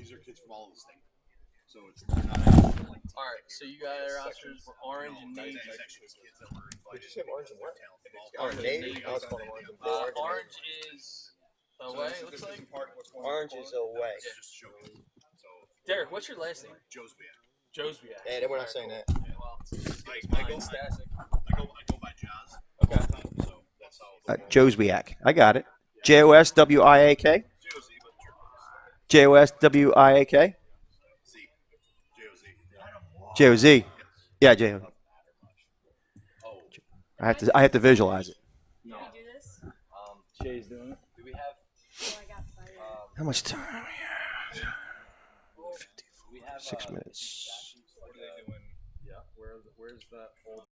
these are kids from all over the state. So it's not actually like. All right, so you got rosters for orange and navy. Did you say orange and what? Orange and navy. Orange is away. Looks like. Orange is away. Derek, what's your last name? Joswiak. Yeah, we're not saying that. Yeah, well, I go by Jaws. Okay. So that's how. Joswiak. I got it. Joswiak. Joswiak. J-O-Z. Yeah, J-O. I have to visualize it. Can we do this? Shay's doing it. Do we have? Oh, I got fired. How much time? We have 6 minutes. What are they doing? Yeah. Where's that folder?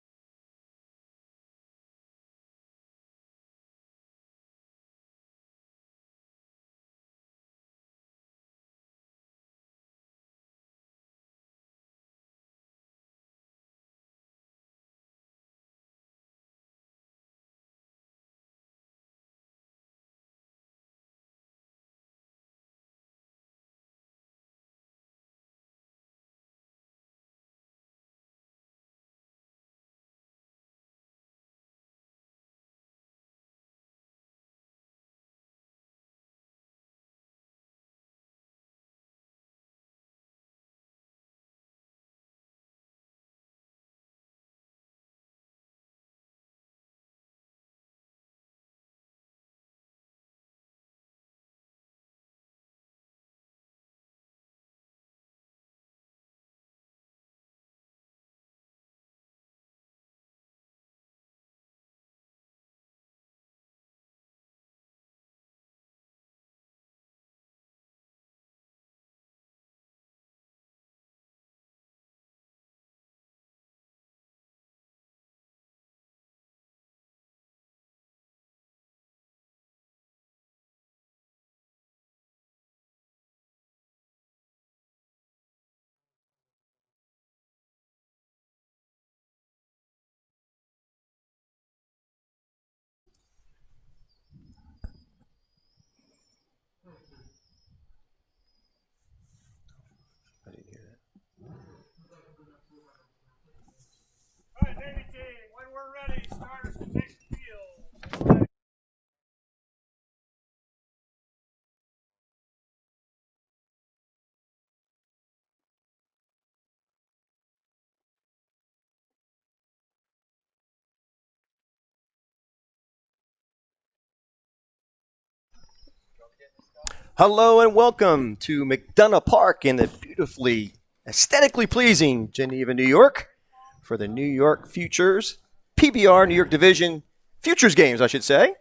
I didn't hear that. All right, Navy team, when we're ready, starters can take the field. Hello and welcome to McDonough Park in the beautifully, aesthetically pleasing Geneva, New York for the New York Futures, PBR New York Division, Futures games, I should say.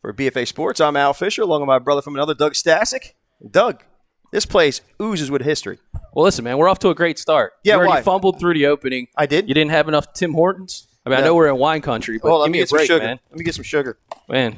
For BFA Sports, I'm Al Fisher, along with my brother from another, Doug Stasic. Doug, this place oozes with history. Well, listen, man, we're off to a great start. Yeah, you already why? fumbled through the opening. I did? You didn't have enough Tim Hortons. I mean, I No. know we're in wine country, but Hold on, give me a break, sugar. man. Let me get some sugar. Man.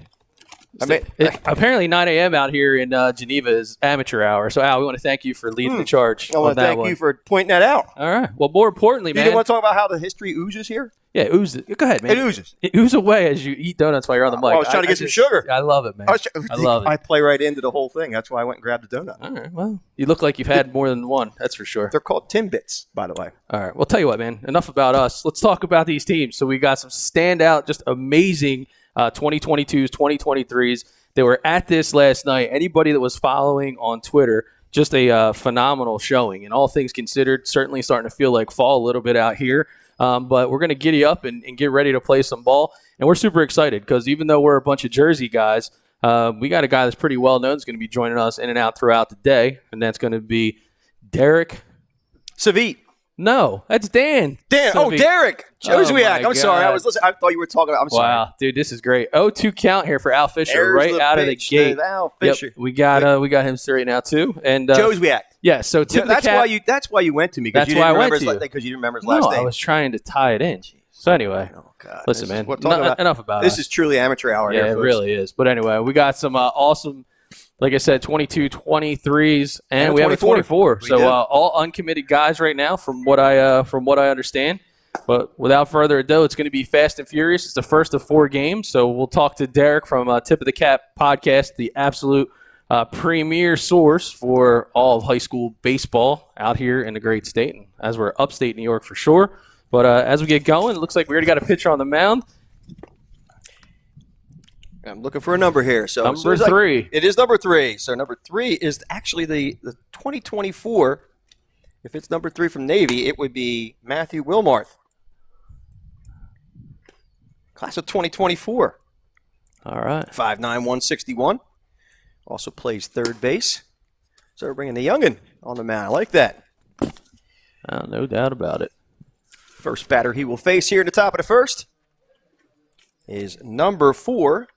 I mean, Apparently 9 a.m. out here in Geneva is amateur hour. So, Al, we want to thank you for leading the charge. I want on to that thank one. you for pointing that out. All right. Well, more importantly, You man. didn't want to talk about how the history oozes here? Yeah, ooze it. Go ahead, man. It oozes. It ooze away as you eat donuts while you're on the mic. I was trying to get some sugar. I love it, man. I love it. I play right into the whole thing. That's why I went and grabbed a donut. All right. Well, you look like you've had more than one. That's for sure. They're called Timbits, by the way. All right. Well, tell you what, man. Enough about us. Let's talk about these teams. So we got some standout, just amazing 2022s, 2023s. They were at this last night. Anybody that was following on Twitter, just a phenomenal showing. And all things considered, certainly starting to feel like fall a little bit out here. But we're going to giddy up and get ready to play some ball. And we're super excited because even though we're a bunch of Jersey guys, we got a guy that's pretty well known is going to be joining us in and out throughout the day. And that's going to be Derek. Savit. No, that's Dan. Dan. Oh, Savit. Derek. Joswiak. my I'm sorry. God. I was listening. I thought you were talking. I'm sorry. Wow, dude, this is great. 0-2 count here for Al Fisher There's right out of the pitch gate. to Al Yep, Fisher. we got him straight now too. And Joswiak. yeah, so tip Yeah, of the that's cap. That's why you went to me. That's you why I didn't went remember to his you. because you didn't remember his No, last I name. was trying to tie it in. So anyway, Oh God. listen, This man. is- we're talking about- Enough about This us. is truly amateur hour. Yeah, here, it folks. really is. But anyway, we got some awesome, like I said, 22, 23s, and we have a 24. We So do. all uncommitted guys right now, from what I understand. But without further ado, it's going to be fast and furious. It's the first of 4 games. So we'll talk to Derek from Tip of the Cap podcast, the absolute premier source for all of high school baseball out here in the great state, and as we're upstate New York for sure. But as we get going, it looks like we already got a pitcher on the mound. I'm looking for a number here. So Number 3. It is number 3. So number 3 is actually the 2024. If it's number 3 from Navy, it would be Matthew Wilmarth. Class of 2024. All right. 5'9", 161. Also plays third base. So we're bringing the youngin on the mound. I like that. No doubt about it. First batter he will face here in the top of the first is number 4.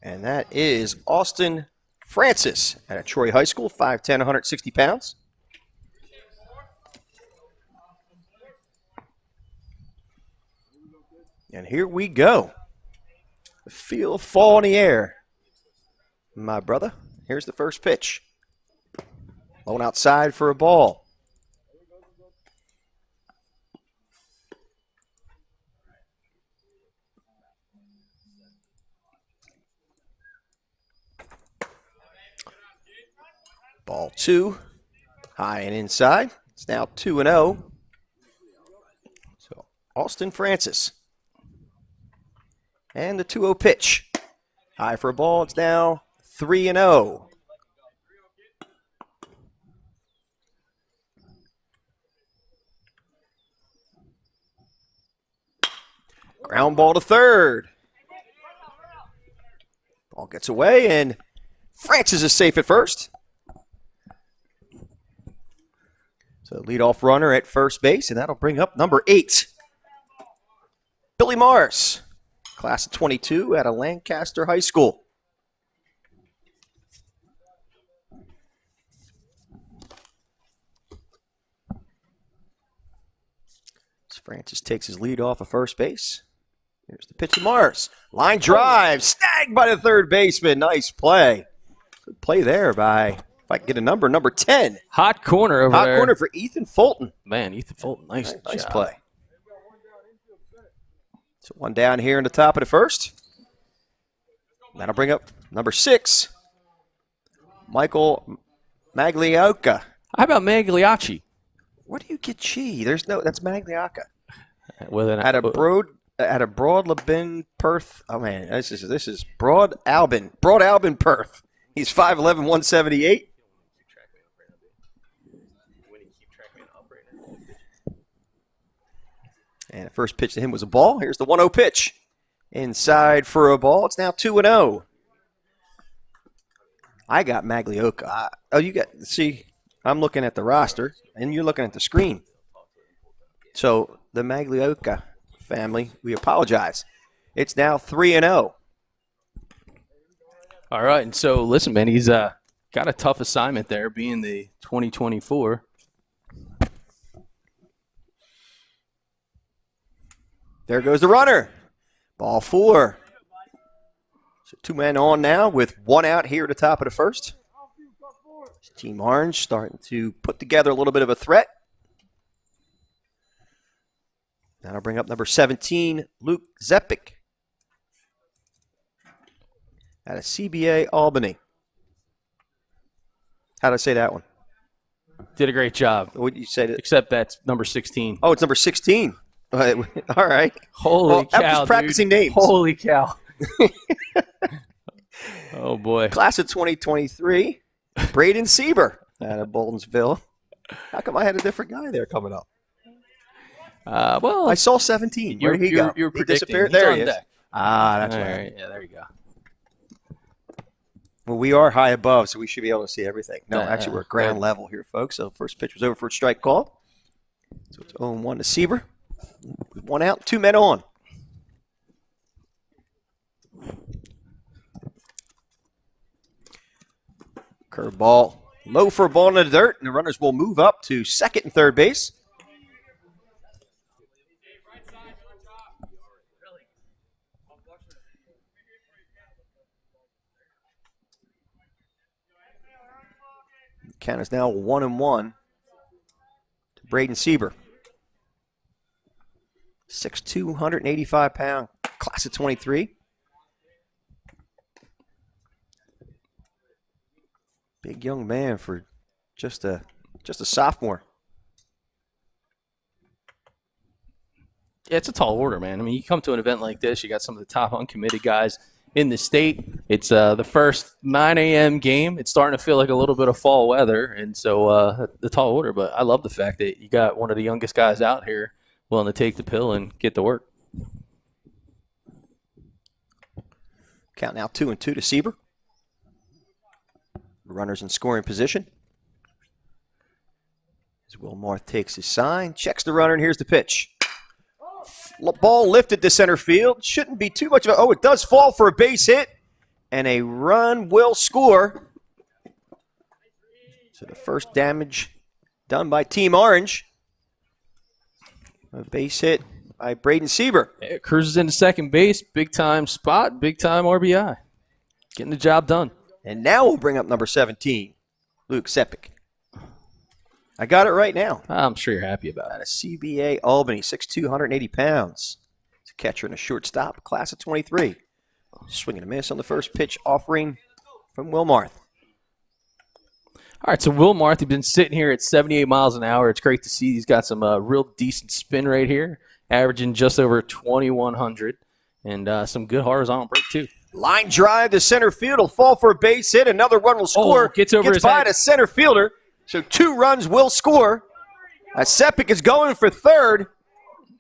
And that is Austin Francis at Troy High School, 5'10", 160 pounds. And here we go. Feel fall in the air, my brother. Here's the first pitch. Low outside for a ball. Ball 2, high and inside. It's now 2-0. So Austin Francis. And the 2-0 pitch. High for a ball. It's now 3-0. Ground ball to third. Ball gets away, and Francis is safe at first. So leadoff runner at first base, and that'll bring up number 8, Billy Morris, class of 22 out of Lancaster High School. So Francis takes his lead off of first base. Here's the pitch to Morris. Line drive, snagged by the third baseman. Nice play. Good play there by, if I can get a number 10. Hot corner over there. Hot corner for Ethan Fulton. Man, Ethan Fulton, nice job. Play. So one down here in the top of the first. That'll bring up number 6, Michael Magliocca. How about Magliacci? Where do you get chi? That's Magliocca. With an At a Broad Labin Perth. Oh man, this is Broad Albin Perth. He's 5'11", 178. And the first pitch to him was a ball. Here's the 1-0 pitch. Inside for a ball. It's now 2-0. I got Magliocca. I'm looking at the roster, and you're looking at the screen. So the Magliocca family, we apologize. It's now 3-0. All right, and so listen, man, he's got a tough assignment there, being the 2024. There goes the runner. Ball 4. So 2 men on now with 1 out here at the top of the first. Team Orange starting to put together a little bit of a threat. That'll bring up number 17, Luke Zepic. Out of CBA Albany. How'd I say that one? Did a great job. What did you say? Except that's number 16. Oh, it's number 16. All right. Holy cow, I'm just practicing dude. names. Holy cow. Oh, boy. Class of 2023, Braden Sieber out of Boltonsville. How come I had a different guy there coming up? Well, I saw 17. Where did he go? You're He predicting. disappeared. He's There on he is. deck. That's All right. right. Yeah, there you go. Well, we are high above, so we should be able to see everything. No, Yeah, actually, we're at ground level here, folks. So first pitch was over for a strike call. So it's 0-1 to Sieber. 1 out, 2 men on. Curveball low for a ball in the dirt, and the runners will move up to second and third base. Count is now 1-1 to Braden Sieber. 6'2", 185-pound, class of 23. Big young man for just a sophomore. Yeah, it's a tall order, man. I mean, you come to an event like this, you got some of the top uncommitted guys in the state. It's the first 9 a.m. game. It's starting to feel like a little bit of fall weather, and so the tall order. But I love the fact that you got one of the youngest guys out here willing to take the pill and get to work. Count now 2-2 to Sieber. Runners in scoring position. As Will Marth takes his sign, checks the runner, and here's the pitch. Ball lifted to center field. Shouldn't be too much of a... Oh, it does fall for a base hit. And a run will score. So the first damage done by Team Orange. A base hit by Braden Sieber. Yeah, cruises into second base. Big-time spot, big-time RBI. Getting the job done. And now we'll bring up number 17, Luke Sepik. I got it right now. I'm sure you're happy about Out it. of CBA Albany, 6'2", 180 pounds. It's a catcher and a shortstop, class of 23. Swing and a miss on the first pitch offering from Will Marth. All right, so Will Marth, he's been sitting here at 78 miles an hour. It's great to see. He's got some real decent spin right here, averaging just over 2,100, and some good horizontal break, too. Line drive to center field. Will fall for a base hit. Another run will score. Gets over his by head. the center fielder. So 2 runs will score. Sepik is going for third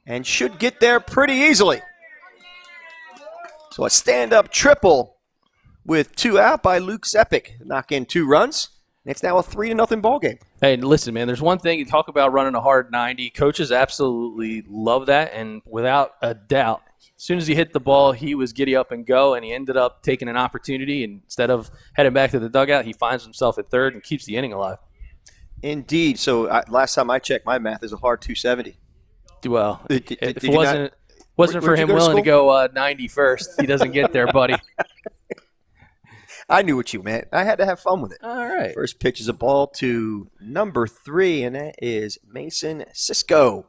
and should get there pretty easily. So a stand-up triple with 2 out by Luke Sepik. Knock in 2 runs. It's now a 3-0 ball game. Hey, listen, man, there's one thing. You talk about running a hard 90. Coaches absolutely love that, and without a doubt, as soon as he hit the ball, he was giddy up and go, and he ended up taking an opportunity. And instead of heading back to the dugout, he finds himself at third and keeps the inning alive. Indeed. So last time I checked, my math is a hard 270. Well, Did if you it wasn't for where'd you him go to willing to school? go 90 first, he doesn't get there, buddy. I knew what you meant. I had to have fun with it. All right. First pitch is a ball to number 3, and that is Mason Cisco.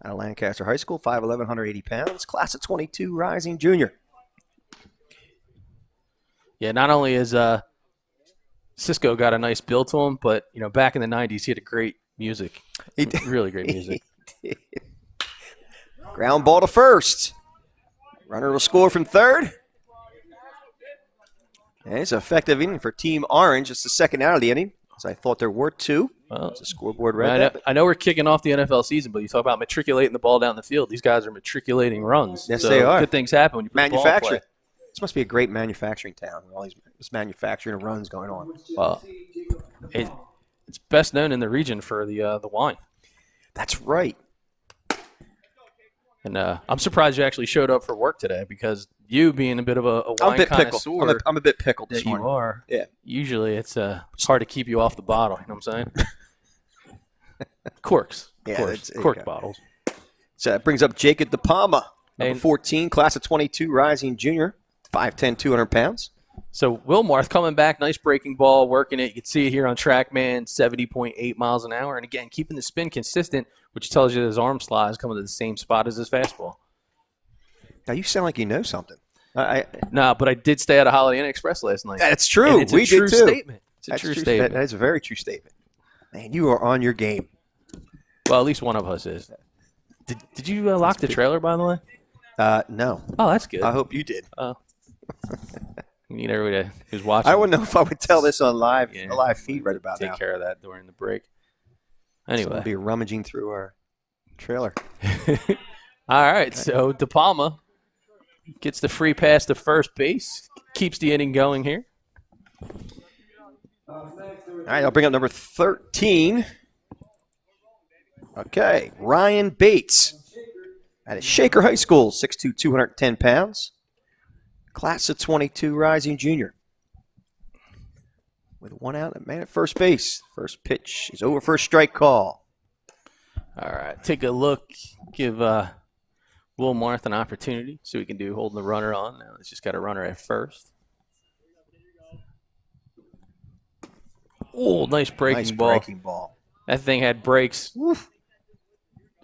Out of Lancaster High School, 5'11", 180 pounds, class of 22, rising junior. Yeah, not only is Cisco got a nice build to him, but back in the 90s, he had a great music. He did. Really great music. Ground ball to first. Runner will score from third. And it's an effective inning for Team Orange. It's the second out of the inning, as I thought there were 2. Well, It's a scoreboard right there. I know we're kicking off the NFL season, but you talk about matriculating the ball down the field. These guys are matriculating runs. Yes, So they are. Good things happen when you put the ball in Manufacturing. play. This must be a great manufacturing town with all this manufacturing and runs going on. Well, it's best known in the region for the wine. That's right. And I'm surprised you actually showed up for work today, because you being a bit of a I'm a wine bit pickled. connoisseur I'm a bit pickled this that you morning. are, Yeah. usually it's hard to keep you off the bottle. You know what I'm saying? Corks. Yeah, Corks. there you Cork go. bottles. So that brings up Jacob DePalma, number And- 14, class of 22, rising junior, 5'10", 200 pounds. So Will Marth coming back, nice breaking ball, working it. You can see it here on TrackMan, 70.8 miles an hour. And again, keeping the spin consistent, which tells you his arm slide is coming to the same spot as his fastball. Now you sound like you know something. Nah, but I did stay at a Holiday Inn Express last night. That's true. And it's We a true did too. statement. It's a That's true true. statement. That is a very true statement. Man, you are on your game. Well, at least one of us is. Did you lock the trailer, by the way? No. Oh, that's good. I hope you did. We need everybody who's watching I wouldn't know if I would tell this on live, Yeah. a live feed right about take now. care of that during the break. Someone Anyway. will be rummaging through our trailer. All right, so DePalma gets the free pass to first base, keeps the inning going here. All right, I'll bring up number 13. Okay, Ryan Bates out of Shaker High School, 6'2", 210 pounds. Class of 22, rising junior. With 1 out and a man at first base. First pitch is over for a strike call. All right, take a look, give Will Marth an opportunity, so we can do holding the runner on. Now it's just got a runner at first. Oh, nice breaking Nice ball. breaking ball. That thing had brakes.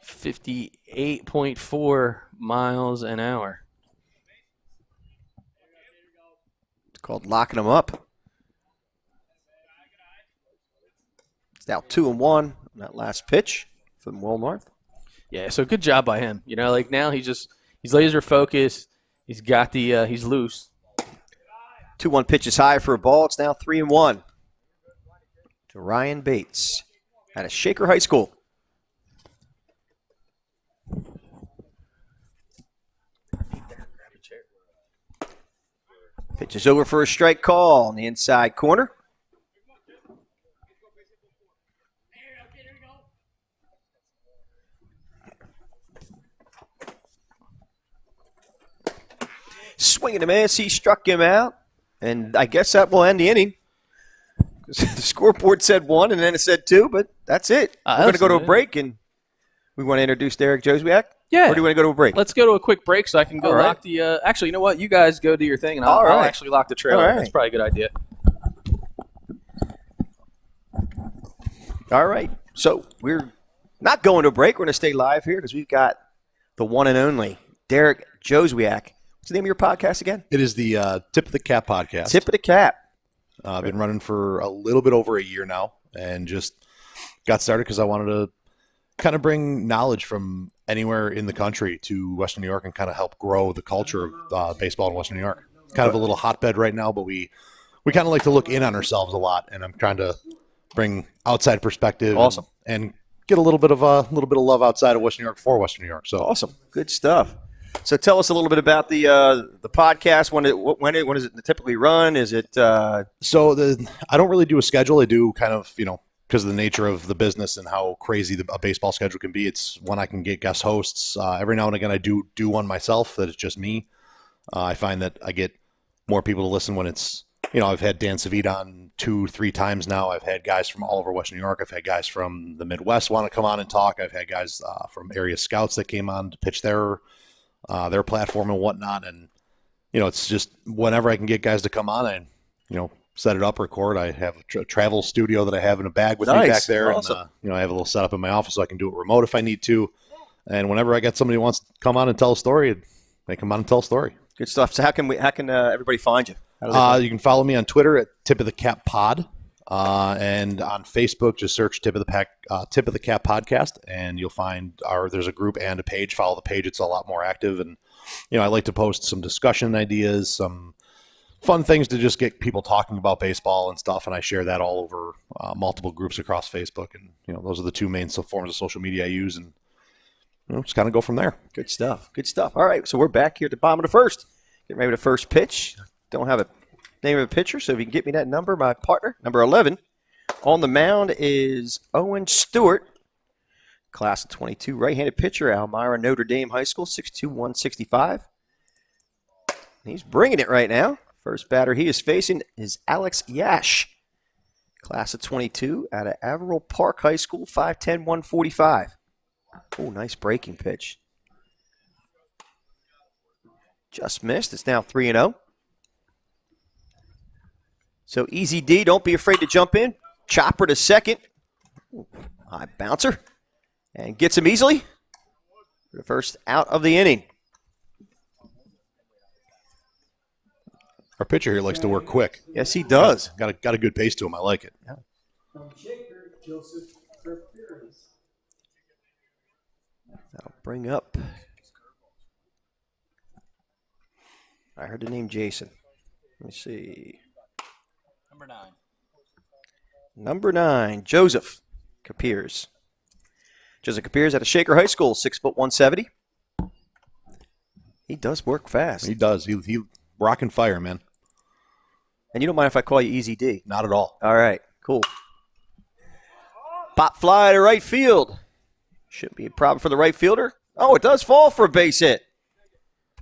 58.4 miles an hour. It's called locking them up. now 2-1 on that last pitch from Will North. Yeah, so good job by him. Like now he's laser focused. He's got he's loose. 2-1 pitch is high for a ball. It's now 3-1 to Ryan Bates out of Shaker High School. Pitch is over for a strike call on the inside corner. Swinging a miss, he struck him out, and I guess that will end the inning. The scoreboard said 1, and then it said 2, but that's it. We're going to go to a break, and we want to introduce Derek Joswiak. Yeah. Or do you want to go to a break? Let's go to a quick break so I can go All right. lock the actually, you know what? You guys go do your thing, and I'll All right. actually lock the trailer. All right. That's probably a good idea. All right. So we're not going to a break. We're going to stay live here because we've got the one and only Derek Joswiak. What's the name of your podcast again? It is the Tip of the Cap podcast. Tip of the Cap. I've been running for a little bit over a year now and just got started because I wanted to kind of bring knowledge from anywhere in the country to Western New York and kind of help grow the culture of baseball in Western New York. Kind of a little hotbed right now, but we kind of like to look in on ourselves a lot, and I'm trying to bring outside perspective. Awesome. And get a little bit of love outside of Western New York for Western New York. So Awesome. Good stuff. So tell us a little bit about the podcast. When does it typically run? Is it I don't really do a schedule. I do kind of, because of the nature of the business and how crazy a baseball schedule can be. It's when I can get guest hosts. Every now and again, I do one myself that it's just me. I find that I get more people to listen when it's, I've had Dan Savita on 2-3 times now. I've had guys from all over Western New York. I've had guys from the Midwest want to come on and talk. I've had guys from area scouts that came on to pitch their platform and whatnot. And, it's just whenever I can get guys to come on and, set it up, record. I have a travel studio that I have in a bag with me back there. Awesome. And, I have a little setup in my office so I can do it remote if I need to. And whenever I get somebody who wants to come on and tell a story, they come on and tell a story. good stuff? So how can everybody find you? How do they find You can follow me on Twitter at Tip of the Cap Pod. And on Facebook, just search Tip of the Cap Podcast, and you'll find there's a group and a page. Follow the page; it's a lot more active, and I like to post some discussion ideas, some fun things to just get people talking about baseball and stuff. And I share that all over multiple groups across Facebook, and those are the two main forms of social media I use, and just kind of go from there. Good stuff. Good stuff. All right, so we're back here at the bottom of the first. Getting ready to first pitch. Don't have a name of a pitcher, so if you can get me that number, my partner, number 11. On the mound is Owen Stewart, class of 22, right-handed pitcher, Elmira Notre Dame High School, 6'2", 165. He's bringing it right now. First batter he is facing is Alex Yash, class of 22, out of Averill Park High School, 5'10", 145. Oh, nice breaking pitch. Just missed. It's now 3-0. So Easy D, don't be afraid to jump in. Chopper to second. High bouncer. And gets him easily. For the first out of the inning. Our pitcher here likes to work quick. Yes, he does. Got a good pace to him. I like it. That'll bring up. I heard the name Jason. Let me see. Number 9, Joseph Capiers. Joseph Capiers out of Shaker High School, 6'1", 170. He does work fast. He does. He rockin' fire, man. And you don't mind if I call you Easy D? Not at all. All right, cool. Pop fly to right field. Shouldn't be a problem for the right fielder. Oh, it does fall for a base hit.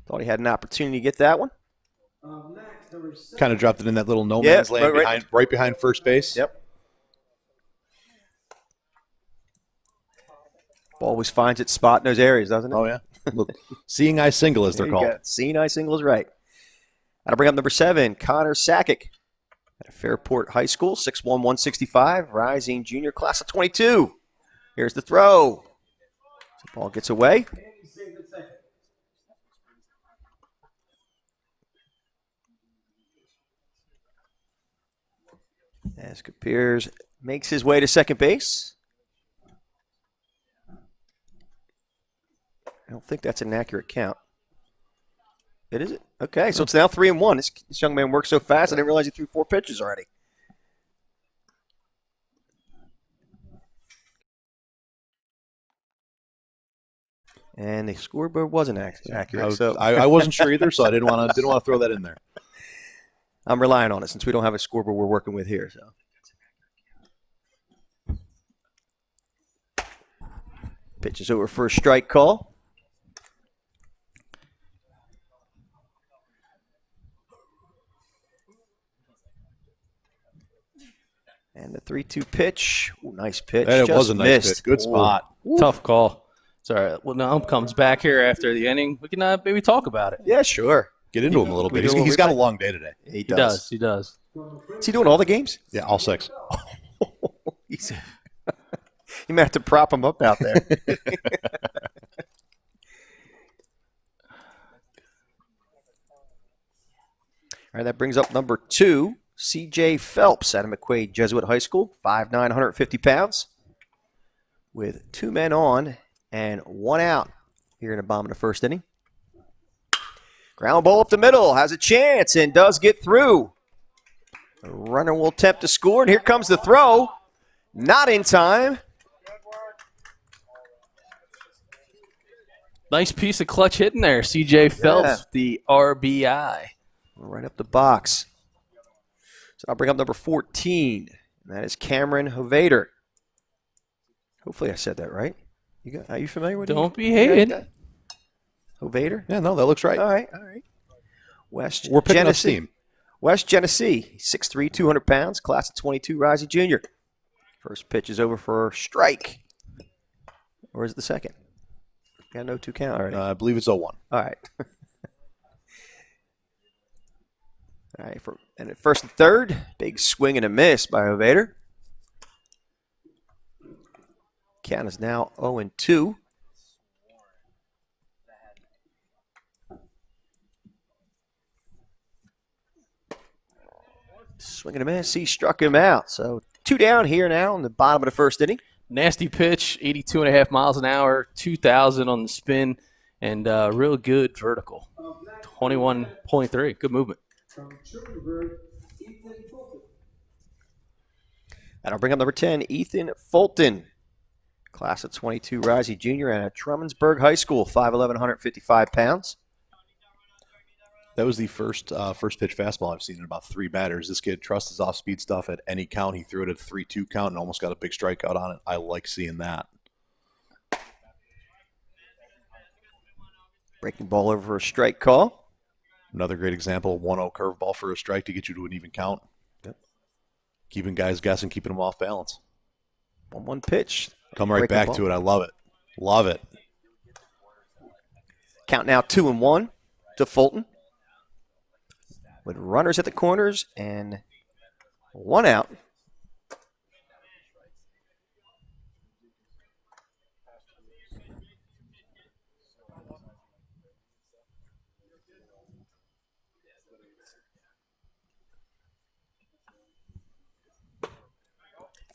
Thought he had an opportunity to get that one. Kind of dropped it in that little no man's land right behind first base. Yep. Ball always finds its spot in those areas, doesn't it? Oh, yeah. Seeing eye single, as they're called. Seeing eye single is right. That'll bring up number 7, Connor Sakic at Fairport High School, 6'1", 165, rising junior, class of 22. Here's the throw. The ball gets away. As Capiers makes his way to second base. I don't think that's an accurate count. It is it? Okay, so it's now 3-1. This young man worked so fast, I didn't realize he threw 4 pitches already. And the scoreboard wasn't accurate. I wasn't sure either, so I didn't want to throw that in there. I'm relying on it since we don't have a scoreboard we're working with here. So, pitch is over for a strike call. And the 3-2 pitch. Ooh, nice pitch. And it Just was a nice missed. pitch. Good spot. Tough call. It's all right. Well, now ump comes back here after the inning. We can maybe talk about it. Yeah, sure. Get into him a little bit. do a little He's got a bit. long day today. He He does. He does. Is he doing all the games? Yeah, all 6. You might have to prop him up out there. All right, that brings up number 2, C.J. Phelps out of McQuaid Jesuit High School, 5'9", 150 pounds, with 2 men on and 1 out here in the bottom of the first inning. Ground ball up the middle, has a chance and does get through. The runner will attempt to score, and here comes the throw. Not in time. Nice piece of clutch hitting there. C.J. Phelps, Yeah. the RBI. Right up the box. So I'll bring up number 14, and that is Cameron Hovader. Hopefully I said that right. Are you familiar with him? Don't be hating. Hovader? Yeah, no, that looks right. All right, all right. West We're picking up Genesee. steam. West Genesee, 6'3", 200 pounds, class of 22, Rising Jr. First pitch is over for a strike. Or is it the second? Got no 2 count already. I believe it's 0-1. All right. All right, and at first and third, big swing and a miss by Hovader. Count is now 0-2. Swing and a miss. He struck him out. So 2 down here now in the bottom of the first inning. Nasty pitch, 82.5 miles an hour, 2,000 on the spin, and real good vertical. 21.3. Good movement. That'll bring up number 10, Ethan Fulton. Class of 22, Rising Jr. at Trumansburg High School, 5'11", 155 pounds. That was the first pitch fastball I've seen in about 3 batters. This kid trusts his off-speed stuff at any count. He threw it at a 3-2 count and almost got a big strikeout on it. I like seeing that. Breaking ball over for a strike call. Another great example, 1-0 curveball for a strike to get you to an even count. Yep. Keeping guys guessing, keeping them off balance. 1-1 pitch. Come right back to it. I love it. Love it. Count now 2-1 to Fulton. With runners at the corners and 1 out.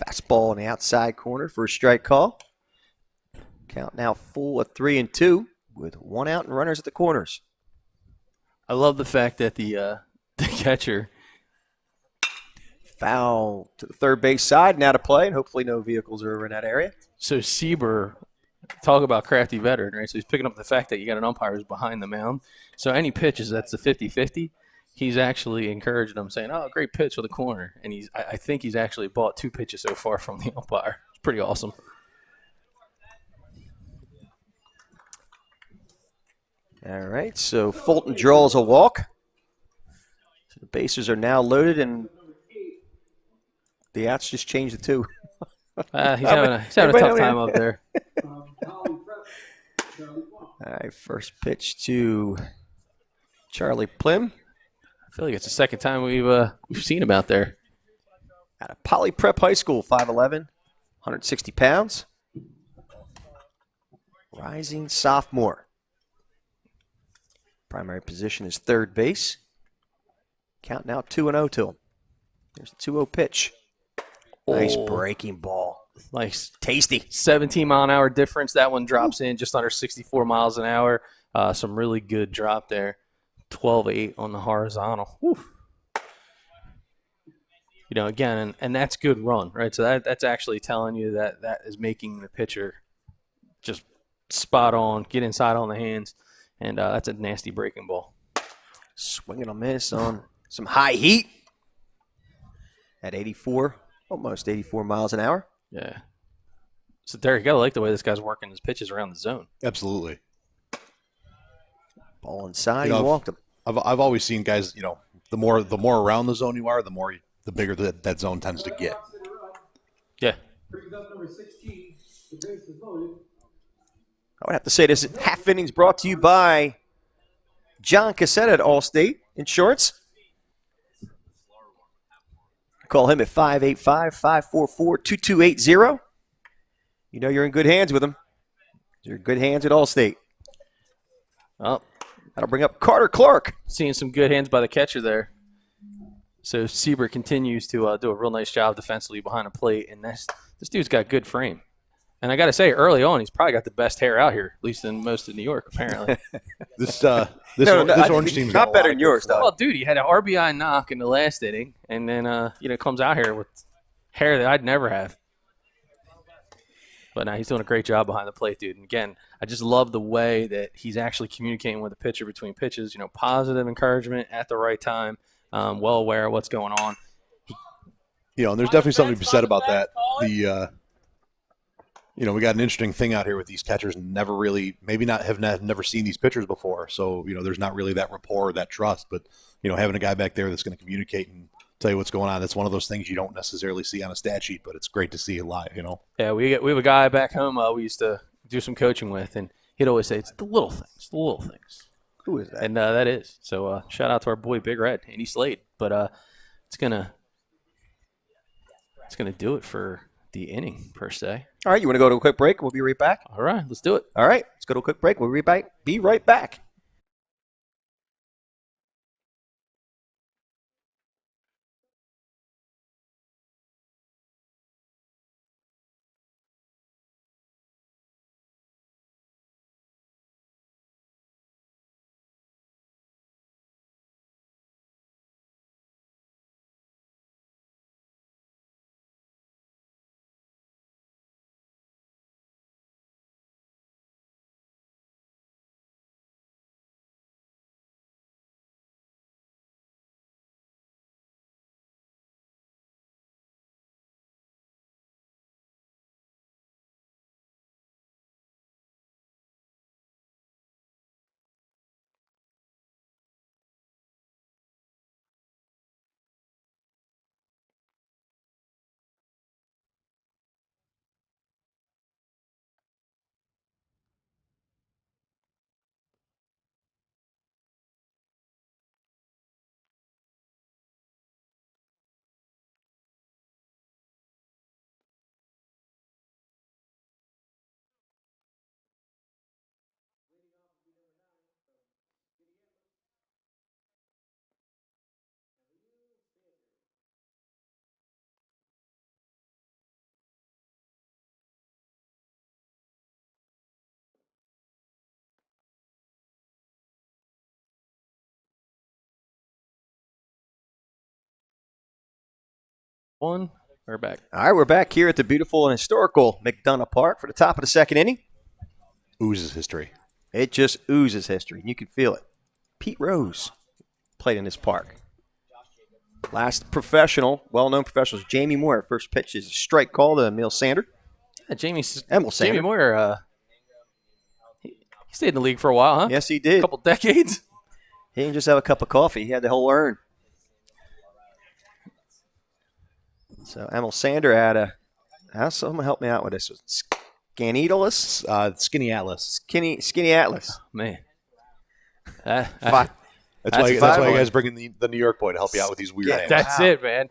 Fastball in the outside corner for a strike call. Count now full at 3-2 with 1 out and runners at the corners. I love the fact that the catcher. Foul to the third base side, now to play, and hopefully no vehicles are over in that area. So Sieber, talk about crafty veteran, right? So he's picking up the fact that you got an umpire who's behind the mound. So any pitches that's the 50-50, he's actually encouraging them, saying, "Oh, great pitch for the corner." And I think he's actually bought 2 pitches so far from the umpire. It's pretty awesome. All right, so Fulton draws a walk. So the bases are now loaded, and the outs just changed to 2. He's having a tough time up there. All right, first pitch to Charlie Plim. I feel like it's the second time we've seen him out there. Out of Poly Prep High School, 5'11", 160 pounds. Rising sophomore. Primary position is third base. Count now 2-0 to him. There's a 2-0 pitch. Nice Oh, breaking ball. nice. Tasty. 17-mile-an-hour difference. That one drops in just under 64 miles an hour. Some really good drop there. 12.8 on the horizontal. Whew. You know, again, and that's good run, right? So that's actually telling you that is making the pitcher just spot on, get inside on the hands, and that's a nasty breaking ball. Swinging a miss on some high heat at 84, almost 84 miles an hour. Yeah. So, Derek, you got to like the way this guy's working his pitches around the zone. Absolutely. Ball inside, You know, he walked him. I've always seen guys, you know, the more around the zone you are, the bigger that zone tends to get. Yeah. I would have to say this half innings brought to you by John Cassetta at Allstate Insurance. Call him at 585-544-2280. You know you're in good hands with him. You're in good hands at Allstate. Well, That'll bring up Carter Clark. seeing some good hands by the catcher there. So Sieber continues to do a real nice job defensively behind the plate, and this dude's got good frame. And I got to say, early on, he's probably got the best hair out here, at least in most of New York, apparently. This No, orange team's got not a better lot than of yours, good though. Well, dude, he had an RBI knock in the last inning, and then comes out here with hair that I'd never have. But now he's doing a great job behind the plate, dude. And again, I just love the way that he's actually communicating with the pitcher between pitches. You know, positive encouragement at the right time, well aware of what's going on. You know, and there's definitely something to be said about that. We got an interesting thing out here with these catchers. Never really, have never seen these pitchers before. So, you know, there's not really that rapport, that trust. But, you know, having a guy back there that's going to communicate and tell you what's going on, that's one of those things you don't necessarily see on a stat sheet, but it's great to see it live, you know. Yeah, we have a guy back home we used to do some coaching with, and he'd always say, it's the little things. Who is that? And that is. So shout out to our boy Big Red, Andy Slade. But it's gonna do it for the inning per se. All right, you want to go to a quick break? We'll be right back. All right, let's do it. All right, let's go to a quick break. We'll be right back. We're back. All right, we're back here at the beautiful and historical McDonough Park for the top of the second inning. Oozes history. It just oozes history, and you can feel it. Pete Rose played in this park. Last professional, well-known professionals, Jamie Moore. First pitch is a strike call to Emil Sander. Yeah, Jamie Sander. Moyer, he stayed in the league for a while, huh? Yes, he A did. couple decades. He didn't just have a cup of coffee. He had the whole urn. So Emil Sander had someone help me out with this. Scanidolus? Skinny Atlas. Skinny Atlas. Man. Five. That's That's why a you five-one. guys bring in the New York boy to help you out with these weird Yeah, names. That's it, man.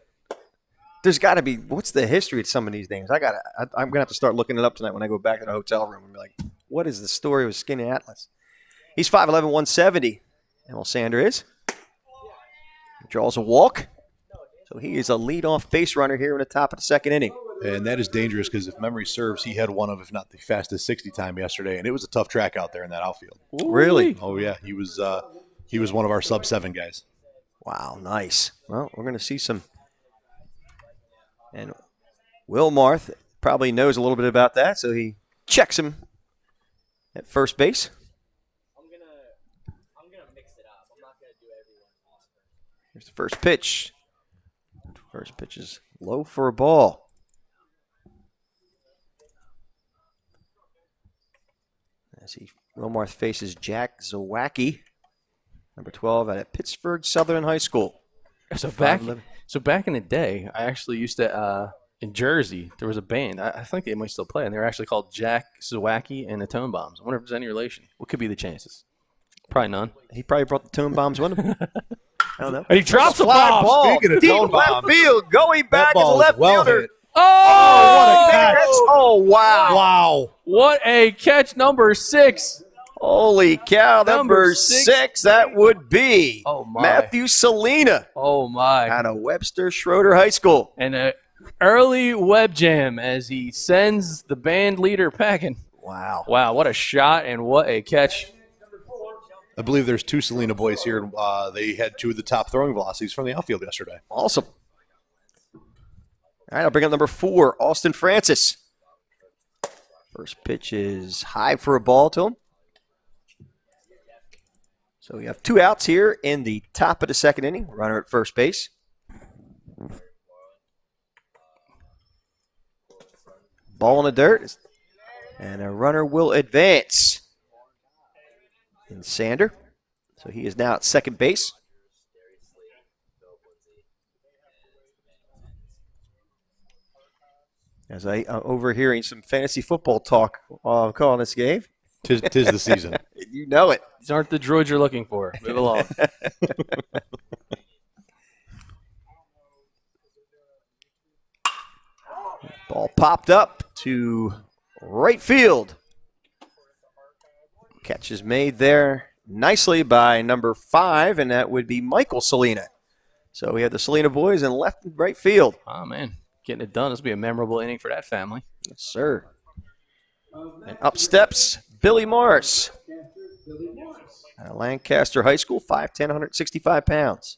There's got to be. What's the history of some of these names? I'm gonna have to start looking it up tonight when I go back to the hotel room and be like, what is the story with Skinny Atlas? He's 5'11", 170. Emil Sander is. Draws a walk. So he is a leadoff base runner here in the top of the second inning. And that is dangerous because if memory serves, he had one of, if not the fastest 60 time yesterday, and it was a tough track out there in that outfield. Really? Oh yeah, he was one of our sub-7 guys. Wow, nice. Well, we're going to see some. And Will Marth probably knows a little bit about that, so he checks him at first base. I'm gonna mix it up. I'm not gonna do everyone. Here's the first pitch. First pitch is low for a ball. As Will Marth faces Jack Zawacki, number 12 at Pittsburgh Southern High School. So back in the day, I actually used to in Jersey. There was a band. I think they might still play, and they were actually called Jack Zawacki and the Tone Bombs. I wonder if there's any relation. What could be the chances? Probably none. He probably brought the tone bombs with him. I don't know. And he drops a Fly bomb. ball Speaking of deep tone left bombs, field, going back that as a ball is left well fielder. hit. Oh, what a catch. Oh, wow. Wow. What a catch, number 6. Holy cow, number Number 6, that would be Oh, my. Matthew Salina Oh, my. out of Webster Schroeder High School. And an early web jam as he sends the band leader packing. Wow. Wow, what a shot and what a catch. I believe there's 2 Selena boys here. They had 2 of the top throwing velocities from the outfield yesterday. Awesome. All right, I'll bring up number 4, Austin Francis. First pitch is high for a ball to him. So we have 2 outs here in the top of the second inning. Runner at first base. Ball in the dirt. And a runner will advance. And Sander. So he is now at second base. As I overhearing some fantasy football talk while I'm calling this game. Tis the season. You know it. These aren't the droids you're looking for. Move along. Ball popped up to right field. Catch is made there nicely by number 5, and that would be Michael Salina. So we have the Salina boys in left and right field. Oh, man. Getting it done. This will be a memorable inning for that family. Yes, sir. And up steps Billy Morris. Out of Lancaster High School, 5'10", 165 pounds.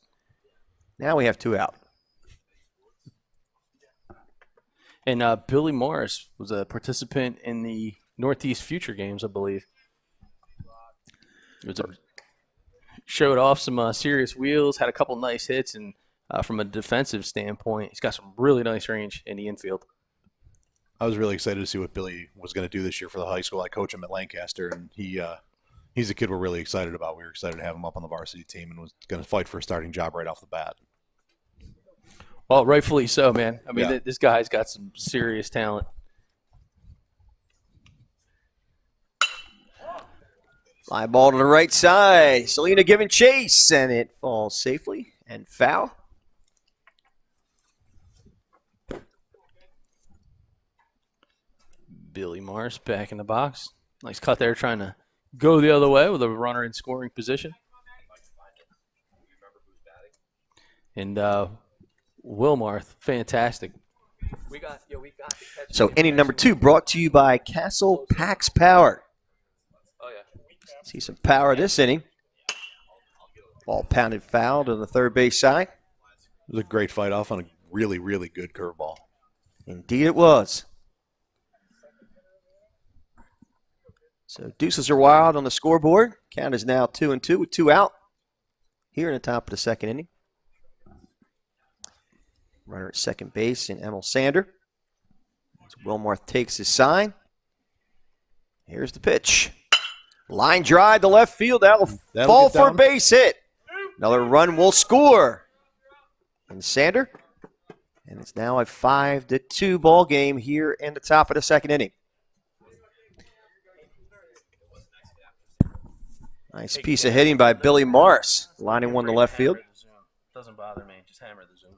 Now we have 2 out. And Billy Morris was a participant in the Northeast Future Games, I believe. Showed off some serious wheels, had a couple nice hits, and from a defensive standpoint, he's got some really nice range in the infield. I was really excited to see what Billy was going to do this year for the high school. I coach him at Lancaster, and he's a kid we're really excited about. We were excited to have him up on the varsity team and was going to fight for a starting job right off the bat. Well, rightfully so, man. I mean, Yeah. this guy's got some serious talent. Fly ball to the right side. Salina giving chase, and it falls safely and foul. Billy Morris back in the box. Nice cut there, trying to go the other way with a runner in scoring position. And Wilmarth, fantastic. We got the catch. So inning number 2 brought to you by Castle Pax Power. Oh, yeah. See some power this inning. Ball pounded foul to the third base side. It was a great fight off on a really, really good curveball. Indeed it was. So deuces are wild on the scoreboard. Count is now 2-2 with 2 out here in the top of the second inning. Runner at second base in Emil Sander. As Wilmarth takes his sign. Here's the pitch. Line drive to left field. That'll fall get for a down. base hit. Another run will score. And Sander. And it's now a 5-2 ball game here in the top of the second inning. Nice piece of hitting by Billy Morris. Lining one to left field. Doesn't bother me. Just hammer the zoom.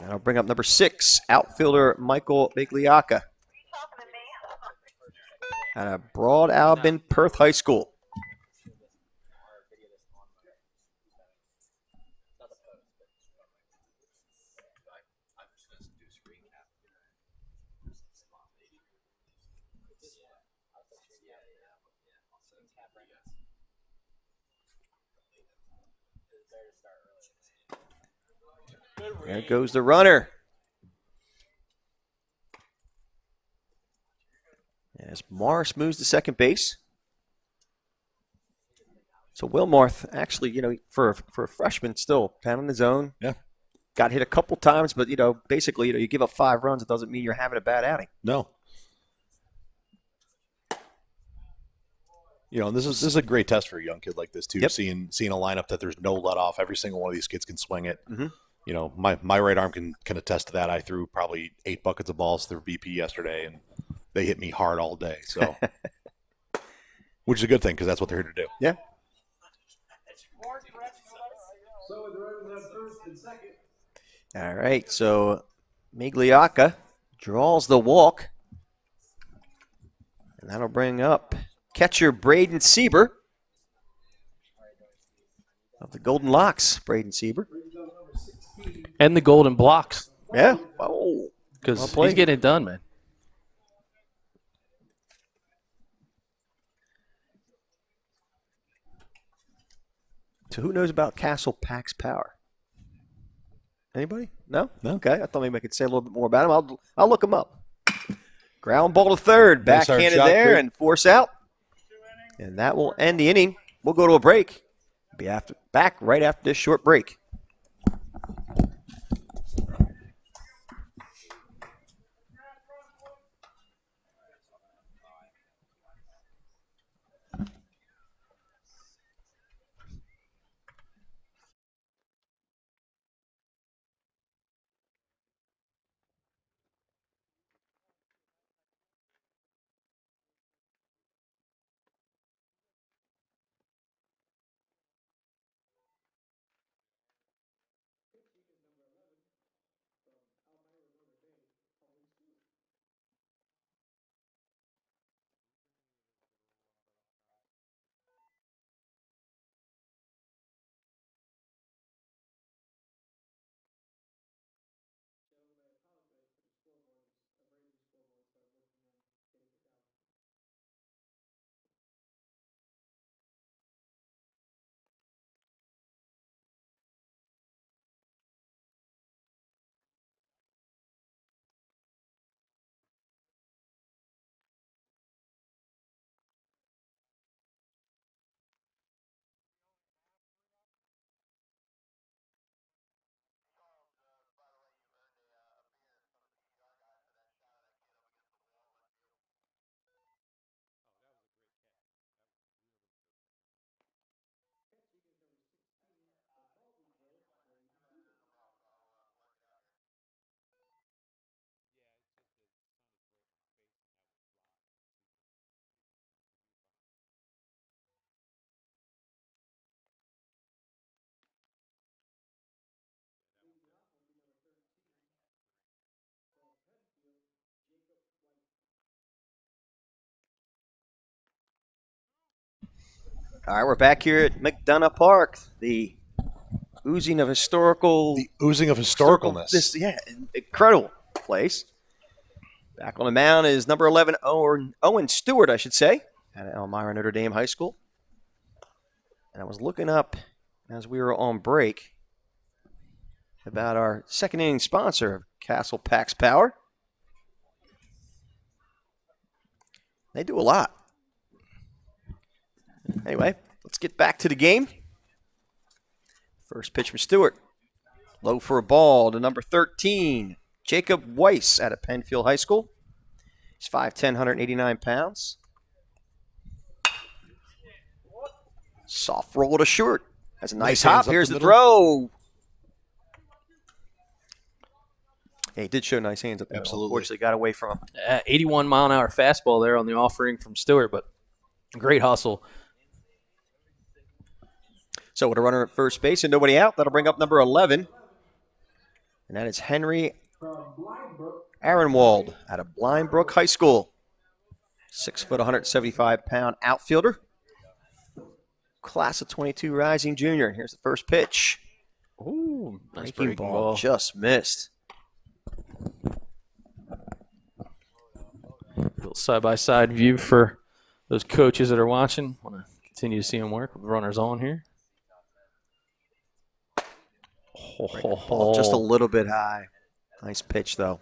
And I'll bring up number 6, outfielder Michael Bigliacca. out of Broad Albin Perth High School. There goes the runner. As Morris moves to second base. So Wilmarth, actually, for a freshman, still pounding his own. Yeah. Got hit a couple times, but basically, you give up 5 runs, it doesn't mean you're having a bad outing. No. And this is a great test for a young kid like this too. Yep. Seeing a lineup that there's no let off. Every single one of these kids can swing it. Mhm. My right arm can attest to that. I threw probably 8 buckets of balls through BP yesterday, and they hit me hard all day. So, which is a good thing because that's what they're here to do. Yeah. All right, so Migliacca draws the walk. And that'll bring up catcher Braden Sieber of the Golden Locks. Braden Sieber. And the golden blocks Yeah. Oh. because Well played. he's getting it done, man. So who knows about Castle Pax Power? Anybody? No? No. Okay, I thought maybe I could say a little bit more about him. I'll look him up. Ground ball to third, Nice hard backhanded shot, there, Greg. and force out. And that will end the inning. We'll go to a break. Be back right after this short break. All right, we're back here at McDonough Park. The oozing of historical. The oozing of historicalness. Incredible place. Back on the mound is number 11, Owen Stewart, I should say, at Elmira Notre Dame High School. And I was looking up as we were on break about our second inning sponsor, Castle Pax Power. They do a lot. Anyway, let's get back to the game. First pitch from Stewart. Low for a ball to number 13, Jacob Weiss out of Penfield High School. He's 5'10", 189 pounds. Soft roll to short. That's a nice hop. hands up Here's the the middle. throw. Yeah, he did show nice hands up there. Absolutely. Unfortunately, got away from him. 81 mile an hour fastball there on the offering from Stewart, but great hustle. So with a runner at first base and nobody out, that'll bring up number 11. And that is Henry Aaronwald out of Blindbrook High School. 6 foot, 175-pound outfielder. Class of 22 rising junior. And here's the first pitch. Ooh, nice Breaking breaking ball ball. just missed. Little side-by-side view for those coaches that are watching. Want to continue to see them work with runners on here. Ball just a little bit high. Nice pitch, though.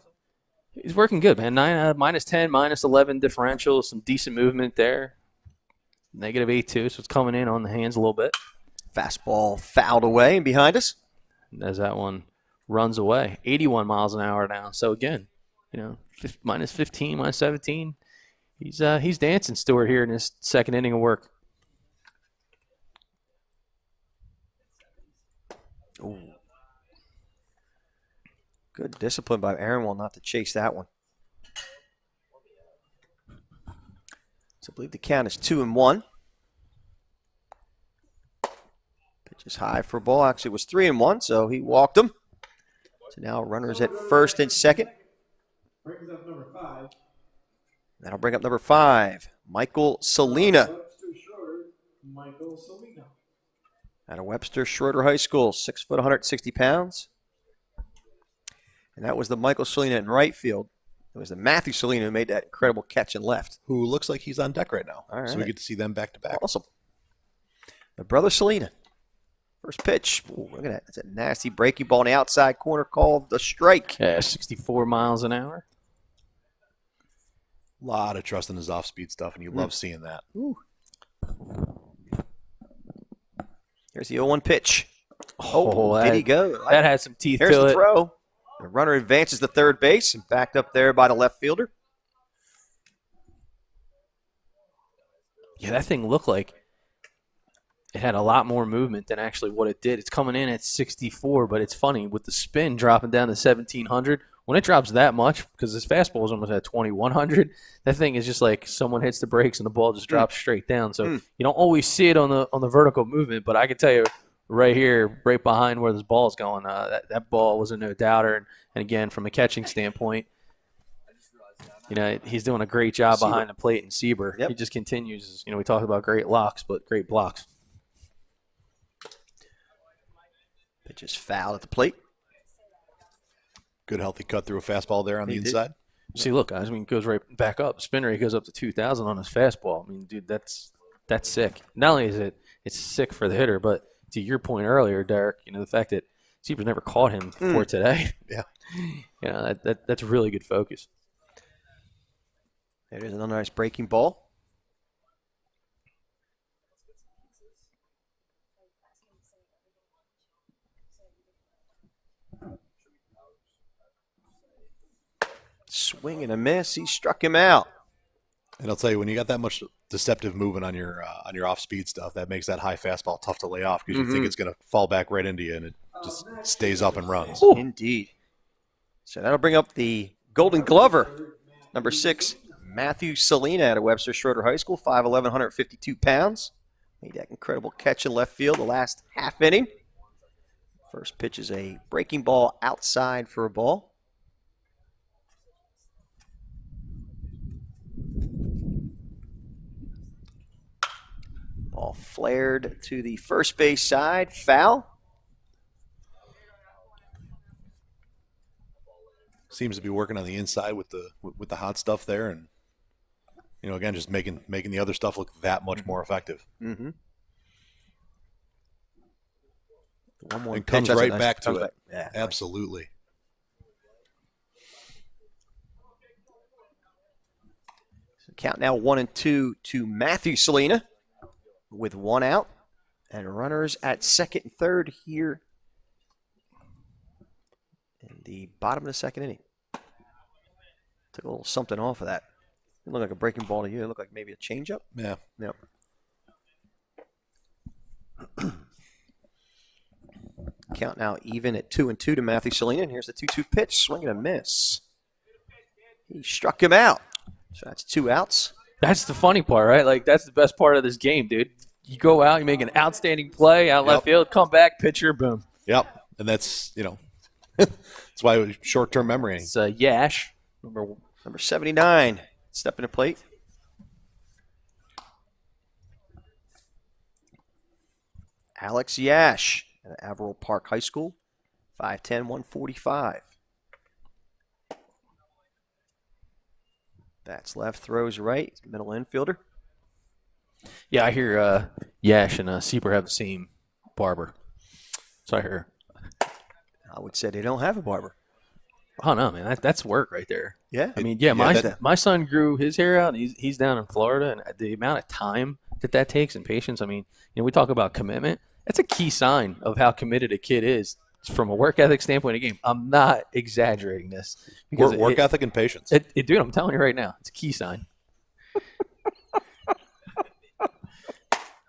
He's working good, man. Minus 10, minus 11 differential, some decent movement there. Negative 8-2, so it's coming in on the hands a little bit. Fastball fouled away and behind us. As that one runs away. 81 miles an hour now. So again, minus 15, minus 17. He's dancing, Stewart, here in his second inning of work. Ooh. Good discipline by Aaronwell not to chase that one. So I believe the count is 2-1. Pitch is high for a ball. Actually, it was 3-1, so he walked him. So now runners at first and second. Brings up number 5. That'll bring up number 5, Michael Salina. Webster Schroeder, Michael Salina. Out of Webster Schroeder High School, 6 foot, 160 pounds. And that was the Michael Salina in right field. It was the Matthew Salina who made that incredible catch in left. Who looks like he's on deck right now. All So we right. get to see them back to back. Awesome. The brother Salina. First pitch. Ooh, look at that. That's a nasty breaking ball in the outside corner called the strike. Yeah, 64 miles an hour. A lot of trust in his off-speed stuff, and you love seeing that. Here's the 0-1 pitch. Oh, did he go? That had some teeth Here's to the it. throw. The runner advances to third base and backed up there by the left fielder. Yeah, that thing looked like it had a lot more movement than actually what it did. It's coming in at 64, but it's funny with the spin dropping down to 1,700. When it drops that much, because this fastball is almost at 2,100, that thing is just like someone hits the brakes and the ball just drops straight down. So you don't always see it on the vertical movement, but I can tell you right here, right behind where this ball is going, that ball was a no doubter. And again, from a catching standpoint, he's doing a great job behind the plate in Sieber. Yep. He just continues. We talk about great locks, but great blocks. Pitch is foul at the plate. Good healthy cut through a fastball there on the He did. inside. See, look, guys. It goes right back up. Spin rate goes up to 2,000 on his fastball. Dude, that's sick. Not only is it's sick for the hitter, but to your point earlier, Derek, the fact that Sieber's never caught him before today. Yeah. That's really good focus. There's another nice breaking ball. Swing and a miss. He struck him out. And I'll tell you, when you got that much deceptive movement on your off-speed stuff, that makes that high fastball tough to lay off because you think it's going to fall back right into you, and it just stays up and runs. Indeed. So that'll bring up the Golden Glover, number 6, Matthew Salina out of Webster Schroeder High School, 5'11", 152 pounds. Made that incredible catch in left field the last half inning. First pitch is a breaking ball outside for a ball. Ball flared to the first base side, foul. Seems to be working on the inside with the hot stuff there, and again, just making the other stuff look that much more effective. Mm-hmm. One more And pitch, comes that's a right nice- back to comes it. back- Yeah, Absolutely. Count now 1-2 to Matthew Salina with one out and runners at second and third here in the bottom of the second inning. Took a little something off of that. It looked like a breaking ball to you. It looked like maybe a changeup. Yeah. Yep. Count now even at 2-2 to Matthew Salina. And here's the 2-2 pitch. Swing and a miss. He struck him out. So that's 2 outs. That's the funny part, right? Like, that's the best part of this game, dude. You go out, you make an outstanding play out left field, come back, pitcher, boom. Yep. And that's that's why short-term memory. It's Yash, number Number 79, stepping to plate. Alex Yash at Averill Park High School, 5'10", 145. Bats left, throws right, middle infielder. Yeah, I hear Yash and Sieber have the same barber. So I hear. I would say they don't have a barber. Oh no, man, that's work right there. Yeah. I mean, yeah, my son grew his hair out. And he's down in Florida, and the amount of time that takes and patience. I mean, we talk about commitment. That's a key sign of how committed a kid is from a work ethic standpoint. Again, I'm not exaggerating this because Work ethic and patience. Dude, I'm telling you right now, it's a key sign.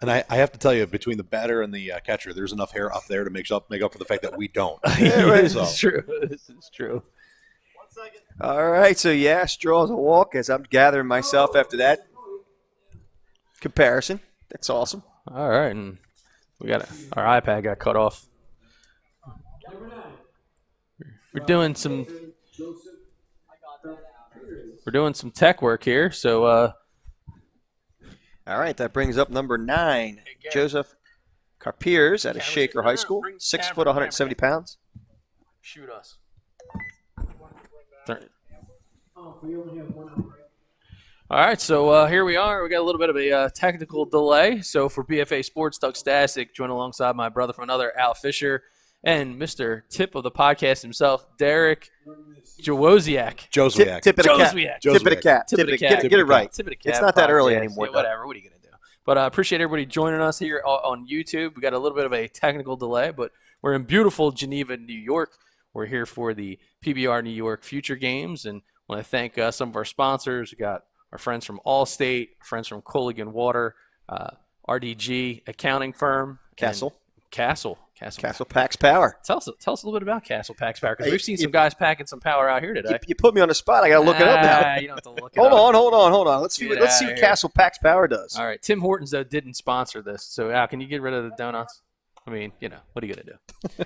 And I have to tell you, between the batter and the catcher, there's enough hair up there to make up for the fact that we don't. This is true. This is true. All right, so Yash draws a walk as I'm gathering myself after that comparison. That's awesome. All right, and our iPad got cut off. We're doing some tech work here, so All right, that brings up number 9, Joseph Carpiers at Shaker High School, 6 foot, 170 pounds. shoot us. All right, so here we are. We got a little bit of a technical delay. So for BFA Sports, Doug Stasic, joined alongside my brother from another, Al Fisher, and Mr. Tip of the podcast himself, Derek Jowosiak. Joswiak. Tip of the cap. Joswiak. Tip of the cap. Tip of the cap. Get it right. Tip of the cap. It's not that early podcast. anymore, Yeah, though. whatever. What are you going to do? But I appreciate everybody joining us here on YouTube. We got a little bit of a technical delay, but we're in beautiful Geneva, New York. We're here for the PBR New York Future Games, and I want to thank some of our sponsors. We got our friends from Allstate, friends from Colligan Water, RDG accounting firm, Castle Packs Power. Tell us a little bit about Castle Packs Power, because we've seen some guys packing some power out here today. You put me on the spot. I got to look it up now. You don't have to look it Hold up. on. Let's see Get what outta here. Castle Packs Power does. All right, Tim Hortons though didn't sponsor this, so Al, can you get rid of the donuts? I mean, what are you gonna do?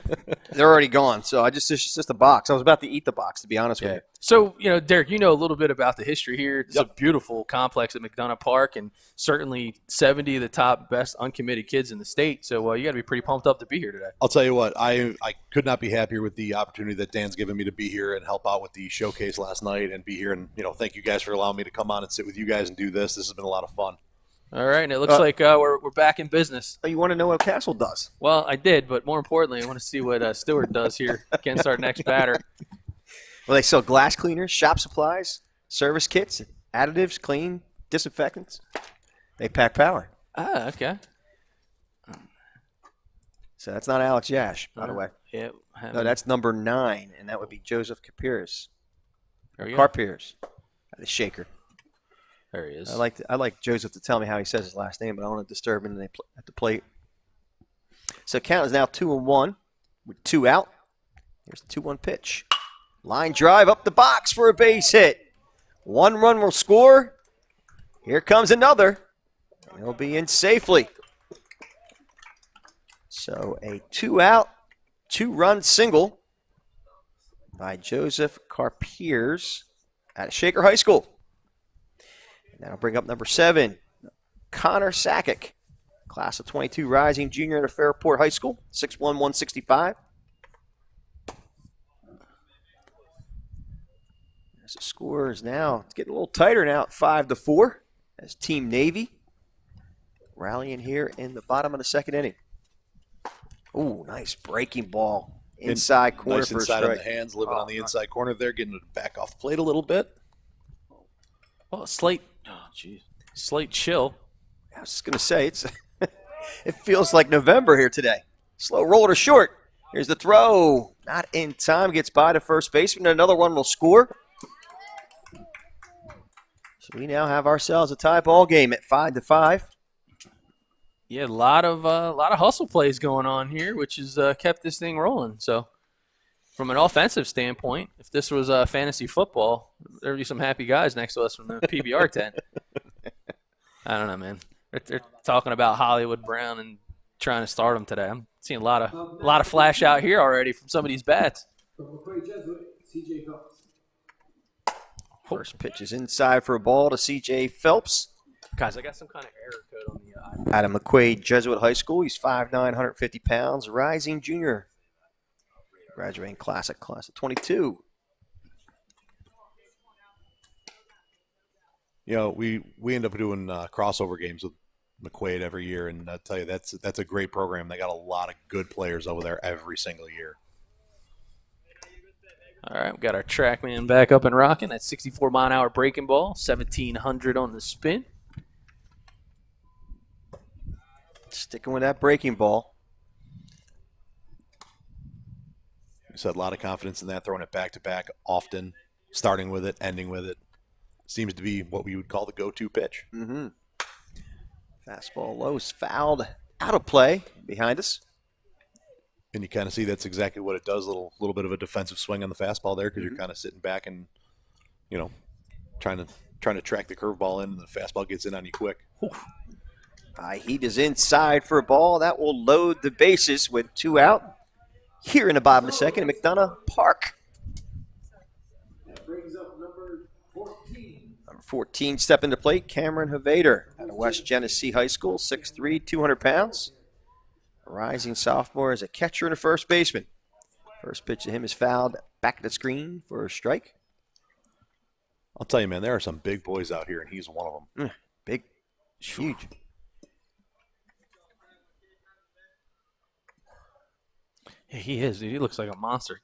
They're already gone, so it's just a box. I was about to eat the box, to be honest with you. So, Derek, you know a little bit about the history here. It's a beautiful complex at McDonough Park, and certainly 70 of the top best uncommitted kids in the state. So you got to be pretty pumped up to be here today. I'll tell you what, I could not be happier with the opportunity that Dan's given me to be here and help out with the showcase last night and be here. And, thank you guys for allowing me to come on and sit with you guys and do this. This has been a lot of fun. All right, and it looks like we're back in business. You want to know what Castle does? Well, I did, but more importantly, I want to see what Stewart does here against our next batter. Well, they sell glass cleaners, shop supplies, service kits, additives, clean, disinfectants. They pack power. Ah, okay. So that's not Alex Yash, by the way. Yeah. No, that's number 9, and that would be Joseph Carpiers. There we go. Carpiers at the Shaker. There he is. I like Joseph to tell me how he says his last name, but I don't want to disturb him at the plate. So count is now 2-1 with 2 out. Here's the 2-1 pitch. Line drive up the box for a base hit. 1 run will score. Here comes another. And he'll be in safely. So a 2-out, 2-run single by Joseph Carpiers at Shaker High School. And that'll bring up number 7, Connor Sakic, class of 22 rising junior at Fairport High School, 6'1", 165. As the score is now, it's getting a little tighter now at 5-4 as Team Navy rallying here in the bottom of the second inning. Ooh, nice breaking ball. Inside corner Nice for a inside on strike. the hands, living on the inside corner there, getting it back off the plate a little bit. Well, slight chill. I was just going to say, it feels like November here today. Slow roll to short. Here's the throw. Not in time. Gets by to first baseman. Another one will score. So we now have ourselves a tie ball game at 5-5. Yeah, a lot of hustle plays going on here, which has kept this thing rolling. So, from an offensive standpoint, if this was fantasy football, there'd be some happy guys next to us from the PBR tent. I don't know, man. They're talking about Hollywood Brown and trying to start him today. I'm seeing a lot of flash out here already from some of these bats. First pitch is inside for a ball to C.J. Phelps. Guys, I got some kind of error code on the Adam McQuaid, Jesuit High School. He's 5'9", 150 pounds, rising junior. Graduating class of 22. You know, we end up doing crossover games with McQuaid every year, and I tell you, that's a great program. They got a lot of good players over there every single year. All right, we got our TrackMan back up and rocking. That 64-mile-an-hour breaking ball, 1,700 on the spin. Sticking with that breaking ball. You said a lot of confidence in that, throwing it back-to-back often, starting with it, ending with it. Seems to be what we would call the go-to pitch. Mm-hmm. Fastball low is fouled out of play behind us. And you kind of see that's exactly what it does, a little bit of a defensive swing on the fastball there because you're kind of sitting back and, you know, trying to track the curveball in, and the fastball gets in on you quick. High heat is inside for a ball. That will load the bases with 2 out. Here in the bottom of the second at McDonough Park. Number 14 stepping to plate, Cameron Havader out of West Genesee High School, 6'3", 200 pounds. A rising sophomore as a catcher and a first baseman. First pitch to him is fouled back of the screen for a strike. I'll tell you, man, there are some big boys out here, and he's one of them. Big, huge. Yeah, he is. Dude. He looks like a monster.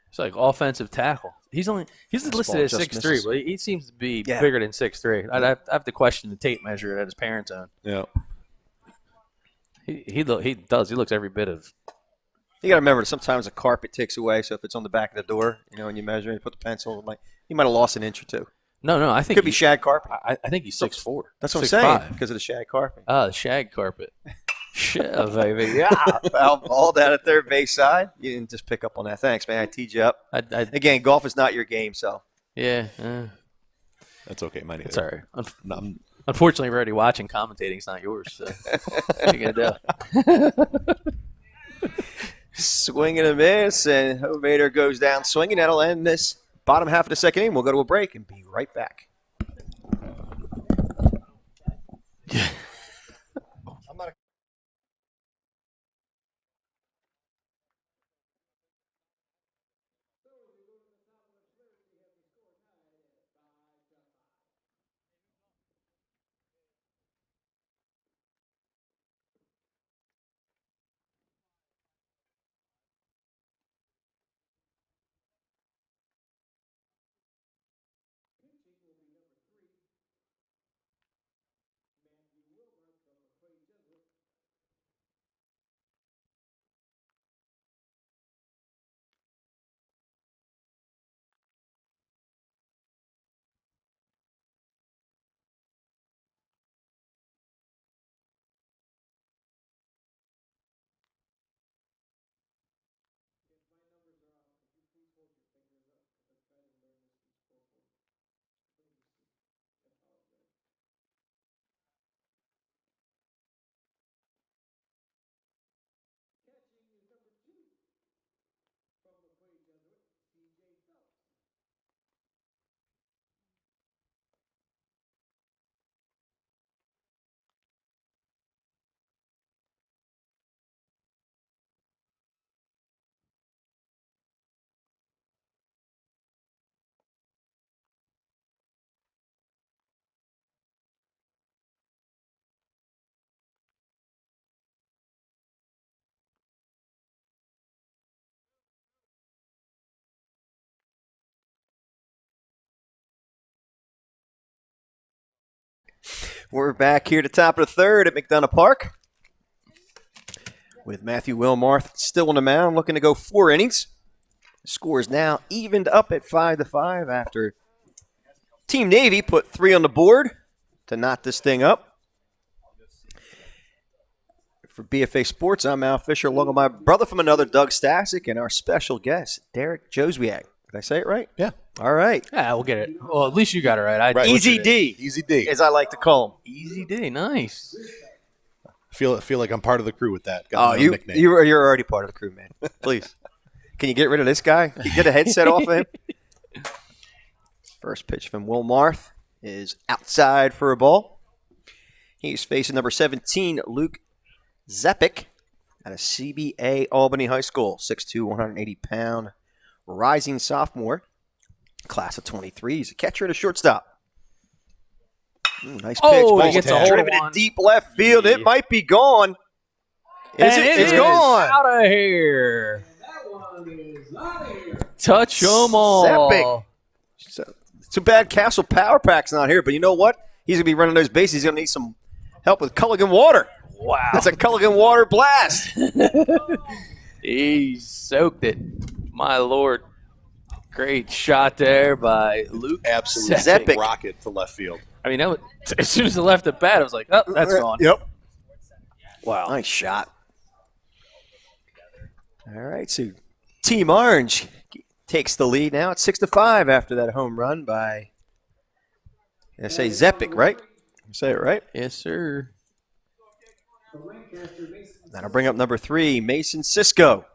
It's like offensive tackle. He's listed as 6'3", but he seems to be bigger than 6'3". I have to question the tape measure at his parents' own. Yeah. He does. He looks every bit of. You got to remember, sometimes a carpet takes away. So if it's on the back of the door, you know, and you measure and you put the pencil, you might have lost an inch or two. No, I think Could be shag carpet. I think he's 6'4". That's what I'm 6'5". saying because of the shag carpet. The shag carpet. Yeah, baby. Yeah, foul ball down at third base side. You didn't just pick up on that. Thanks, man. I teed you up. Again, golf is not your game, so. Yeah. That's okay, mine either. It's all right. Unfortunately, we're already watching. Commentating's not yours. So what are you going to do? Swing and a miss, and Havader goes down swinging. That'll end this bottom half of the second inning. We'll go to a break and be right back. We're back here at the top of the third at McDonough Park with Matthew Wilmarth still on the mound, looking to go 4 innings. The score is now evened up at 5-5 after Team Navy put 3 on the board to knot this thing up. For BFA Sports, I'm Al Fisher, along with my brother from another, Doug Stasic, and our special guest, Derek Joswiak. Did I say it right? Yeah. All right. Yeah, we'll get it. Well, at least you got it right. Right. Easy D, Easy D. as I like to call him. Easy D. Nice. Feel like I'm part of the crew with that. Oh, Got my own nickname. you're already part of the crew, man. Please. Can you get rid of this guy? Can you get a headset off of him? First pitch from Will Marth. is outside for a ball. He's facing number 17, Luke Zepic, out of CBA Albany High School. 6'2", 180-pound, rising sophomore, class of 23. He's a catcher and a shortstop. Nice pitch. Oh, he Ball's gets a hold driven on. to deep left field. It might be gone. Is And it? It's is gone. out of here. Touch 'em all. Zepic. So, too bad Castle Power Pack's not here, but you know what? He's going to be running those bases. He's going to need some help with Culligan Water. Wow. That's a Culligan Water blast. He soaked it. My Lord. Great shot there by Luke. Absolute Zepic. rocket to left field. I mean, that was, as soon as it left the bat, I was like, oh, that's gone. Yep. Wow. Nice shot. All right, so Team Orange takes the lead now. It's 6-5 after that home run by, I say Zepic, right? I say it right? Yes, sir. That'll bring up number 3, Mason Cisco.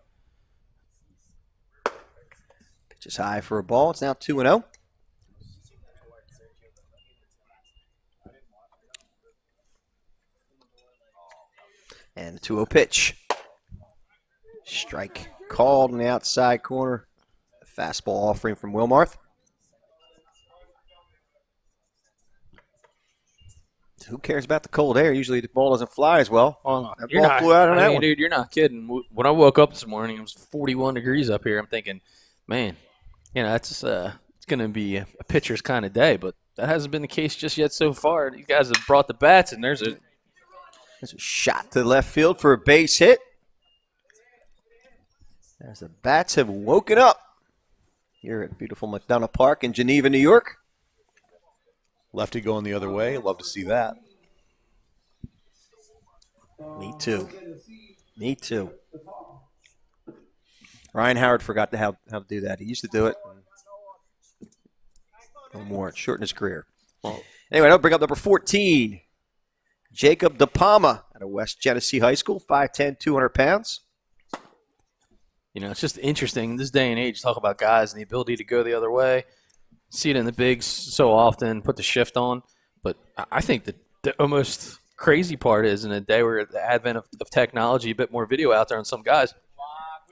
Pitch is high for a ball. It's now 2-0. And the 2-0 pitch. Strike called on the outside corner. A fastball offering from Wilmarth. Who cares about the cold air? Usually the ball doesn't fly as well. Oh, That you're ball not, flew out on I that mean, one. dude, you're not kidding. When I woke up this morning, it was 41 degrees up here. I'm thinking, man, that's it's going to be a pitcher's kind of day, but that hasn't been the case just yet so far. You guys have brought the bats, and there's a There's a shot to left field for a base hit. As the bats have woken up here at beautiful McDonough Park in Geneva, New York. Lefty going the other way. Love to see that. Me too. Me too. Ryan Howard forgot how to do that. He used to do it. No more. It shortened his career. Anyway, I'll bring up number 14. Jacob DePalma out of West Genesee High School, 5'10", 200 pounds. it's just interesting in this day and age. Talk about guys and the ability to go the other way. See it in the bigs so often. Put the shift on, but I think that the almost crazy part is in a day where the advent of technology, a bit more video out there on some guys,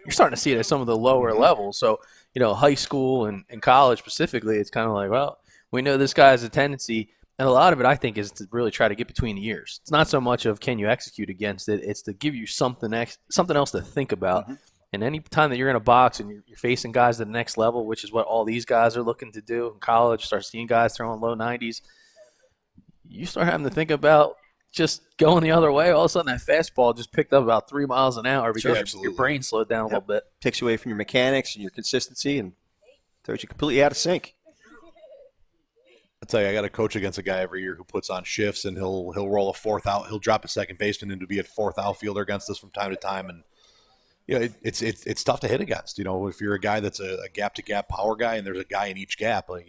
you're starting to see it at some of the lower levels. So high school and college specifically, it's kind of like, well, we know this guy has a tendency. And a lot of it, I think, is to really try to get between the ears. It's not so much of can you execute against it. It's to give you something else to think about. Mm-hmm. And any time that you're in a box and you're facing guys at the next level, which is what all these guys are looking to do in college, start seeing guys throwing low 90s, you start having to think about just going the other way. All of a sudden, that fastball just picked up about 3 miles an hour because your brain slowed down a little bit. Takes you away from your mechanics and your consistency and throws you completely out of sync. I tell you, I got to coach against a guy every year who puts on shifts, and he'll roll a fourth out. He'll drop a second baseman into be a fourth outfielder against us from time to time, and it's tough to hit against. If you're a guy that's a gap to gap power guy, and there's a guy in each gap, like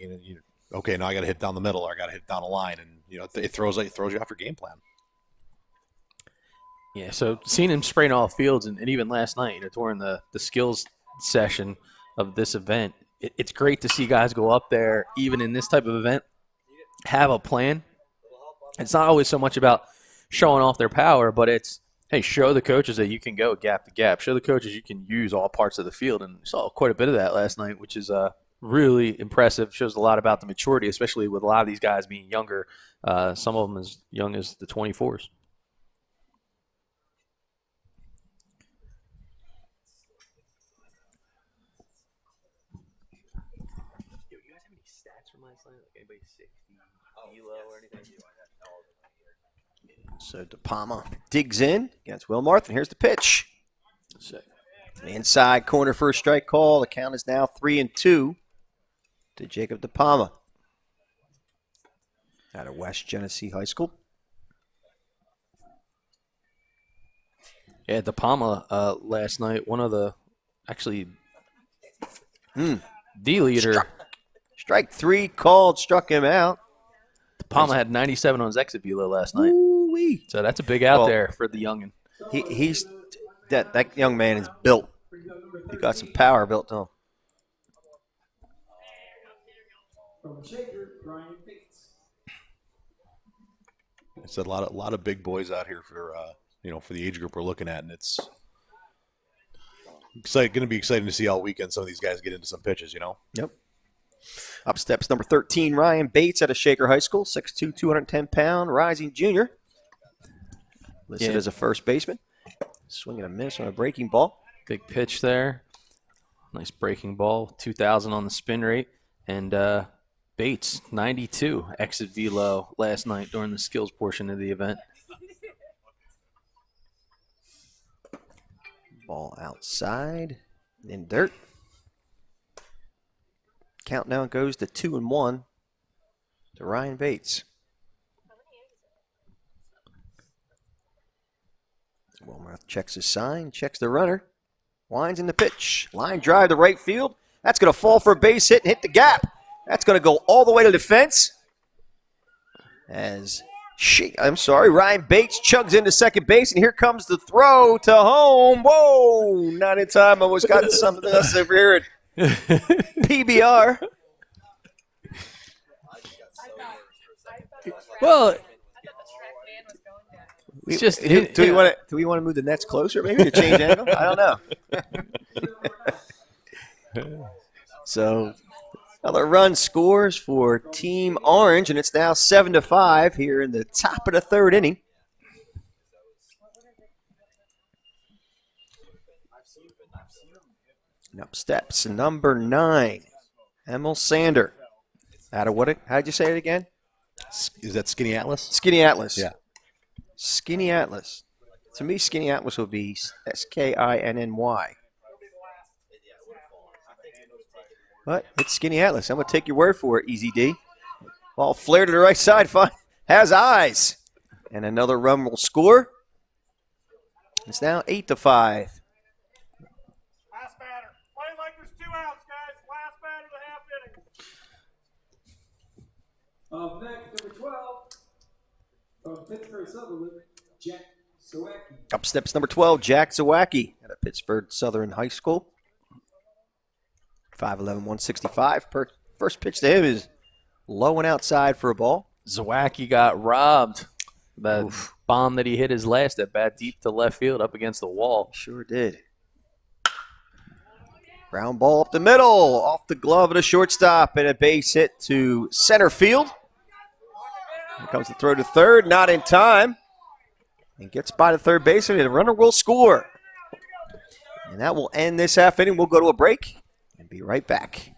okay, now I got to hit down the middle, or I got to hit down the line, and it throws you off your game plan. Yeah, so seeing him spraying all fields, and even last night, during the skills session of this event, it's great to see guys go up there, even in this type of event, have a plan. It's not always so much about showing off their power, but it's, hey, show the coaches that you can go gap to gap. Show the coaches you can use all parts of the field, and we saw quite a bit of that last night, which is really impressive. Shows a lot about the maturity, especially with a lot of these guys being younger, some of them as young as the 24s. So DePalma digs in against Wilmarth, and here's the pitch. The inside corner for a strike call. The count is now 3-2 to Jacob DePalma out of West Genesee High School. Yeah, DePalma last night, one of the actually D leader. Strike 3 called, struck him out. DePalma had 97 on his exit velo last night. Ooh-wee. So that's a big out there for the youngin. He's that young man is built. He got some power built to him. It's a lot of big boys out here for for the age group we're looking at, and it's going to be exciting to see all weekend some of these guys get into some pitches. Yep. Up steps number 13, Ryan Bates out of Shaker High School, 6'2", 210-pound, rising junior. Listed as a first baseman. Swing and a miss on a breaking ball. Big pitch there. Nice breaking ball. 2,000 on the spin rate. And Bates, 92, exit velo last night during the skills portion of the event. Ball outside in dirt. Countdown goes to 2-1 to Ryan Bates. Wilmarth checks his sign, checks the runner, winds in the pitch. Line drive to right field. That's going to fall for a base hit and hit the gap. That's going to go all the way to the fence. Ryan Bates chugs into second base, and here comes the throw to home. Whoa, not in time. I was got something else over here at PBR. Well, We, It's just- do we want to move the nets closer maybe to change angle? I don't know. So another run scores for Team Orange, and it's now 7-5 here in the top of the third inning. And up steps number 9, Emil Sander. How'd you say it again? Is that Skinny Atlas? Skinny Atlas. Yeah. Skinny Atlas. To me, Skinny Atlas would be Skinny. But it's Skinny Atlas. I'm going to take your word for it, Easy D. Ball flared to the right side. Fine. Has eyes. And another run will score. It's now 8-5. Last batter. Play like there's 2 outs, guys. Last batter of the half inning. Next, number 12, from Pittsburgh Sutherland, Jack Sawacki. Up steps number 12, Jack Zawacki at Pittsburgh Southern High School. 5'11", 165. First pitch to him is low and outside for a ball. Zawacki got robbed. That bomb that he hit his last at bat deep to left field up against the wall. Sure did. Ground ball up the middle, off the glove of the shortstop, and a base hit to center field. Here comes the throw to third, not in time. And gets by the third baseman, and the runner will score. And that will end this half inning. We'll go to a break and be right back.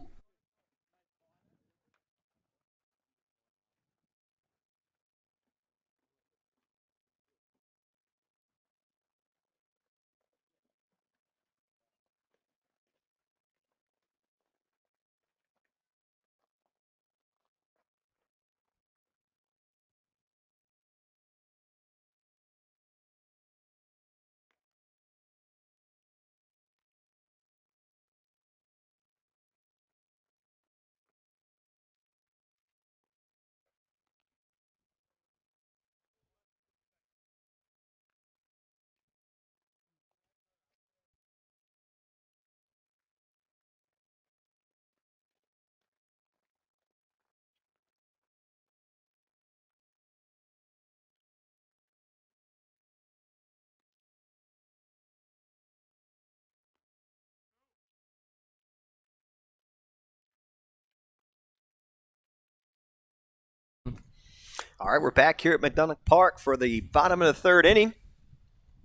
All right, we're back here at McDonough Park for the bottom of the third inning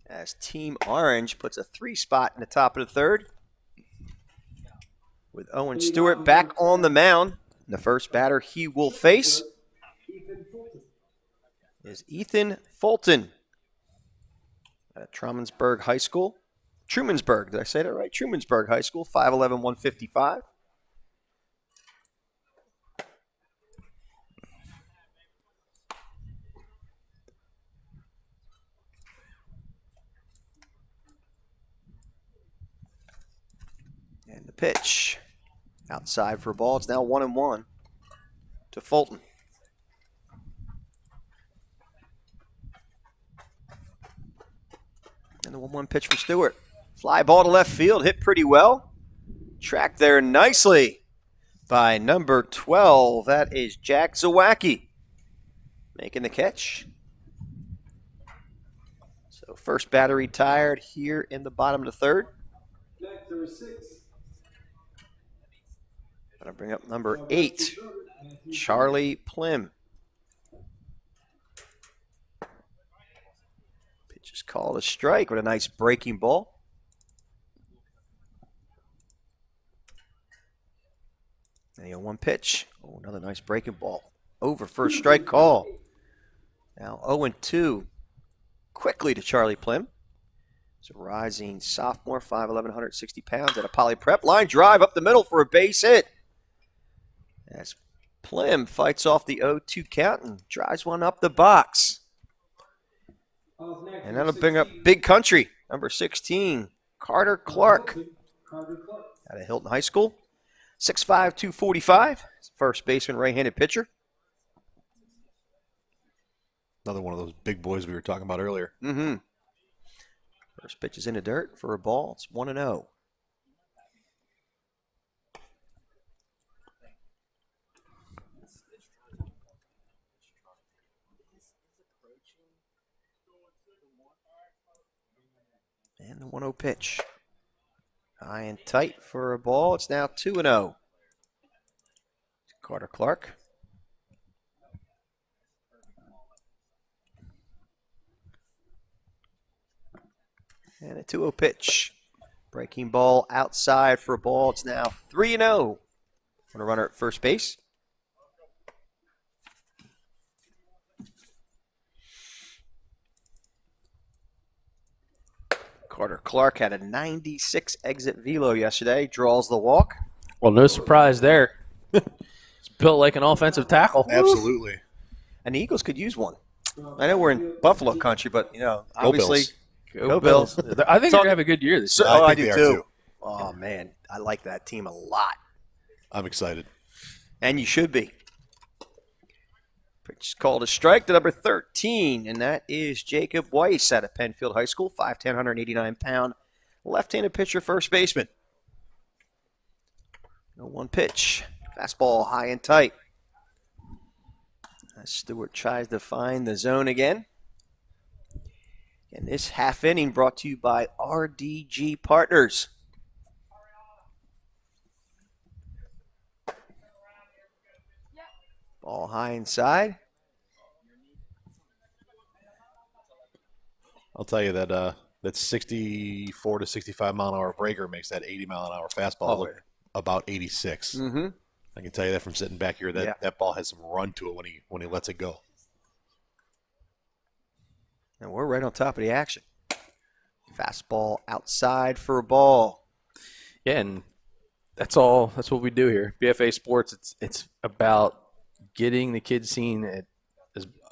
as Team Orange puts a 3 spot in the top of the third with Owen Stewart back on the mound. The first batter he will face is Ethan Fulton at Trumansburg High School. Trumansburg, did I say that right? Trumansburg High School, 5'11", 155. And the pitch outside for a ball. It's now 1-1 to Fulton. And the 1-1 pitch from Stewart. Fly ball to left field, hit pretty well. Tracked there nicely by number 12. That is Jack Zawacki making the catch. first batter retired here in the bottom of the third. Next, number 6. Gonna bring up number 8, Charlie Plim. Pitch is called a strike with a nice breaking ball. And he 0-1 pitch. Oh, another nice breaking ball. Over first strike call. Now 0-2. Quickly to Charlie Plim. He's a rising sophomore, 5'11", 160 pounds at a Poly Prep. Line drive up the middle for a base hit. As Plim fights off the 0-2 count and drives one up the box. And that'll bring up Big Country, number 16, Carter Clark, Carter Clark. out of Hilton High School. 6'5", 245, first baseman, right-handed pitcher. Another one of those big boys we were talking about earlier. Mm-hmm. First pitch is in the dirt for a ball. It's 1-0. And the 1-0 pitch. High and tight for a ball. It's now 2-0. Carter Clark. And a 2-0 pitch. Breaking ball outside for a ball. It's now 3-0. On a runner at first base. Carter Clark had a 96 exit velo yesterday. Draws the walk. Well, no surprise there. It's built like an offensive tackle. Absolutely. And the Eagles could use one. I know we're in Buffalo country, but, you know, Go obviously. Bills. Go Bills. I think they're going to have a good year this year. Oh, I think do they are too. Oh, man. I like that team a lot. I'm excited. And you should be. Pitch is called a strike to number 13, and that is Jacob Weiss out of Penfield High School, 5'10", 189-pound, left-handed pitcher, first baseman. 0-1 pitch. Fastball high and tight. As Stewart tries to find the zone again. And this half inning brought to you by RDG Partners. Ball high inside. I'll tell you that that 64 to 65 mile an hour breaker makes that 80 mile an hour fastball look about 86. Mm-hmm. I can tell you that from sitting back here. That Yeah. that ball has some run to it when he lets it go. And we're right on top of the action. Fastball outside for a ball. Yeah, and that's all. That's what we do here. BFA Sports. It's about getting the kids seen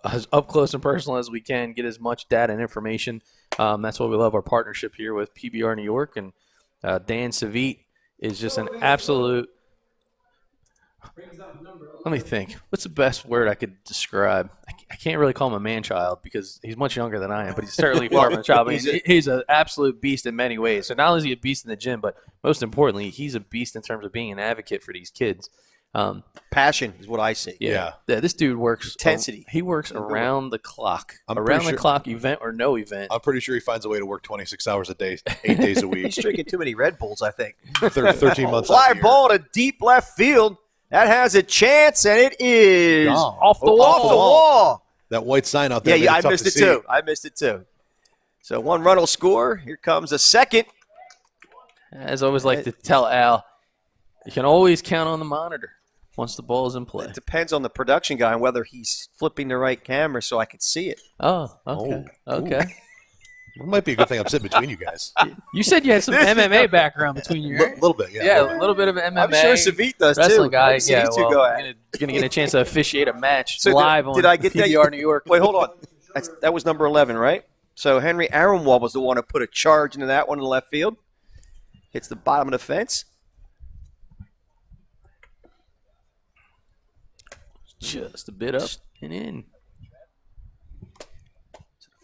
as up close and personal as we can. Get as much data and information. That's why we love our partnership here with PBR New York, and Dan Savit is just an absolute. Let me think. What's the best word I could describe? I can't really call him a man-child because he's much younger than I am, but he's certainly far from a child. I mean, he's an absolute beast in many ways. So not only is he a beast in the gym, but most importantly, he's a beast in terms of being an advocate for these kids. Passion is what I see. Yeah. This dude works. Intensity. He works around the clock. I'm Around pretty the sure- clock, event or no event. I'm pretty sure he finds a way to work 26 hours a day, 8 days a week, He's drinking too many Red Bulls, I think. 13 months. out Fly of the year. ball to deep left field. That has a chance, and it is Gone. Off the off wall. the wall. That white sign out there. Yeah, made I tough missed to it see. too. I missed it too. So one run will score. Here comes a second. As I always like to tell Al, you can always count on the monitor once the ball is in play. It depends on the production guy and whether he's flipping the right camera so I can see it. Oh, okay. Okay. It might be a good thing I'm sitting between you guys. You said you had some MMA background between you. A little bit, yeah. Yeah, a little bit of MMA. I'm sure Savit does wrestling too. guy. Let's see Yeah, these two well, go at you're it. gonna get a chance to officiate a match So live did on I get that? PBR New York. Wait, hold on. That was number 11, right? So Henry Aronwald was the one who put a charge into that one in the left field. Hits the bottom of the fence. Just a bit up and in.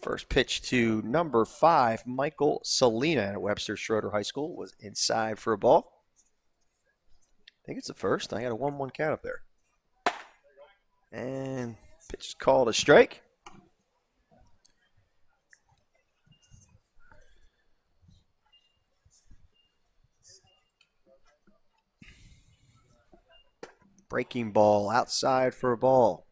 First pitch to number 5, Michael Salina at Webster Schroeder High School was inside for a ball. I think it's the first. I got a 1-1 count up there. And pitch is called a strike. Breaking ball outside for a ball.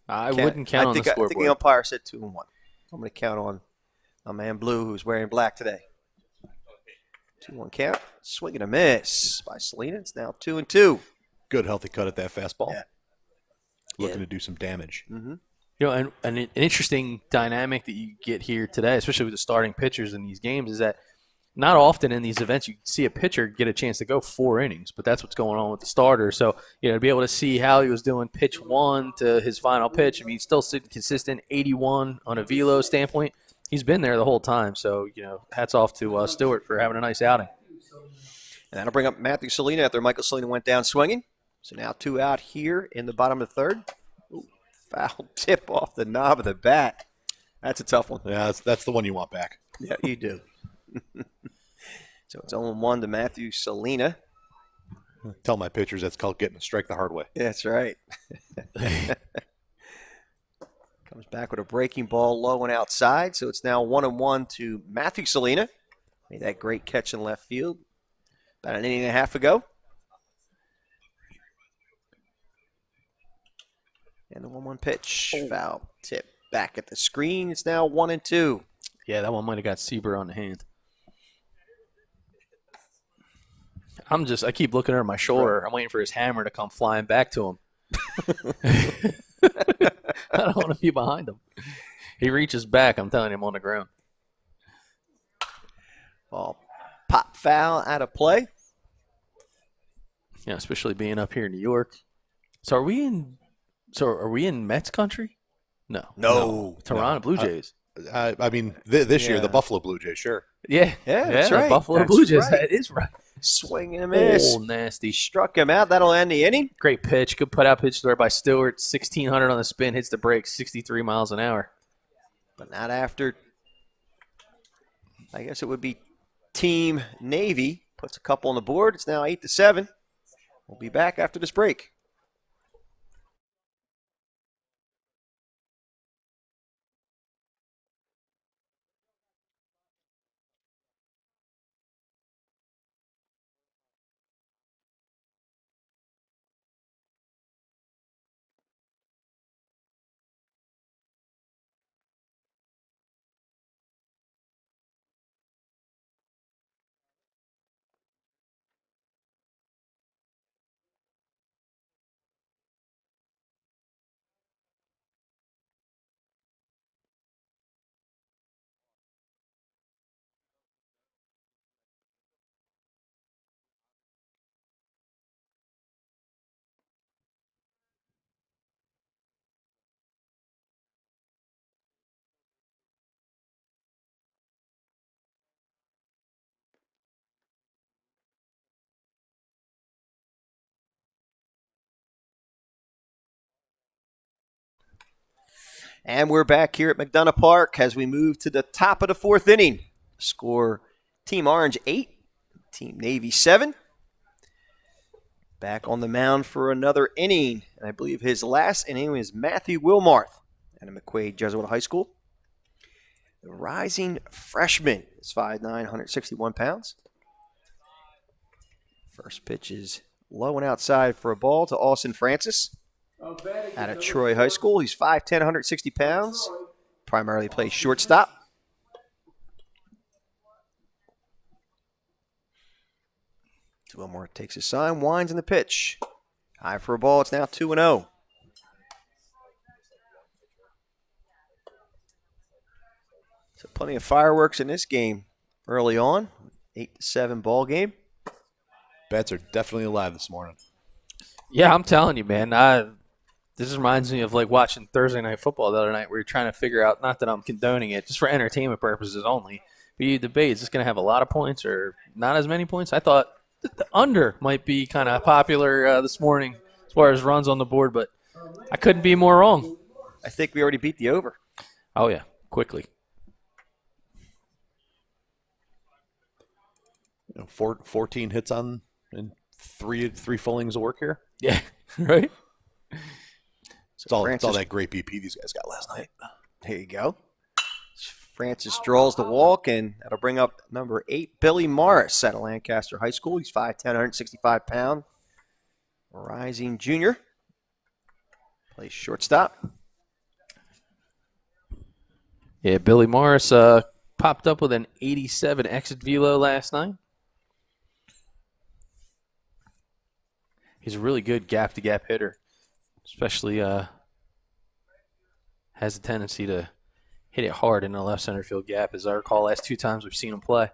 I wouldn't count on the I think scoreboard. the umpire said 2-1. I'm going to count on my man Blue, who's wearing black today. 2-1 count. Swing and a miss by Selena. It's now 2-2. Good healthy cut at that fastball. Yeah. Looking to do some damage. Mm-hmm. You know, and an interesting dynamic that you get here today, especially with the starting pitchers in these games, is that not often in these events you see a pitcher get a chance to go 4 innings, but that's what's going on with the starter. So, to be able to see how he was doing pitch 1 to his final pitch, I mean, he's still sitting consistent, 81 on a velo standpoint. He's been there the whole time. So, hats off to Stewart for having a nice outing. And that'll bring up Matthew Selena after Michael Selena went down swinging. So now 2 out here in the bottom of the third. Ooh, foul tip off the knob of the bat. That's a tough one. Yeah, that's the one you want back. Yeah, you do. So it's 0-1 to Matthew Selena. Tell my pitchers that's called getting a strike the hard way. That's right. Comes back with a breaking ball low and outside. So it's now 1-1 to Matthew Selena. Made that great catch in left field about an inning and a half ago. And the 1-1 pitch. Foul tip back at the screen. It's now 1-2. Yeah, that one might have got Sieber on the hand. I keep looking over my shoulder. I'm waiting for his hammer to come flying back to him. I don't want to be behind him. He reaches back, I'm telling him, on the ground. Ball pop foul out of play. Yeah, especially being up here in New York. So are we in Mets country? No. Toronto Blue Jays. I mean, this year, Yeah. the Buffalo Blue Jays, sure. Yeah, that's the right. Buffalo That's Blue Jays. right. That is right. Swing and a miss. Oh, nasty. Struck him out. That'll end the inning. Great pitch. Good put out pitch there by Stewart. 1,600 on the spin. Hits the brakes. 63 miles an hour. But not after, I guess it would be Team Navy. Puts a couple on the board. It's now 8-7. We'll be back after this break. And we're back here at McDonough Park as we move to the top of the fourth inning. Score Team Orange 8, Team Navy 7. Back on the mound for another inning. And I believe his last inning was Matthew Wilmarth out of McQuaid Jesuit High School. The rising freshman is 5'9", 161 pounds. First pitch is low and outside for a ball to Austin Francis. Out of Troy High School. He's 5'10", 160 pounds. Primarily plays shortstop. Wilmore takes his sign, winds in the pitch. High for a ball. It's now 2-0. So plenty of fireworks in this game early on. 8-7 ball game. Bats are definitely alive this morning. Yeah, I'm telling you, man. This reminds me of like watching Thursday Night Football the other night where you're trying to figure out, not that I'm condoning it, just for entertainment purposes only, but you debate, is this going to have a lot of points or not as many points? I thought the under might be kind of popular this morning as far as runs on the board, but I couldn't be more wrong. I think we already beat the over. Oh, yeah, quickly. 14 hits on and three full innings of work here. Yeah, right? It's all Francis- that great BP these guys got last night. There you go. Francis draws the walk, and that'll bring up number 8, Billy Morris out of Lancaster High School. He's 5'10", 165 pound. Rising junior. Plays shortstop. Yeah, Billy Morris popped up with an 87 exit velo last night. He's a really good gap-to-gap hitter, especially has a tendency to hit it hard in the left center field gap, as I recall last 2 times we've seen him play.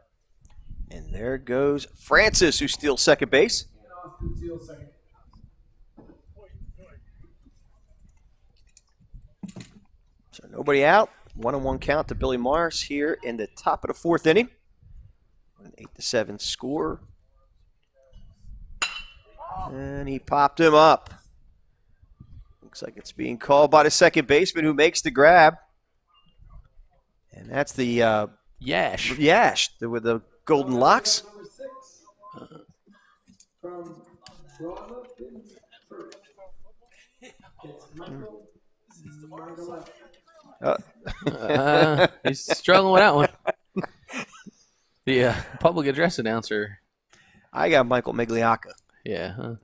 And there goes Francis, who steals second base. Austin Steele second. So nobody out. 1-1 count to Billy Morris here in the top of the 4th inning. An 8-7 score. And he popped him up. Looks like it's being called by the second baseman, who makes the grab. And that's the Yash. with the golden locks. Number 6 from Bronwyn first. It's Michael Margolette. He's struggling with that one. The public address announcer. I got Michael Migliacca Yeah. Huh.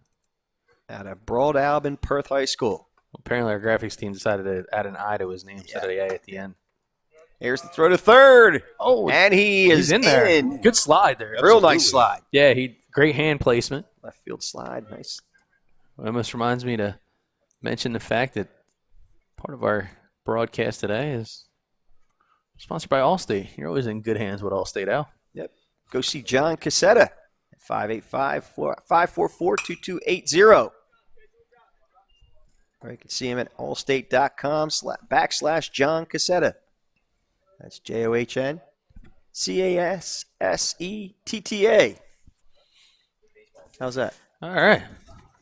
out of Broad Albion Perth High School. Apparently our graphics team decided to add an I to his name instead of the A at the end. Here's the throw to third. Oh, And he is he's in there. Good slide there. Real nice slide. Yeah, great hand placement. Left field slide. Nice. It almost reminds me to mention the fact that part of our broadcast today is sponsored by Allstate. You're always in good hands with Allstate, Al. Yep. Go see John Cassetta at 585-544-2280. Or you can see him at allstate.com/John Cassetta. That's JOHNCASSETTA. How's that? All right.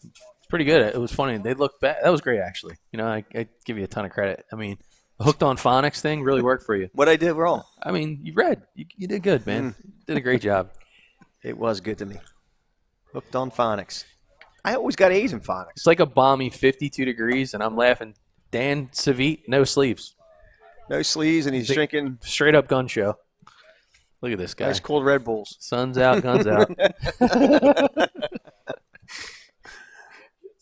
It's pretty good. It was funny. They looked back. That was great, actually. You know, I give you a ton of credit. I mean, the hooked on phonics thing really worked for you. What I did wrong? I mean, you read. You did good, man. Did a great job. It was good to me. Hooked on phonics. I always got A's in phonics. It's like a balmy 52 degrees, and I'm laughing. Dan Savit, no sleeves. No sleeves, and he's drinking Straight up gun show. Look at this guy. nice cold Red Bulls. Sun's out, guns out.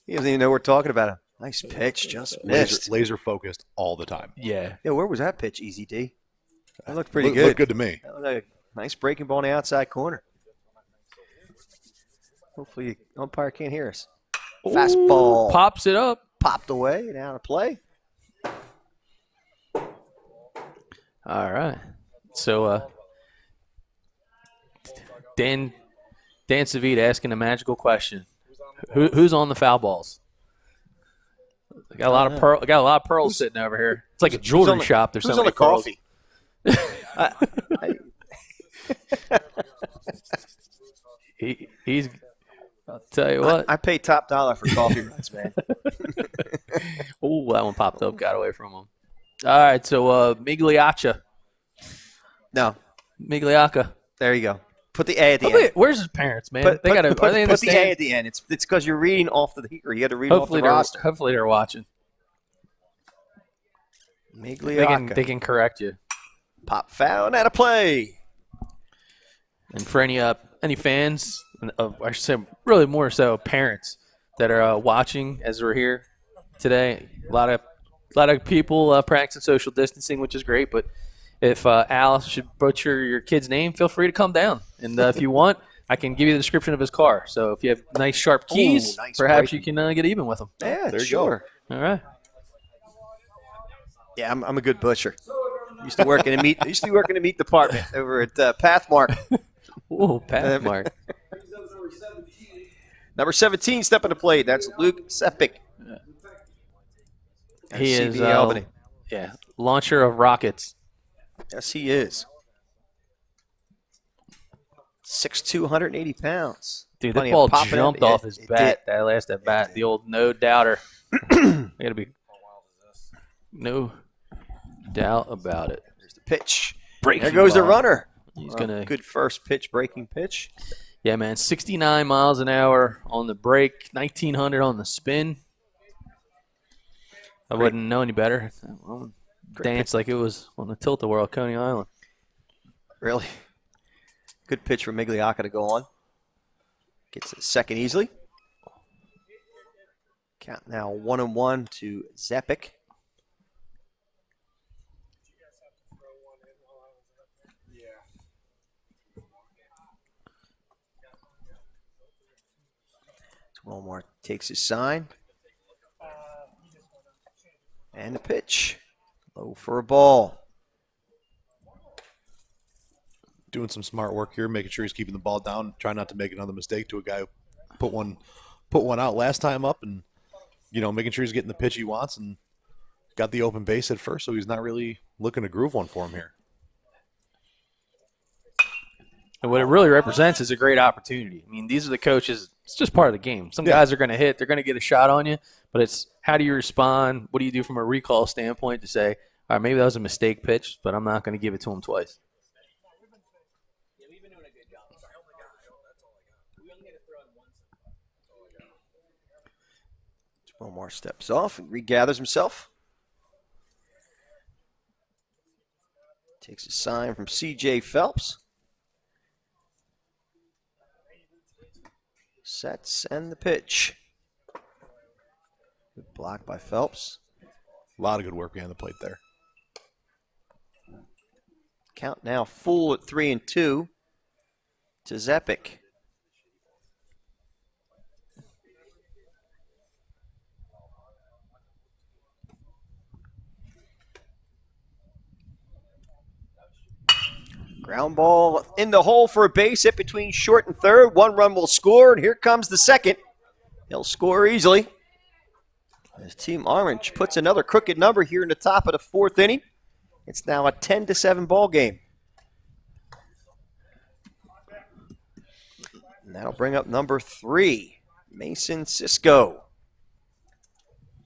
He doesn't even know we're talking about him. Nice pitch, just missed. Laser focused all the time. Yeah. Yeah, where was that pitch, Easy D? That looked pretty Looked good. good to me. That looked like a nice breaking ball on the outside corner. Hopefully, the umpire can't hear us. Fastball Pops it up. popped away, down to play. All right. So, Dan Savit asking a magical question. Who's on the foul balls? I got a lot of pearls sitting over here. It's like a jewelry shop. There's Who's so on many the pearls. coffee? He's. I'll tell you what. I pay top dollar for coffee runs, man. Oh, that one popped up. Got away from him. All right. So Migliacca. No, Migliacca. there you go. Put the A at the end. Where's his parents, man? Put They got to. put Are they in the the A stand? at the end. It's because you're reading off the here. You got to read Hopefully off the roster. Hopefully they're watching. Migliacca. They can correct you. Pop foul and out of play. And for any fans of, I should say, really more so parents that are watching as we're here today, a lot of people practicing social distancing, which is great. But if Al should butcher your kid's name, feel free to come down. And if you want, I can give you the description of his car. So if you have nice sharp keys, nice perhaps breaking. you can get even with him. Yeah, There you sure. All right. Yeah, I'm a good butcher. Used to work in the meat department over at Pathmark. Ooh, path mark. Brings up number 17. Number 17 stepping to the plate. That's Luke Sepik. He is CB Albany. launcher of rockets. Yes, he is. 6'2", 180 pounds. Dude, Plenty that of ball popping jumped up. off his It bat. did. That last at bat, the old no doubter. I gotta be no doubt about it. There's the pitch. Breaking There goes the ball. runner. He's gonna Good first pitch, breaking pitch. Yeah, man, 69 miles an hour on the break, 1900 on the spin. I wouldn't know any better. dance like it was on the Tilt-A-Whirl Coney Island. Really good pitch for Migliacca to go on. Gets it second easily. Count now 1-1 to Zepic. Wilmore takes his sign. And the pitch. Low for a ball. Doing some smart work here, making sure he's keeping the ball down, trying not to make another mistake to a guy who put one out last time up, and making sure he's getting the pitch he wants and got the open base at first, so he's not really looking to groove one for him here. And what it really represents is a great opportunity. I mean, these are the coaches. It's just part of the game. Some guys are going to hit. They're going to get a shot on you. But it's how do you respond? What do you do from a recall standpoint to say, all right, maybe that was a mistake pitch, but I'm not going to give it to him twice. Yeah, we've been doing a good job. We only get to throw in once. Wilmore steps off and regathers himself. Takes a sign from C.J. Phelps. Sets and the pitch. Good block by Phelps. A lot of good work behind the plate there. Count now full at 3-2 to Zepic. Ground ball in the hole for a base hit between short and third. 1 run will score, and here comes the second. He'll score easily. As Team Orange puts another crooked number here in the top of the 4th inning. It's now a 10-7 ball game. And that'll bring up number 3, Mason Cisco.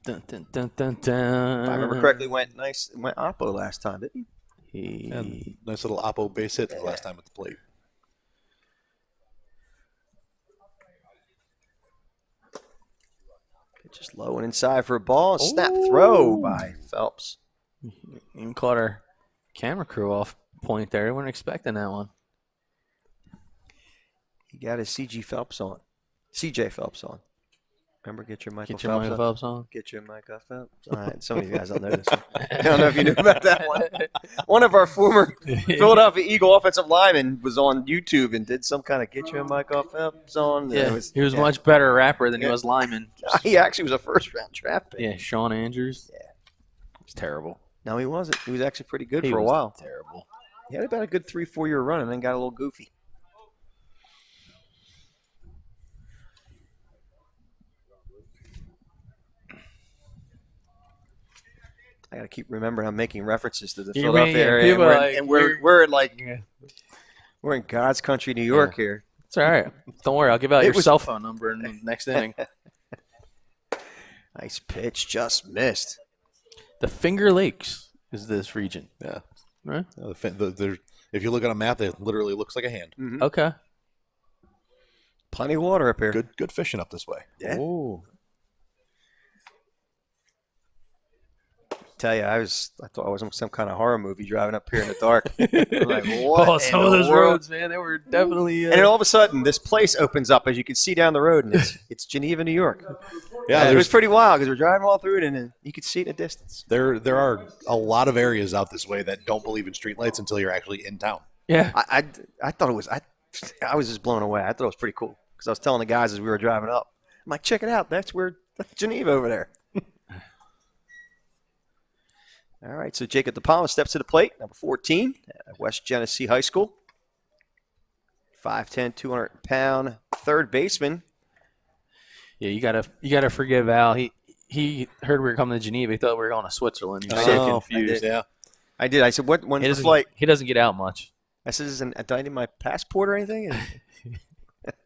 Dun, dun, dun, dun, dun. If I remember correctly, went Oppo last time, didn't he? And nice little Oppo base hit the last time at the plate. Just low and inside for a ball. Snap throw by Phelps. Even caught our camera crew off point there. They weren't expecting that one. He got his CJ Phelps on. Remember, get your Michael Get your Phelps Michael on. Phelps on. Get your Michael Phelps. All right, some of you guys don't know this one. I don't know if you knew about that one. One of our former Philadelphia Eagle offensive linemen was on YouTube and did some kind of get your Michael Phelps on. Yeah, he was a much better rapper than he was lineman. He actually was a first-round draft pick. Yeah, Sean Andrews. Yeah. It's terrible. No, he wasn't. He was actually pretty good He for a was while. Terrible. He had about a good 3-4 year run and then got a little goofy. I got to keep remembering I'm making references to the You Philadelphia mean, yeah, area. people And like- we're in God's country, New York here. It's all right. Don't worry. I'll give out It your was- cell phone number in the next inning. Nice pitch, just missed. The Finger Lakes is this region. Yeah. Right? If you look at a map, it literally looks like a hand. Okay. Plenty of water up here. Good fishing up this way. Yeah. Ooh. Tell you, I thought I was in some kind of horror movie driving up here in the dark. I'm like, what Oh, in some the of those world? roads, man, they were definitely. And then all of a sudden, this place opens up, as you can see down the road, and it's Geneva, New York. Yeah, It was pretty wild because we're driving all through it, and then you could see it in the distance. there are a lot of areas out this way that don't believe in streetlights until you're actually in town. yeah. I thought it was I was just blown away. I thought it was pretty cool because I was telling the guys as we were driving up, I'm like, check it out, that's Geneva over there. All right, so Jacob DePalma steps to the plate, number 14 at West Genesee High School. 5'10", 200-pound third baseman. Yeah, you gotta forgive Al. He heard we were coming to Geneva. He thought we were going to Switzerland. He was so Oh, confused. yeah. I did. I said, when's He the doesn't, flight? he doesn't get out much. I said, do I need my passport or anything? And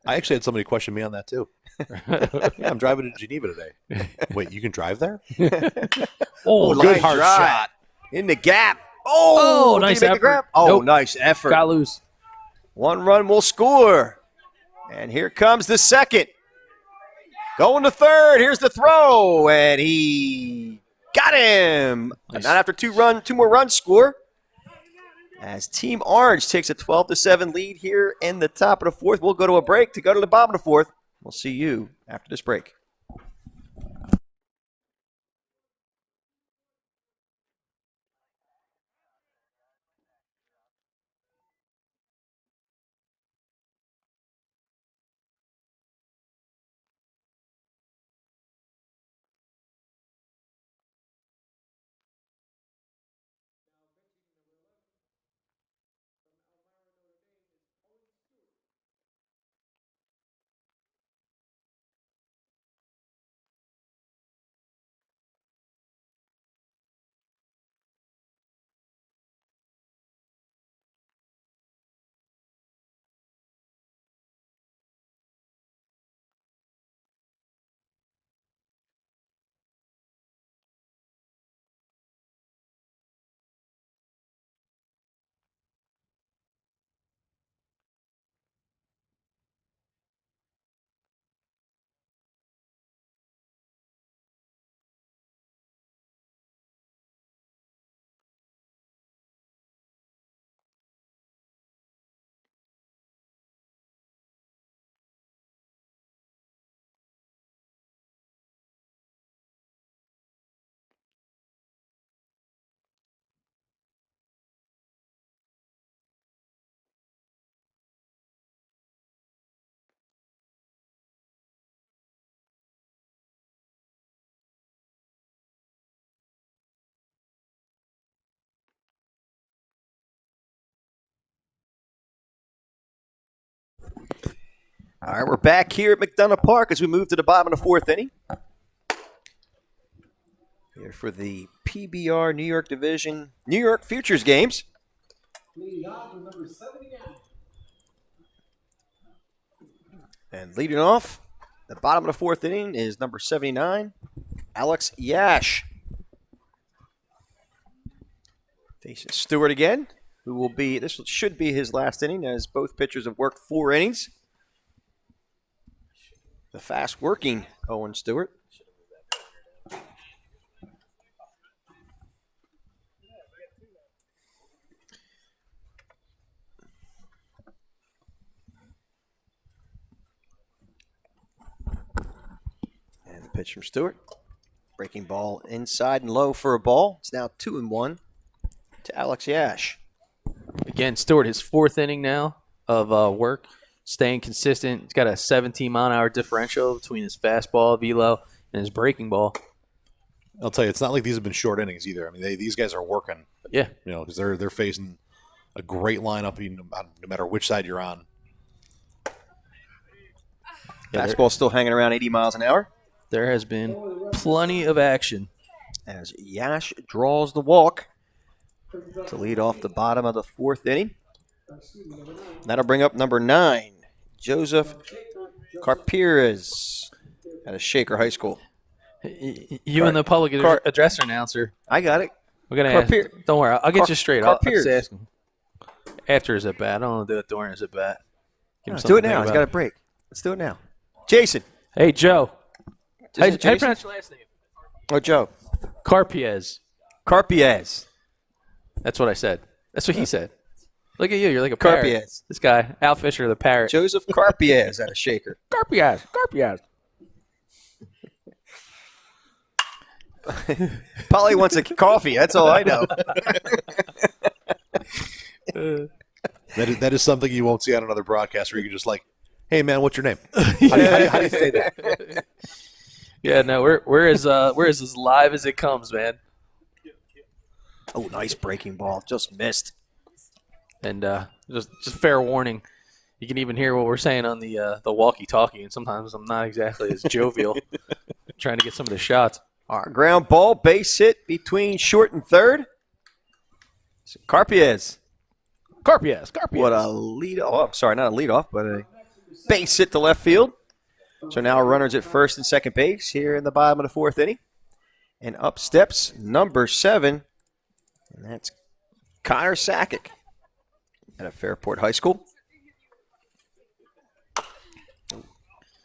I actually had somebody question me on that too. Yeah, I'm driving to Geneva today. Wait, you can drive there? Oh, line good hard drive. shot. In the gap. Oh, Oh, did he nice make the effort. grab? Oh, Nope. nice effort. got loose. 1 run will score. And here comes the second. Going to third. Here's the throw. And he Got him. Nice. Not after two more runs score. As Team Orange takes a 12-7 lead here in the top of the fourth. We'll go to a break to go to the bottom of the fourth. We'll see you after this break. All right, we're back here at McDonough Park as we move to the bottom of the fourth inning. Here for the PBR New York Division, New York Futures games. Leading off with number 79. And leading off, the bottom of the fourth inning is number 79, Alex Yash. Facing Stewart again, who will be, this should be his last inning as both pitchers have worked 4 innings. The fast-working Owen Stewart. And the pitch from Stewart. Breaking ball inside and low for a ball. It's now 2-1 to Alex Yash. Again, Stewart, his 4th inning now of work. Staying consistent. He's got a 17-mile-an-hour differential between his fastball, velo, and his breaking ball. I'll tell you, it's not like these have been short innings either. I mean, these guys are working. Yeah. You know, because they're facing a great lineup, no matter which side you're on. Yeah, Fastball still hanging around 80 miles an hour. there has been plenty of action. As Yash draws the walk to lead off the bottom of the fourth inning. That'll bring up number 9, Joseph Carpires out of Shaker High School. You and the public address announcer. I got it. We're gonna ask. Don't worry, I'll get you straight. I'll Carpires. just ask him. After his at bat. I don't want to do it during his at bat. Let's do it now. He's got a break. Let's do it now. Jason. Hey, Joe. How do you Jason? pronounce your last name? Oh, Joe. Carpiez. Carpires. That's what I said. That's what he said. Look at you. You're like a parrot. Carpires. This guy, Al Fisher, the parrot. Joseph Carpires out of Shaker. Carpiez. Carpiez. Polly wants a coffee. That's all I know. That is something you won't see on another broadcast where you can just like, hey, man, what's your name? How do you say that? Yeah, no, we're as live as it comes, man. Oh, nice breaking ball. Just missed. And just fair warning, you can even hear what we're saying on the walkie-talkie, and sometimes I'm not exactly as jovial trying to get some of the shots. Our ground ball, base hit between short and third. Carpires. Carpiez. What a lead. Oh, I'm sorry, not a lead off, but a base hit to left field. So now runners at first and second base here in the bottom of the fourth inning. And up steps number 7, and that's Connor Sakic at Fairport High School.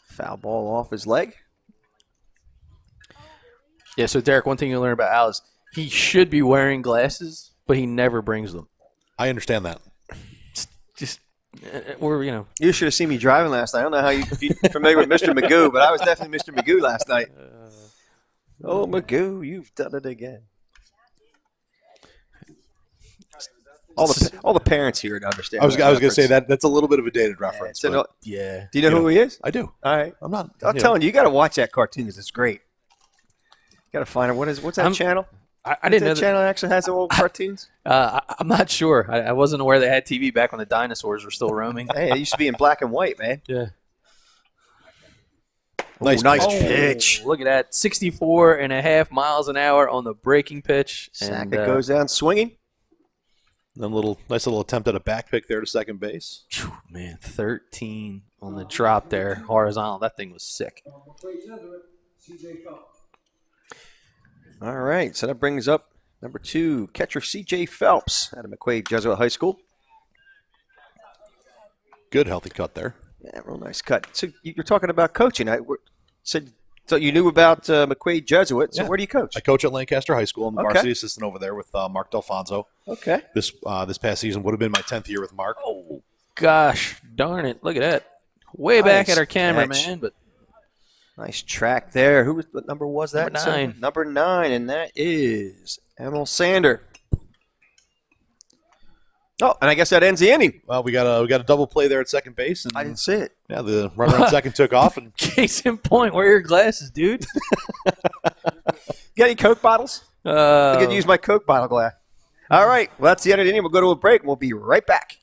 Foul ball off his leg. Yeah, so Derek, one thing you learn about Al is he should be wearing glasses, but he never brings them. I understand that. Just, we're, You should have seen me driving last night. I don't know if you're familiar with Mr. Magoo, but I was definitely Mr. Magoo last night. Oh, Magoo, you've done it again. All the parents here to understand. I was that going to say reference. that's a little bit of a dated reference. Yeah, but yeah. Do you know who he is? I do. All right. I'm not. I'm telling you, you got to watch that cartoon because it's great. Got to find it. What's that channel? I didn't know that channel actually has the old cartoons. I'm not sure. I wasn't aware they had TV back when the dinosaurs were still roaming. Hey, it used to be in black and white, man. Yeah. Nice pitch. Look at that. 64.5 miles an hour on the breaking pitch. Sack And, that goes down swinging. Then nice little attempt at a back pick there to second base. man, 13 on the drop there, horizontal. That thing was sick. McQuaid Jesuit, CJ Phelps. All right, so that brings up number 2, catcher C.J. Phelps out of McQuaid Jesuit High School. Good healthy cut there. Yeah, real nice cut. So you're talking about coaching. So you knew about McQuaid Jesuit. So Yeah. where do you coach? I coach at Lancaster High School. I'm the Okay. varsity assistant over there with Mark Delfonso. Okay. This past season would have been my 10th year with Mark. Oh, gosh darn it. Look at that. Way back Nice at our camera, catch. man. But Nice track there. What number was that? Number 9. Number 9, and that is Emil Sander. Oh, and I guess that ends the inning. Well, we got a double play there at second base, and I didn't see it. yeah, the runner on second took off, and case in point, wear your glasses, dude. Got any Coke bottles? I could use my Coke bottle glass. All right. Well, that's the end of the inning. We'll go to a break, and we'll be right back.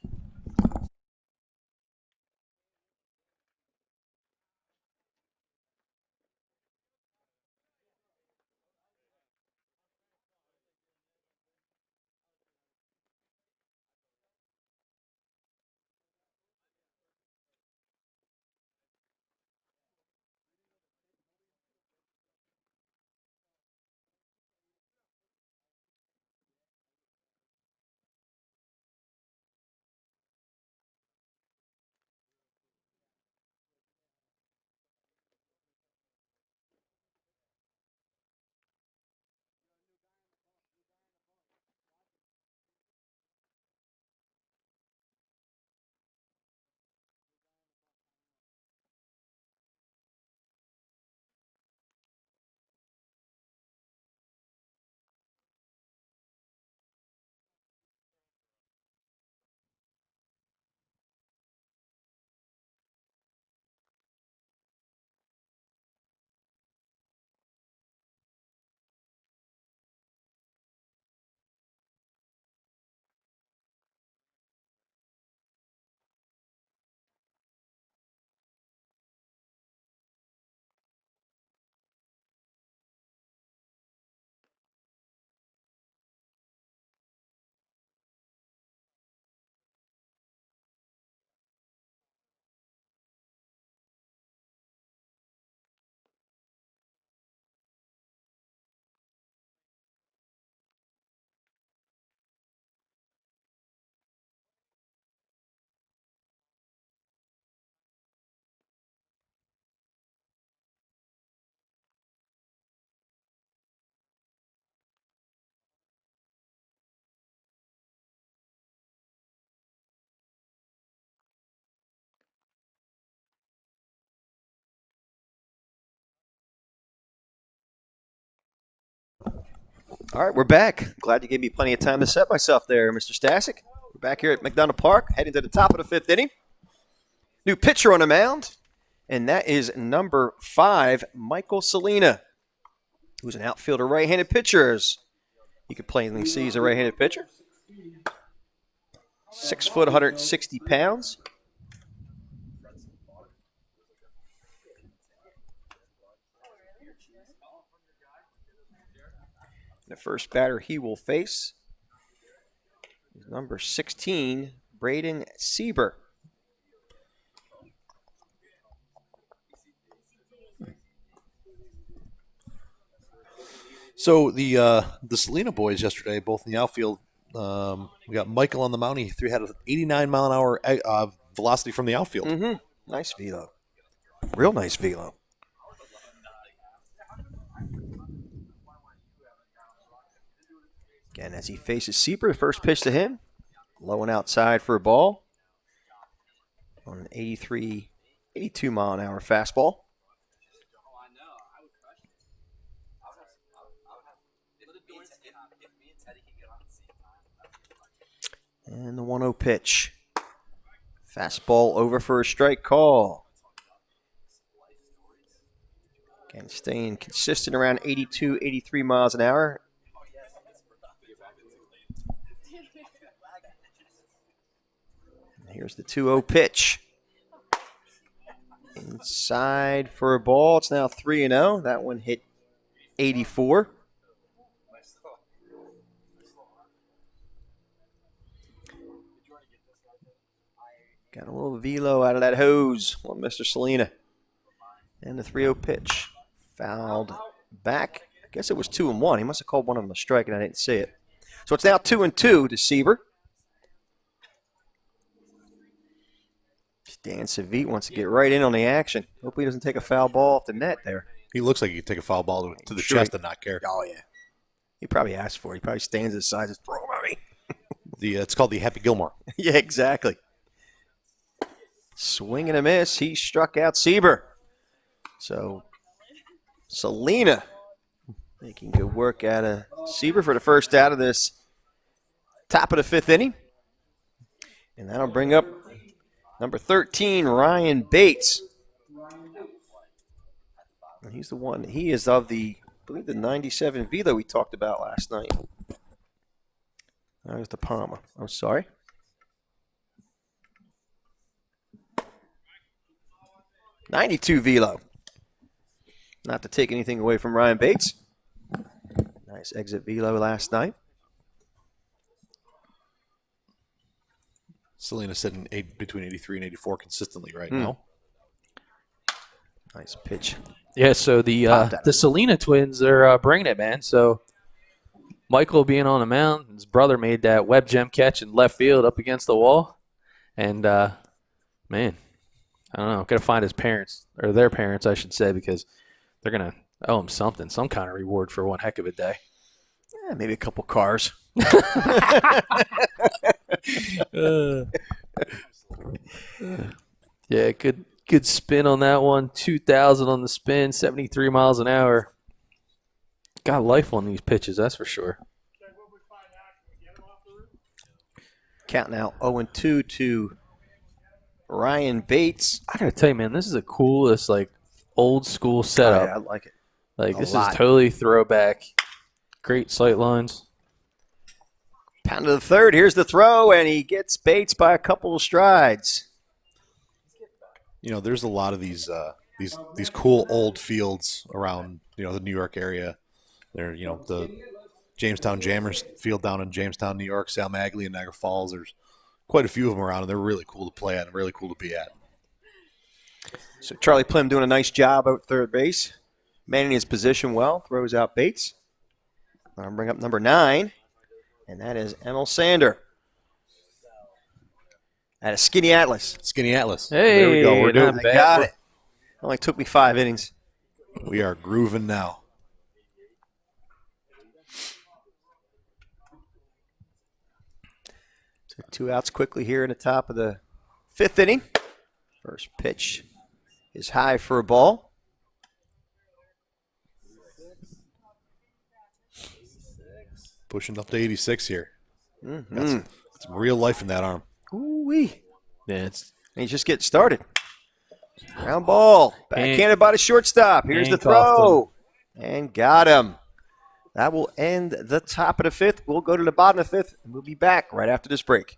All right, we're back. Glad you gave me plenty of time to set myself there, Mr. Stasic. We're back here at McDonough Park, heading to the top of the 5th inning. New pitcher on the mound, and that is number 5, Michael Salina, who's an outfielder right-handed pitcher. As you can plainly see, he's a right-handed pitcher. 6 foot, 160 pounds. The first batter he will face is number 16, Braden Sieber. so the Salina boys yesterday, both in the outfield. We got Michael on the mound. He had an 89 mile an hour velocity from the outfield. Mm-hmm. Nice velo. Real nice velo. Again, as he faces Sieber, first pitch to him. Low and outside for a ball. On an 82 mile an hour fastball. And the 1-0 pitch. Fastball over for a strike call. Again, staying consistent around 82, 83 miles an hour. And here's the 2-0 pitch. Inside for a ball. It's now 3-0. That one hit 84. Got a little velo out of that hose on Mr. Salina. And the 3-0 pitch. Fouled back. I guess it was 2-1. He must have called one of them a strike and I didn't see it. So it's now 2-2 to Sieber. Dan Savit wants to get right in on the action. Hopefully he doesn't take a foul ball off the net there. He looks like he could take a foul ball to the Sure. chest and not care. Oh, yeah. He probably asked for it. He probably stands aside and says, throw him at me. It's called the Happy Gilmore. Yeah, exactly. Swing and a miss. He struck out Sieber. So Salina making good work out of Sieber for the first out of this top of the fifth inning. And that'll bring up number 13, Ryan Bates. And he's the one. He is of the, I believe, the 97 velo we talked about last night. There's the Palmer. I'm sorry. '92 velo. Not to take anything away from Ryan Bates. Nice exit velo last night. Selena's sitting between 83 and 84 consistently right now. Nice pitch. Yeah, so the Salina twins are bringing it, man. So Michael being on the mound, his brother made that web gem catch in left field up against the wall. And, man, I don't know. Got to find his parents, or their parents, I should say, because they're going to owe him something, some kind of reward for one heck of a day. Yeah, maybe a couple cars. Yeah, good spin on that one. 2,000 on the spin, 73 miles an hour. Got life on these pitches, that's for sure. Count now 0-2 to Ryan Bates. I gotta tell you, man, this is the coolest, like, old school setup. I like it. Like, A this lot. is totally throwback. Great sight lines. Pound to the third. Here's the throw, and he gets Bates by a couple of strides. You know, there's a lot of these cool old fields around, the New York area. There, the Jamestown Jammers field down in Jamestown, New York, Sal Magley and Niagara Falls. There's quite a few of them around, and they're really cool to play at and really cool to be at. So Charlie Plim doing a nice job out third base. Manning his position well. Throws out Bates. I'm going to bring up number 9, and that is Emil Sander. At a Skinny Atlas. Skinny Atlas. Hey, there we go. We're not doing. I got it. Only took me 5 innings. We are grooving now. So 2 outs quickly here in the top of the 5th inning. First pitch is high for a ball. Pushing up to 86 here. Mm-hmm. Got some real life in that arm. Ooh-wee. Yeah, it's And he's just getting started. Ground ball. Backhanded by the shortstop. Here's the Handcuffed throw. And got him. That will end the top of the 5th. We'll go to the bottom of the 5th, and we'll be back right after this break.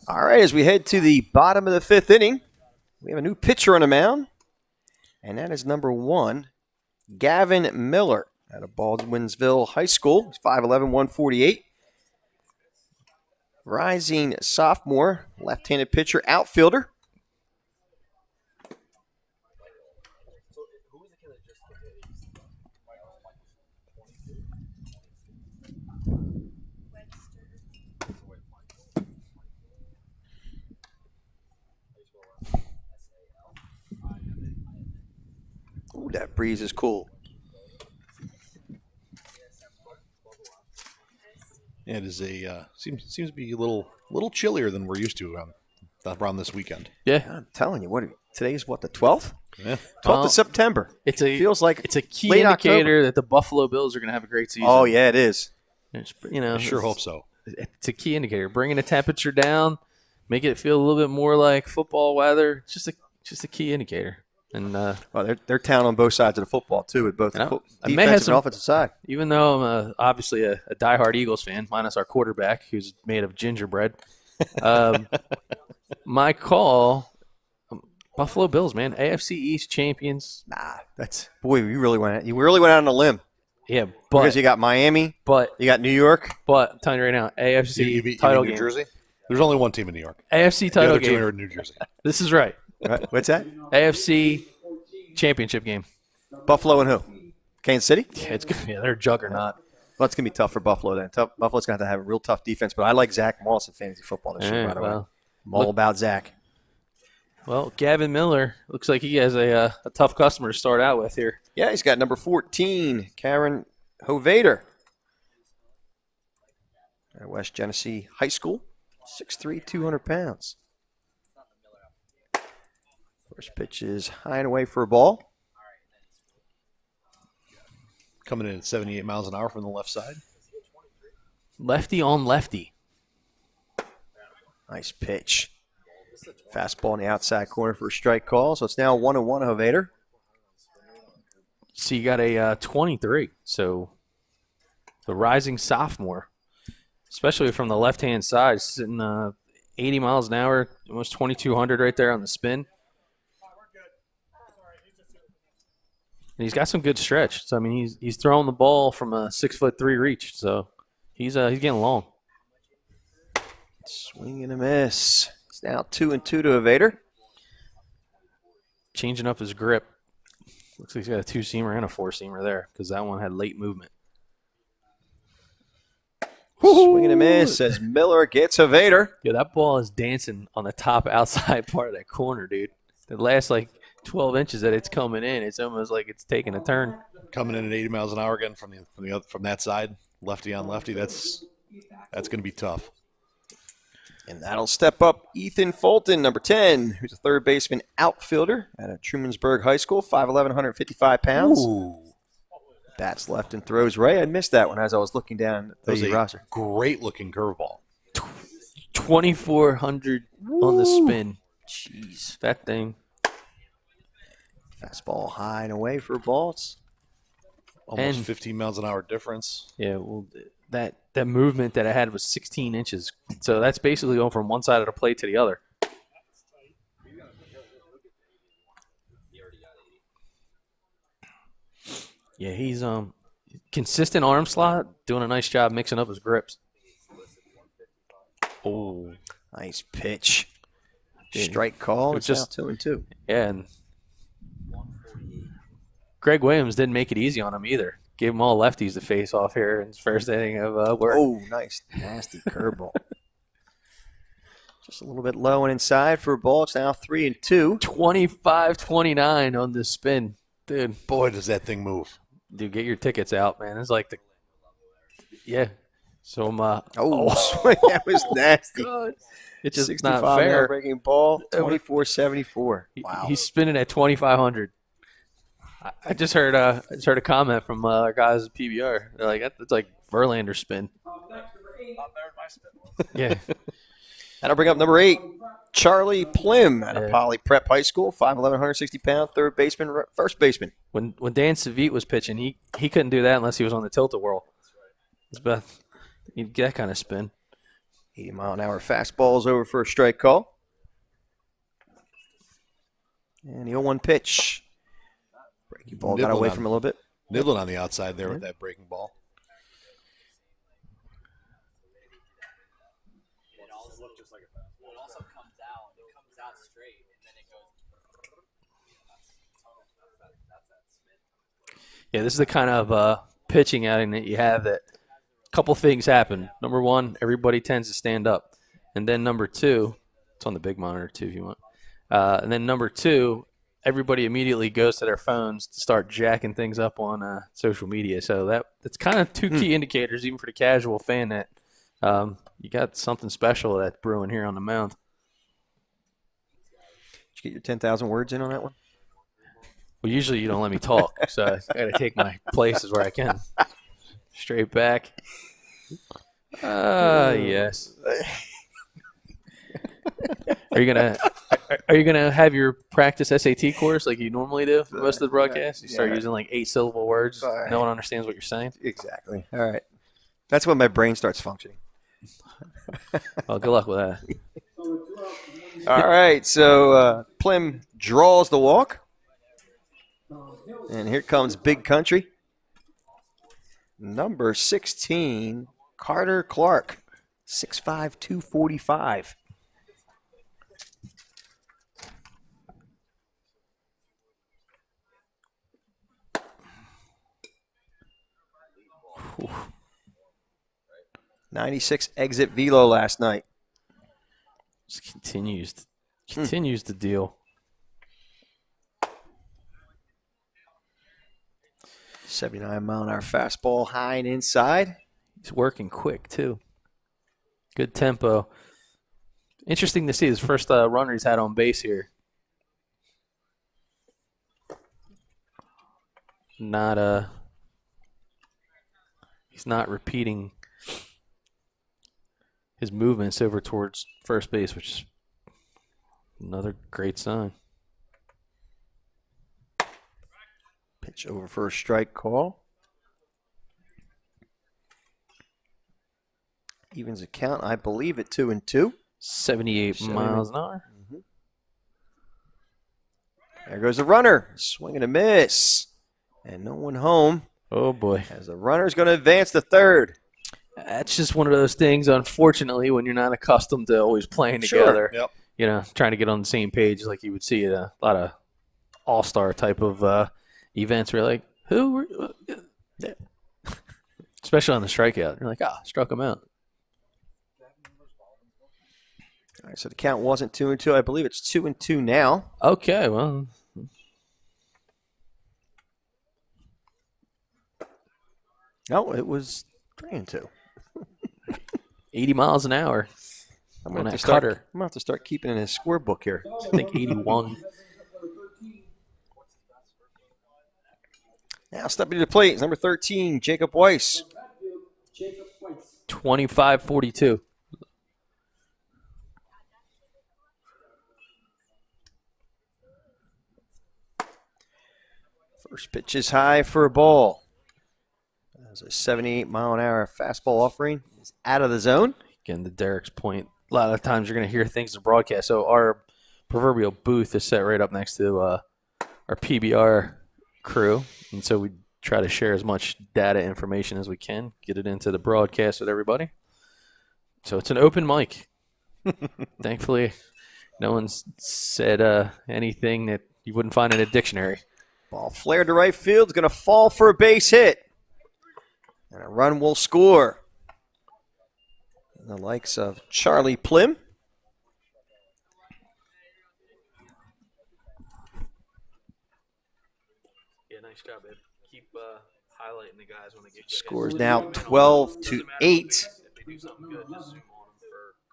All right, as we head to the bottom of the 5th inning, we have a new pitcher on the mound, and that is number 1, Gavin Miller out of Baldwinsville High School. He's 5'11", 148. Rising sophomore, left-handed pitcher, outfielder. Ooh, that breeze is cool. Yeah, it is a seems to be a little chillier than we're used to around this weekend. Yeah, I'm telling you, today's what, the 12th? Yeah. 12th Well, of September. feels like it's a key late indicator October. that the Buffalo Bills are going to have a great season. Oh, yeah, it is. It's, I sure hope so. It's a key indicator. Bringing the temperature down, make it feel a little bit more like football weather. It's just a key indicator. And Well, they're town on both sides of the football, too, with both I know. the I may have defensive some- and offensive side. even though I'm obviously a diehard Eagles fan, minus our quarterback who's made of gingerbread, my call, Buffalo Bills, man, AFC East champions. Nah, boy, you really went out on a limb. Yeah, Because but you got Miami, you got New York. I'm telling you right now, AFC You mean title New game. Jersey? There's only one team in New York. AFC The title other two game. are in New Jersey. This is right. Right? What's that? AFC championship game. Buffalo and who? Kansas City? Yeah, it's good. Yeah, they're a juggernaut. Well, it's going to be tough for Buffalo then. Buffalo's going to have a real tough defense, but I like Zach Moss in fantasy football this year, by the way. I'm all about Zach. Well, Gavin Miller looks like he has a tough customer to start out with here. Yeah, he's got number 14, Karen Hovader. At West Genesee High School, 6'3", 200 pounds. First pitch is high and away for a ball. Coming in at 78 miles an hour from the left side. Lefty on lefty. Nice pitch. Fastball in the outside corner for a strike call. So it's now 1-1 Hovader. So you got a 23. So the rising sophomore, especially from the left-hand side, sitting 80 miles an hour, almost 2,200 right there on the spin. And he's got some good stretch. So I mean, he's throwing the ball from a 6'3" reach. So he's getting long. Swing and a miss. It's now 2-2 to Hovader. Changing up his grip. Looks like he's got a 2-seamer and a 4-seamer there because that one had late movement. Swing and a miss as Miller gets Hovader. Yeah, that ball is dancing on the top outside part of that corner, dude. The last 12 inches that it's coming in, it's almost like it's taking a turn. Coming in at 80 miles an hour again from that side, lefty on lefty. That's going to be tough. And that'll step up Ethan Fulton, number 10, who's a third baseman outfielder at Trumansburg High School, 5'11", 155 pounds. Ooh, Bats left and throws right. I missed that one as I was looking down that was the a roster. great looking curveball. 2,400 on the spin. Jeez, that thing. Fastball high and away for a ball. It's Almost And- 15 miles an hour difference. Yeah, well, that movement that I had was 16 inches. So that's basically going from one side of the plate to the other. Yeah, he's consistent arm slot, doing a nice job mixing up his grips. Oh, nice pitch. Dude, Strike call. it's It's just- now 2-2. yeah, and Greg Williams didn't make it easy on him either. Gave him all lefties to face off here in his first inning of work. Oh, nice. Nasty curveball. Just a little bit low and inside for a ball. It's now 3-2. 25-29 on the spin. Dude, Boy, does that thing move. get your tickets out, man. It's like yeah. So Swing. That was nasty. God. It's just 65 not fair. breaking ball. 24-74. Wow. He's spinning at 2,500. I just heard a comment from our guys at PBR. They're like, that's like Verlander spin. Yeah. That'll bring up number 8, Charlie Plim at Yeah. Poly Prep High School, 5'11", 160 pound, third baseman, first baseman. When Dan Savit was pitching, he couldn't do that unless he was on the tilt-a-whirl. It's about that kind of spin. 80-mile-an-hour fastball is over for a strike call. And the 0-1 pitch. Breaking ball got away from him a little bit. Nibbling on the outside there with that breaking ball. It also comes out. It comes out straight, and then it goes. That's that spin. Yeah, this is the kind of pitching outing that you have that a couple things happen. Number one, everybody tends to stand up. And then number two, it's on the big monitor too if you want. And then number two, everybody immediately goes to their phones to start jacking things up on social media. So that's kind of two key indicators, even for the casual fan, that you got something special that's brewing here on the mound. Did you get your 10,000 words in on that one? Well, usually you don't let me talk, so I got to take my places where I can. Straight back. Yes. Are you gonna have your practice SAT course like you normally do for most of the broadcast? You start using like 8-syllable words. Right. No one understands what you're saying. Exactly. All right. That's when my brain starts functioning. Well, good luck with that. All right. So Plim draws the walk. And here comes Big Country. Number 16, Carter Clark. 6'5", 245. Whew. 96 exit velo last night. Just continues to deal. 79-mile-an-hour fastball, high and inside. He's working quick too. Good tempo. Interesting to see his first runner he's had on base here. He's not repeating his movements over towards first base, which is another great sign. Pitch over for a strike call. Evens a count, I believe, at 2-2. 78 miles an hour. There goes the runner. Swing and a miss. And no one home. Oh, boy. As the runner's going to advance to third. That's just one of those things, unfortunately, when you're not accustomed to always playing together. Yep. You know, trying to get on the same page like you would see at a lot of all-star type of events where you're like, who? Especially on the strikeout. You're like, struck him out. All right, so the count wasn't 2-2. I believe it's 2-2 now. Okay, well. No, it was 3-2. 80 miles an hour. I'm On going that to cutter. I'm going to have to start keeping in his scorebook here. I think 81. Now stepping to the plate is number 13, Jacob Weiss. Jacob Weiss. 25-42. First pitch is high for a ball. As a 78-mile-an-hour fastball offering is out of the zone. Again, to Derek's point, a lot of times you're going to hear things in broadcast. So our proverbial booth is set right up next to our PBR crew. And so we try to share as much data information as we can, get it into the broadcast with everybody. So it's an open mic. Thankfully, no one's said anything that you wouldn't find in a dictionary. Ball flared to right field. Is going to fall for a base hit. And a run will score. And the likes of Charlie Plim. Yeah, nice job, babe. Keep highlighting the guys when they get Scores now 12-8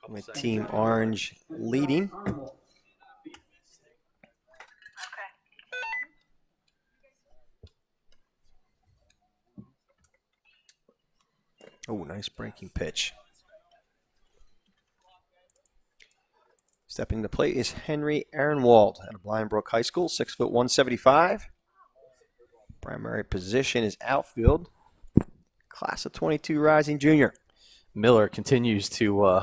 with Team Orange leading. Oh, nice breaking pitch. Stepping to the plate is Henry Ehrenwald out of Blindbrook High School, 6', 175. Primary position is outfield. Class of 22 rising junior. Miller continues to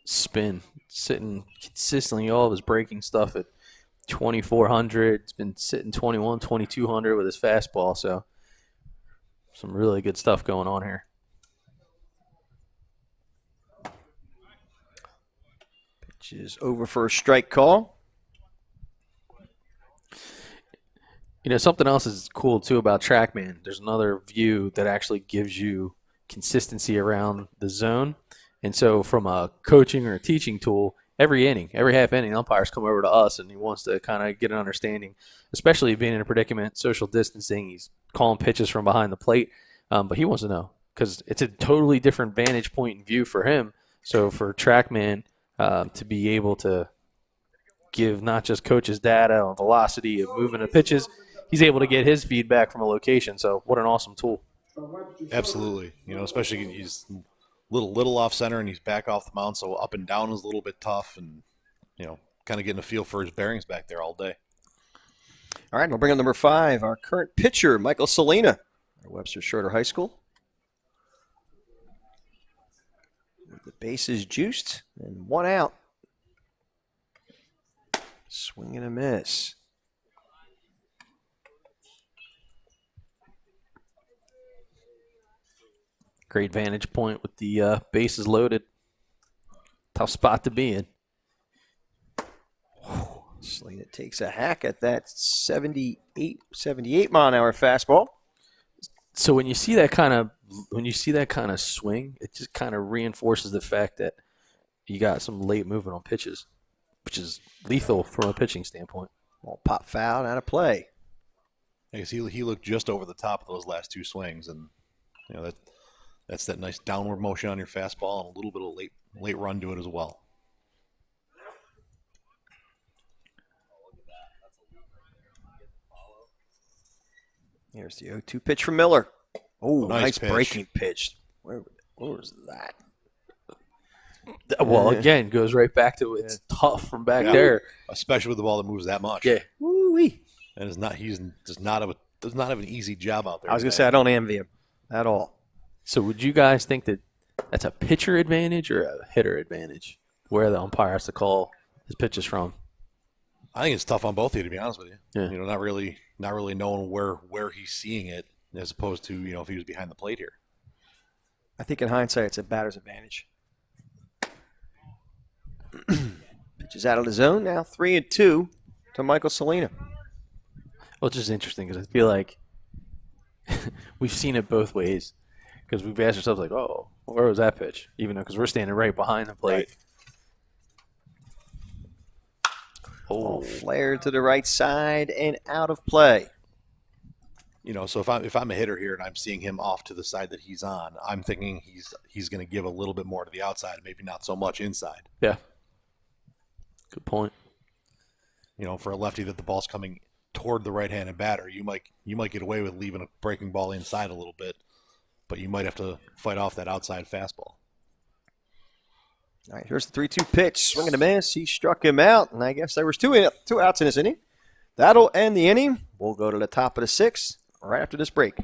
spin, sitting consistently all of his breaking stuff at 2,400. It's been sitting 21, 2,200 with his fastball. So some really good stuff going on here. Pitch is over for a strike call. You know, something else is cool too about TrackMan. There's another view that actually gives you consistency around the zone. And so from a coaching or a teaching tool, every inning, every half inning, umpires come over to us and he wants to kind of get an understanding, especially being in a predicament, social distancing. He's calling pitches from behind the plate. But he wants to know because it's a totally different vantage point and view for him. So for TrackMan to be able to give not just coaches data on velocity of movement of pitches, he's able to get his feedback from a location. So what an awesome tool. Absolutely. You know, especially he's little off center and he's back off the mound, so up and down is a little bit tough, and you know, kind of getting a feel for his bearings back there all day. All right, we'll bring on number 5, our current pitcher, Michael Salina, at Webster Schroeder High School. The base is juiced and 1 out. Swing and a miss. Great vantage point with the bases loaded. Tough spot to be in. Salina takes a hack at that 78 mile an hour fastball. So when you see that kind of swing, it just kind of reinforces the fact that you got some late movement on pitches, which is lethal from a pitching standpoint. Ball pop foul out of play. I guess he looked just over the top of those last 2 swings, and you know that's that nice downward motion on your fastball and a little bit of late run to it as well. Here's the 0-2 pitch from Miller. Oh, nice pitch. breaking pitch. Where was that? Well, again, goes right back to it's tough from back Yeah. there. Especially with the ball that moves that much. Yeah. Woo-wee. And he does not have an easy job out there. I was going to say, I don't envy him at all. So would you guys think that that's a pitcher advantage or a hitter advantage, where the umpire has to call his pitches from? I think it's tough on both of you, to be honest with you. Yeah. You know, not really knowing where he's seeing it, as opposed to, you know, if he was behind the plate here. I think in hindsight, it's a batter's advantage. Pitches out of the zone, now 3-2 to Michael Salina. Well, it's just interesting because I feel like we've seen it both ways. Because we've asked ourselves, like, oh, where was that pitch? Even though, because we're standing right behind the plate. Ball flared to the right side and out of play. You know, so if I'm a hitter here and I'm seeing him off to the side that he's on, I'm thinking he's going to give a little bit more to the outside, maybe not so much inside. Yeah. Good point. You know, for a lefty that the ball's coming toward the right-handed batter, you might get away with leaving a breaking ball inside a little bit, but you might have to fight off that outside fastball. All right, here's the 3-2 pitch. Swing and a miss. He struck him out, and I guess there was two outs in this inning. That'll end the inning. We'll go to the top of the 6th right after this break.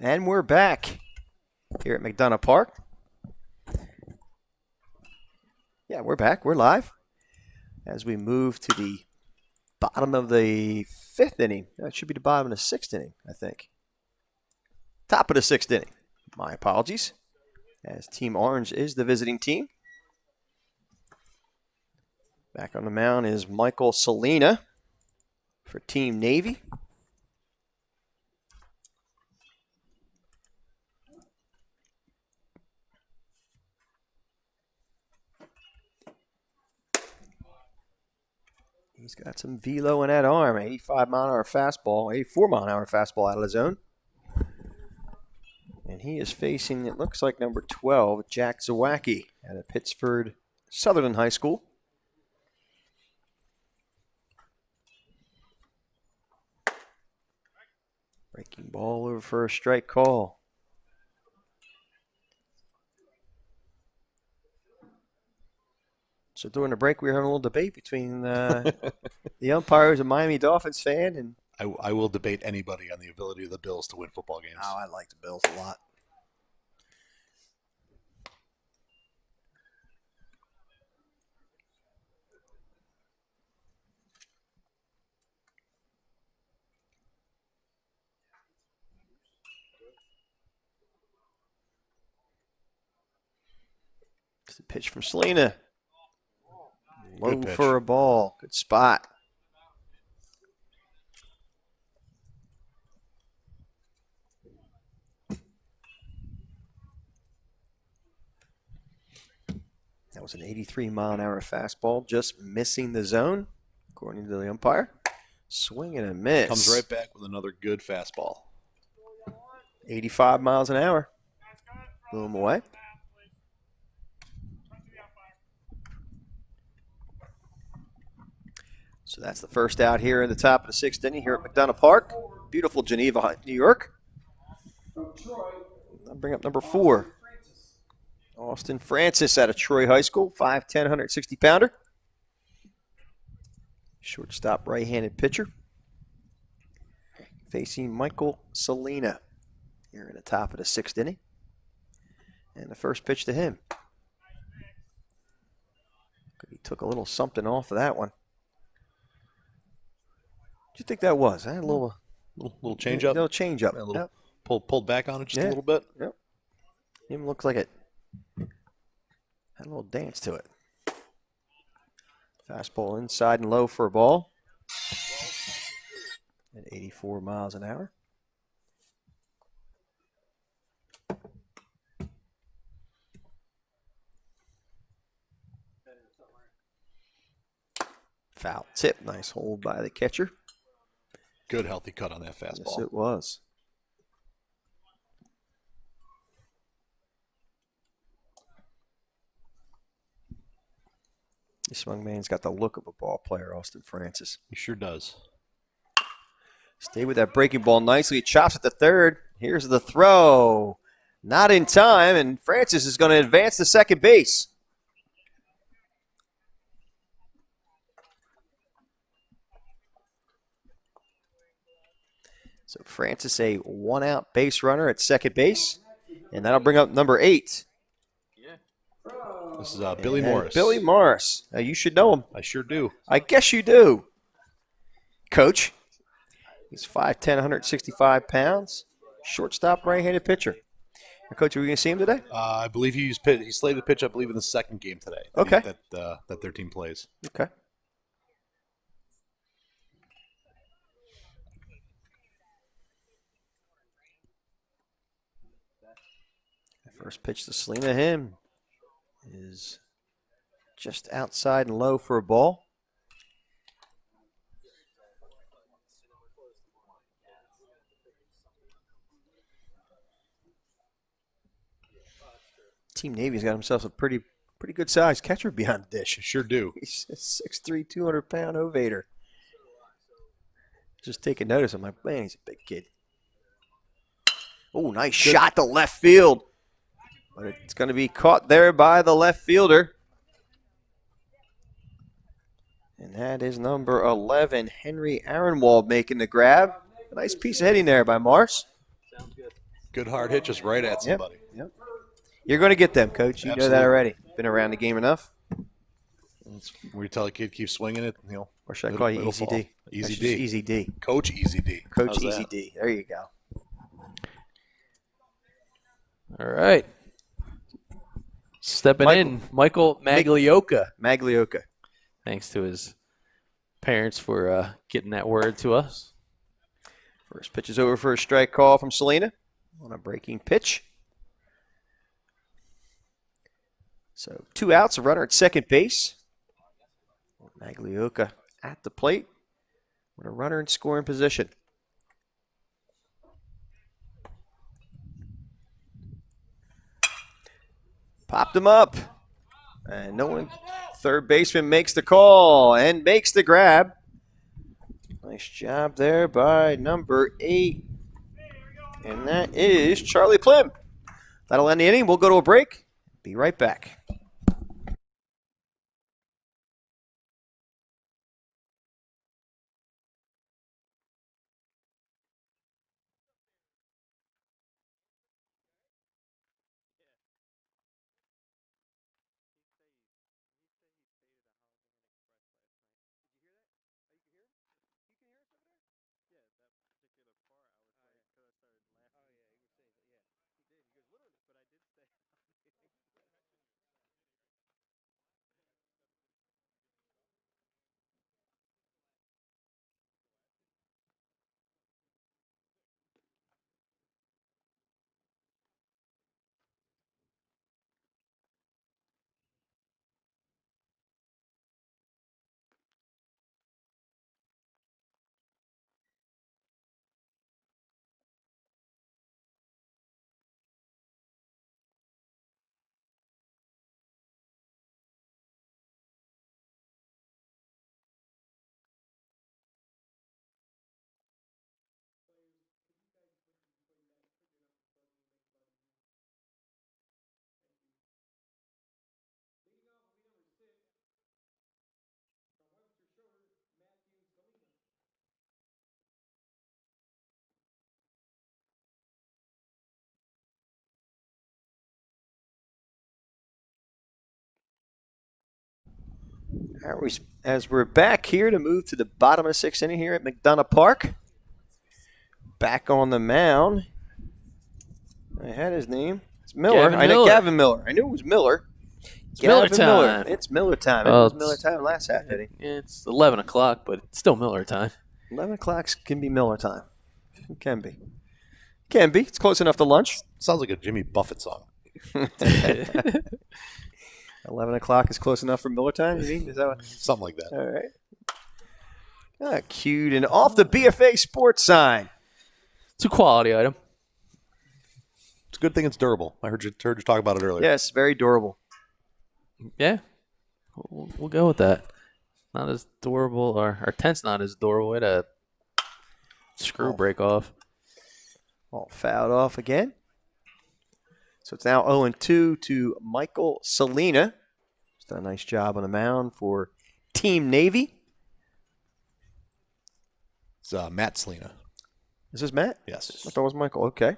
And we're back here at McDonough Park. Yeah, we're back. We're live. As we move to the bottom of the 5th inning. That should be the bottom of the 6th inning, I think. Top of the 6th inning. My apologies. As Team Orange is the visiting team. Back on the mound is Michael Salina for Team Navy. He's got some velo in that arm. 85-mile-an-hour fastball, 84-mile-an-hour fastball out of the zone. And he is facing, it looks like, number 12, Jack Zawacki out of Pittsford Sutherland High School. Breaking ball over for a strike call. So during the break, we were having a little debate between the umpire who's a Miami Dolphins fan and I will debate anybody on the ability of the Bills to win football games. oh, I like the Bills a lot. It's a pitch from Selena. Low pitch. for a ball. Good spot. That was an 83-mile-an-hour fastball, just missing the zone, according to the umpire. Swing and a miss. Comes right back with another good fastball. 85 miles an hour. Blew him away. So that's the first out here in the top of the 6th inning here at McDonough Park. Beautiful Geneva, New York. From Troy, I'll bring up number 4. Austin Francis out of Troy High School, 5'10", 160-pounder. Shortstop, right-handed pitcher. Facing Michael Salina here in the top of the 6th inning. And the first pitch to him. He took a little something off of that one. What do you think that was? I had a little change up. little change up. A little Yep. pulled back on it just Yeah. a little bit. Yep. Even looks like it had a little dance to it. Fastball inside and low for a ball. At 84 miles an hour. Foul tip. Nice hold by the catcher. Good healthy cut on that Yes, fastball. it was. This young man's got the look of a ball player, Austin Francis. He sure does. Stay with that breaking ball nicely. He chops at the third. Here's the throw. Not in time, and Francis is going to advance to second base. So Francis, a one-out base runner at second base, and that'll bring up number 8. This is Billy And Morris. Billy Morris. Now, you should know him. I sure do. I guess you do. Coach. He's 5'10", 165 pounds. Shortstop, right-handed pitcher. Now, Coach, are we going to see him today? I believe he's slated to pitch, I believe, in the second game today. Okay. That their team plays. Okay. First pitch to Selena him is just outside and low for a ball. Team Navy's got himself a pretty good sized catcher behind the dish. I sure do. He's a 6'3", 200-pound ovator. Just taking notice. I'm like, man, he's a big kid. Oh, nice shot to left field. But it's going to be caught there by the left fielder. And that is number 11, Henry Aaronwald, making the grab. A nice piece of hitting there by Mars. Sounds good. Good hard hit just right at somebody. Yep. You're going to get them, Coach. You know that Absolutely. already. Been around the game enough. We tell a kid keep swinging it, Or should I call you it'll Easy fall. D? Easy That's D. just Easy D. Coach Easy D. Coach How's Easy that? D. There you go. All right. Stepping in, Michael Maglioka. Maglioka. Thanks to his parents for getting that word to us. First pitch is over for a strike call from Selena on a breaking pitch. So 2 outs, a runner at second base. Maglioka at the plate with a runner in scoring position. Popped him up. And no one, third baseman makes the call and makes the grab. Nice job there by number 8. And that is Charlie Plim. That'll end the inning. We'll go to a break. Be right back. As we're back here to move to the bottom of the 6th inning here at McDonough Park. Back on the mound. I had his name. It's Miller. Gavin I know Miller. Gavin Miller. I knew it was Miller. It's Miller Gavin time. It's Miller time. Oh, It was Miller time last half inning. It's 11 o'clock, but it's still Miller time. 11 o'clock can be Miller time. It can be. Can be. It's close enough to lunch. Sounds like a Jimmy Buffett song. 11 o'clock is close enough for Miller time, you mean? Is that what? Something like that. All right. Cued and off the BFA sports sign. It's a quality item. It's a good thing it's durable. I heard you talk about it earlier. Yes, very durable. Yeah. We'll go with that. Not as durable. Our tent's not as durable. We had a screw break off. All fouled off again. So it's now 0-2 to Michael Selena. He's done a nice job on the mound for Team Navy. It's Matt Selena. Is this Matt? Yes. I thought it was Michael. Okay.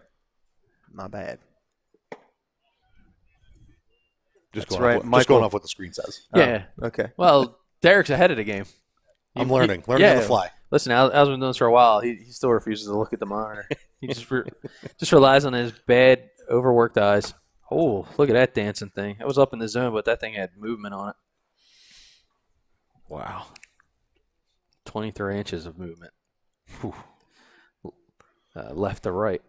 Not bad. Just That's going right, off, just Michael. going off what the screen says. Yeah. Okay. Well, Derek's ahead of the game. I'm He- learning yeah. on the fly. Listen, Al's been doing this for a while. He still refuses to look at the monitor. He just relies on his bad, overworked eyes. Oh, look at that dancing thing. It was up in the zone, but that thing had movement on it. Wow. 23 inches of movement. Whew. Left to right.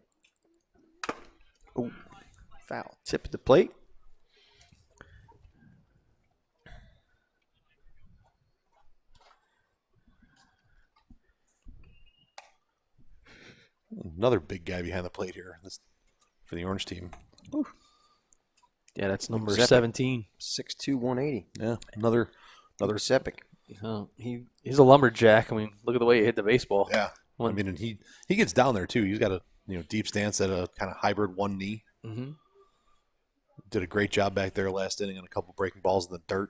Foul. Tip at the plate. Another big guy behind the plate here for the Orange team. Yeah, that's number Zepic. 17. 6'2", 180. Yeah, another. Sepik. He's a lumberjack. I mean, look at the way he hit the baseball. Yeah, I mean, and he gets down there too. He's got a deep stance at a kind of hybrid one knee. Mm-hmm. Did a great job back there last inning on a couple breaking balls in the dirt.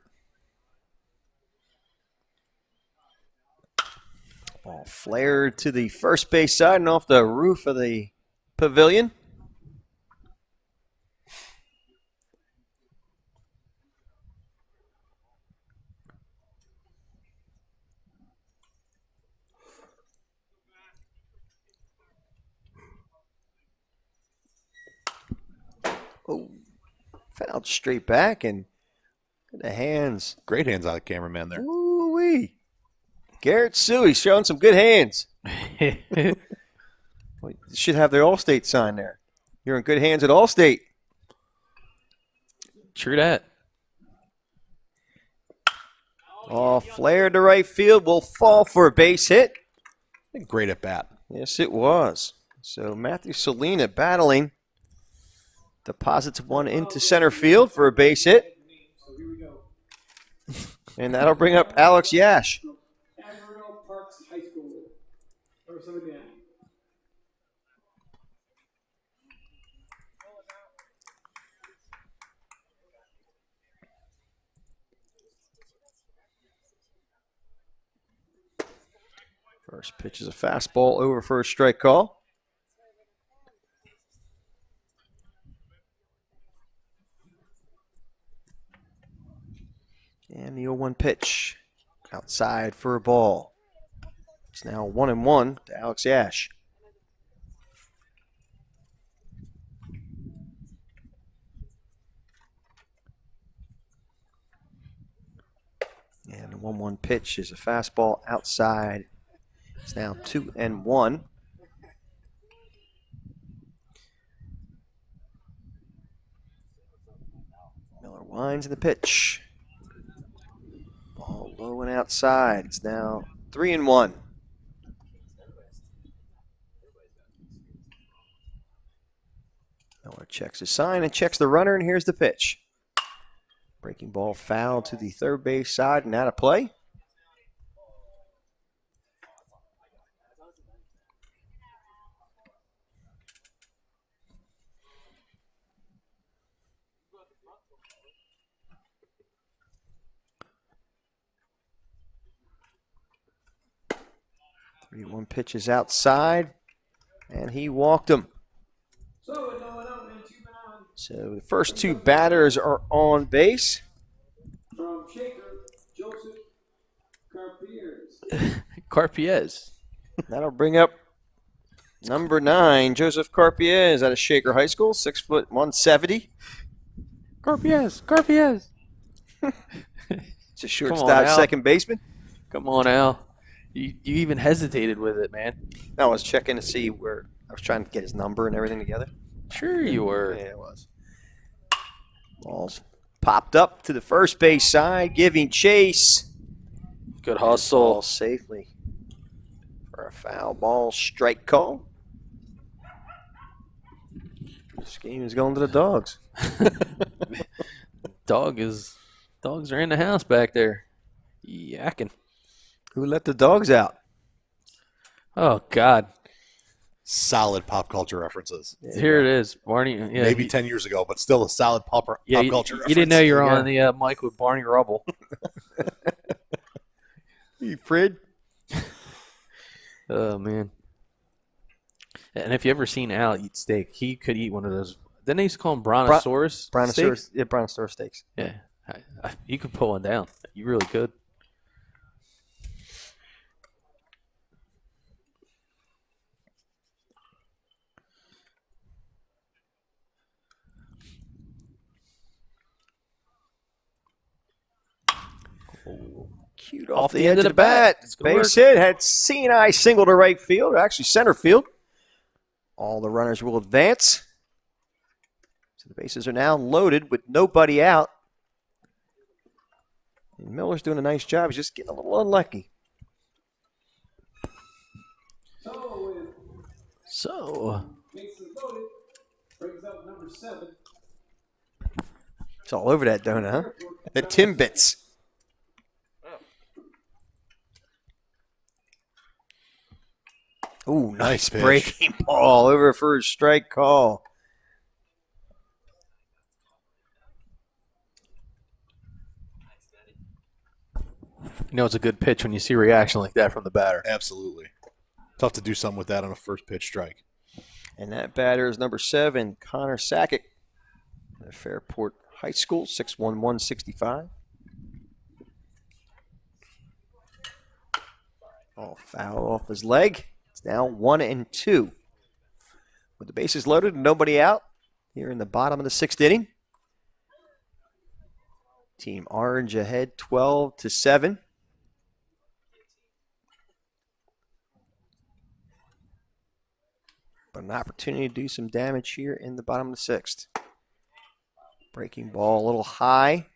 Ball flared to the first base side and off the roof of the pavilion. Oh, fouled straight back and the hands. Great hands on the cameraman there. Ooh-wee. Garrett Suey showing some good hands. Well, you should have their Allstate sign there. You're in good hands at Allstate. True that. Oh, flare to right field will fall for a base hit. Great at bat. Yes, it was. So Matthew Salina battling. Deposits one into center field for a base hit. So here we go. And that'll bring up Alex Yash. Amarillo Parks High School. First over down. First pitch is a fastball over for a strike call. And the 0-1 pitch outside for a ball. It's now 1-1 to Alex Yash. And the 1-1 pitch is a fastball outside. It's now 2-1. Miller winds in the pitch. Ball low and outside. It's now 3-1. Miller checks his sign and checks the runner, and here's the pitch. Breaking ball foul to the third base side and out of play. One pitch is outside, and he walked him. So with no one out and 2 men on So the first two batters are on base. from Shaker, Joseph Carpiers. Carpiez. That'll bring up number 9, Joseph Carpiez out of Shaker High School, 6 foot 170. Carpiez. It's a Come shortstop, on, Al. second baseman. Come on, Al. You even hesitated with it, man. I was checking to see where I was trying to get his number and everything together. Sure you were. Yeah, it was. Ball's popped up to the first base side, giving chase. Good Ball hustle. safely for a foul ball strike call. This game is going to the Dogs. Dogs are in the house back there. Yakking. Who let the dogs out? Oh God. Solid pop culture references. Here it is, Barney. Yeah, Maybe 10 years ago, but still a solid pop culture you reference. didn't know you were on the mic with Barney Rubble. You Fred? Oh man. And if you ever seen Al eat steak, he could eat one of those. Didn't they used to call them brontosaurus? Brontosaurus, steaks? yeah, Brontosaurus steaks. Yeah, you could pull one down. You really could. Cute off the edge of the bat. It's gonna Base hit had C&I single to right field, or actually center field. All the runners will advance. So the bases are now loaded with nobody out. And Miller's doing a nice job. He's just getting a little unlucky. So with So bases loaded, brings up number 7. It's all over that donut, huh? The Timbits. Ooh, nice pitch. breaking ball over for a strike call. you know it's a good pitch when you see a reaction like that from the batter. Absolutely. Tough to do something with that on a first pitch strike. And that batter is number 7, Connor Sackett at Fairport High School, 6'1", 165. Oh, foul off his leg. It's now 1-2. With the bases loaded and nobody out, here in the bottom of the 6th inning. Team Orange ahead 12-7. But an opportunity to do some damage here in the bottom of the 6th. Breaking ball a little high.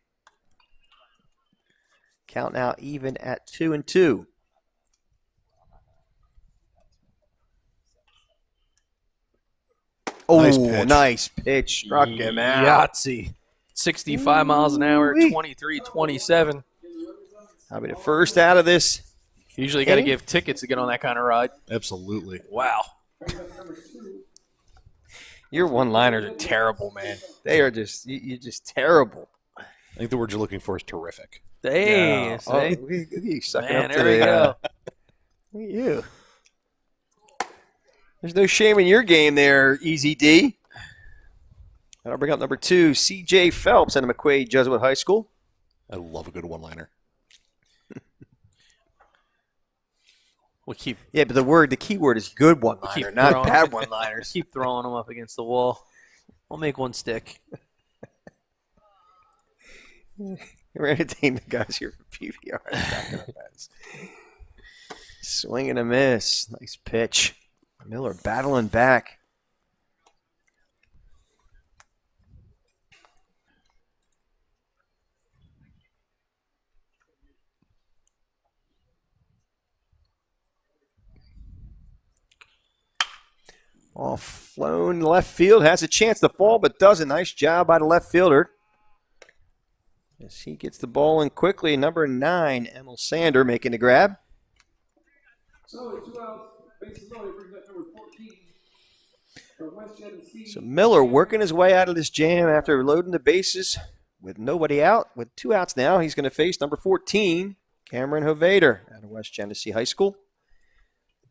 Count now even at 2-2. Oh, nice pitch. Struck him out. Yahtzee. 65 miles an hour, Ooh-wee. 23-27. I'll be the first out of this. Usually got to give tickets to get on that kind of ride. Absolutely. Wow. Your one-liners are terrible, man. They are just, you're just terrible. I think the word you're looking for is terrific. Hey, Oh, look at you sucking man, up to there we the, go. Look at you. There's no shame in your game there, Easy D. That'll bring up number 2, C.J. Phelps out of McQuaid Jesuit High School. I love a good one-liner. We'll keep Yeah, but the key word is good one-liner, not throwing- bad one-liners. keep throwing them up against the wall. I'll make one stick. We're entertaining the guys here for PBR. Swing and a miss. Nice pitch. Miller battling back. Off flown left field. Has a chance to fall, but does a nice job by the left fielder. As he gets the ball in quickly, number 9, Emil Sander making the grab. So, 2 outs, bases loaded, brings up number 14 for West Genesee. So Miller working his way out of this jam after loading the bases with nobody out. With 2 outs now, he's going to face number 14, Cameron Hovader out of West Genesee High School.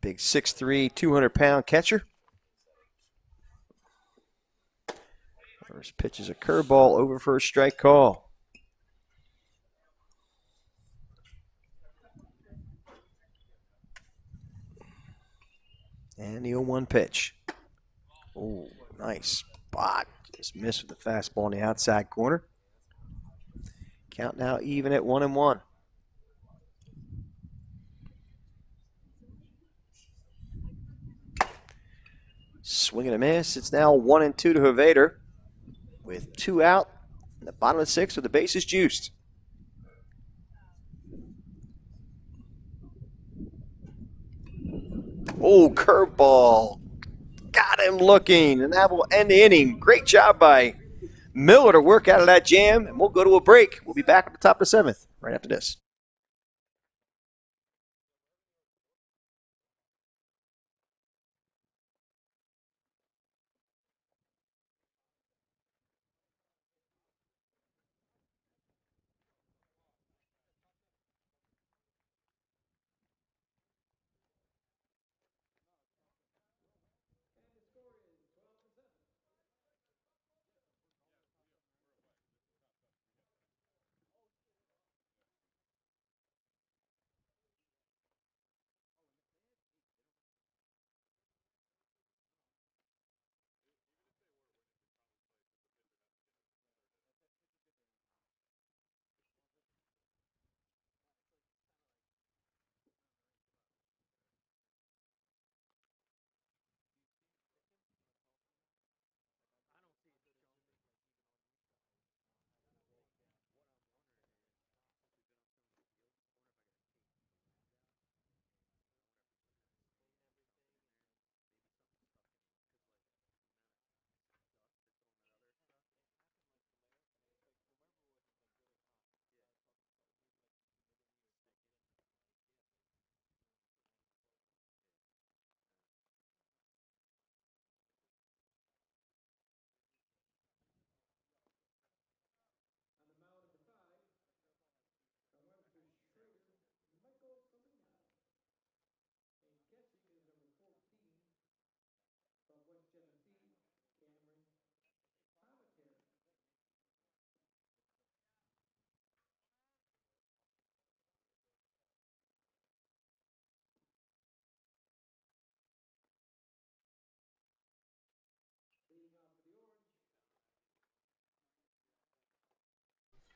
Big 6'3", 200-pound catcher. First pitch is a curveball over for a strike call. And the 0-1 pitch. Oh, nice spot. Just missed with the fastball in the outside corner. Count now even at 1-1. Swing and a miss. It's now 1-2 to Hovader with 2 out in the bottom of the 6th with the bases juiced. Oh, curveball. Got him looking, and that will end the inning. Great job by Miller to work out of that jam, and we'll go to a break. We'll be back at the top of the 7th right after this.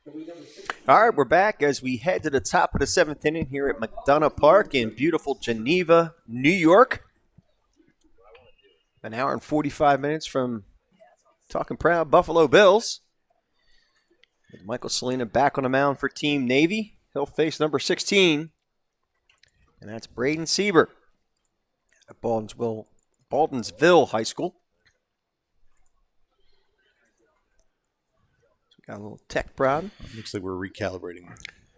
All right, we're back as we head to the top of the 7th inning here at McDonough Park in beautiful Geneva, New York. An hour and 45 minutes from talking proud Buffalo Bills. With Michael Salina back on the mound for Team Navy. He'll face number 16, and that's Braden Sieber at Baldensville High School. Got a little tech prod. Looks like we're recalibrating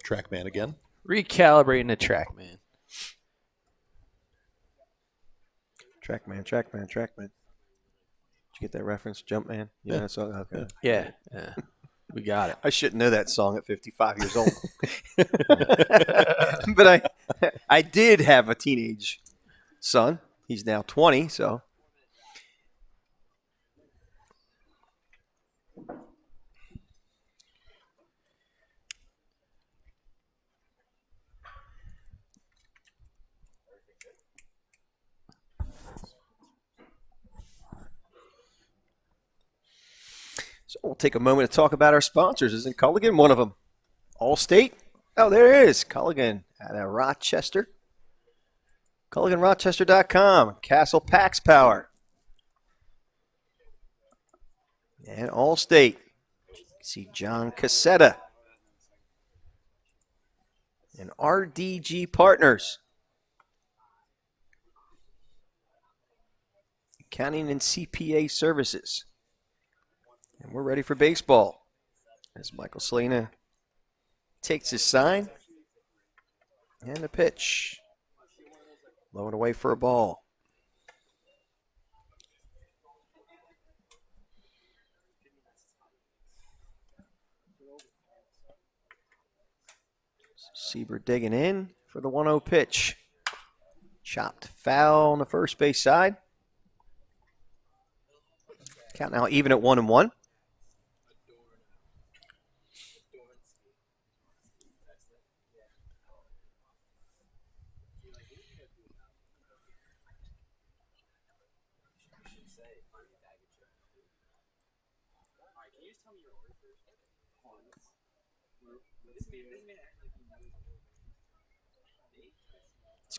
TrackMan again. Recalibrating the track, man. TrackMan. Did you get that reference? Jumpman? Yeah, that's all. Okay. Yeah. We got it. I shouldn't know that song at 55 years old. But I did have a teenage son. He's now 20, so. So we'll take a moment to talk about our sponsors. Isn't Culligan one of them? Allstate? Oh, there it is. Culligan out of Rochester. CulliganRochester.com. Castle Pax Power. And Allstate. See John Cassetta. And RDG Partners. Accounting and CPA Services. And we're ready for baseball. As Michael Salina takes his sign. And the pitch. Low and away for a ball. Sieber digging in for the 1-0 pitch. Chopped foul on the first base side. Count now even at 1-1.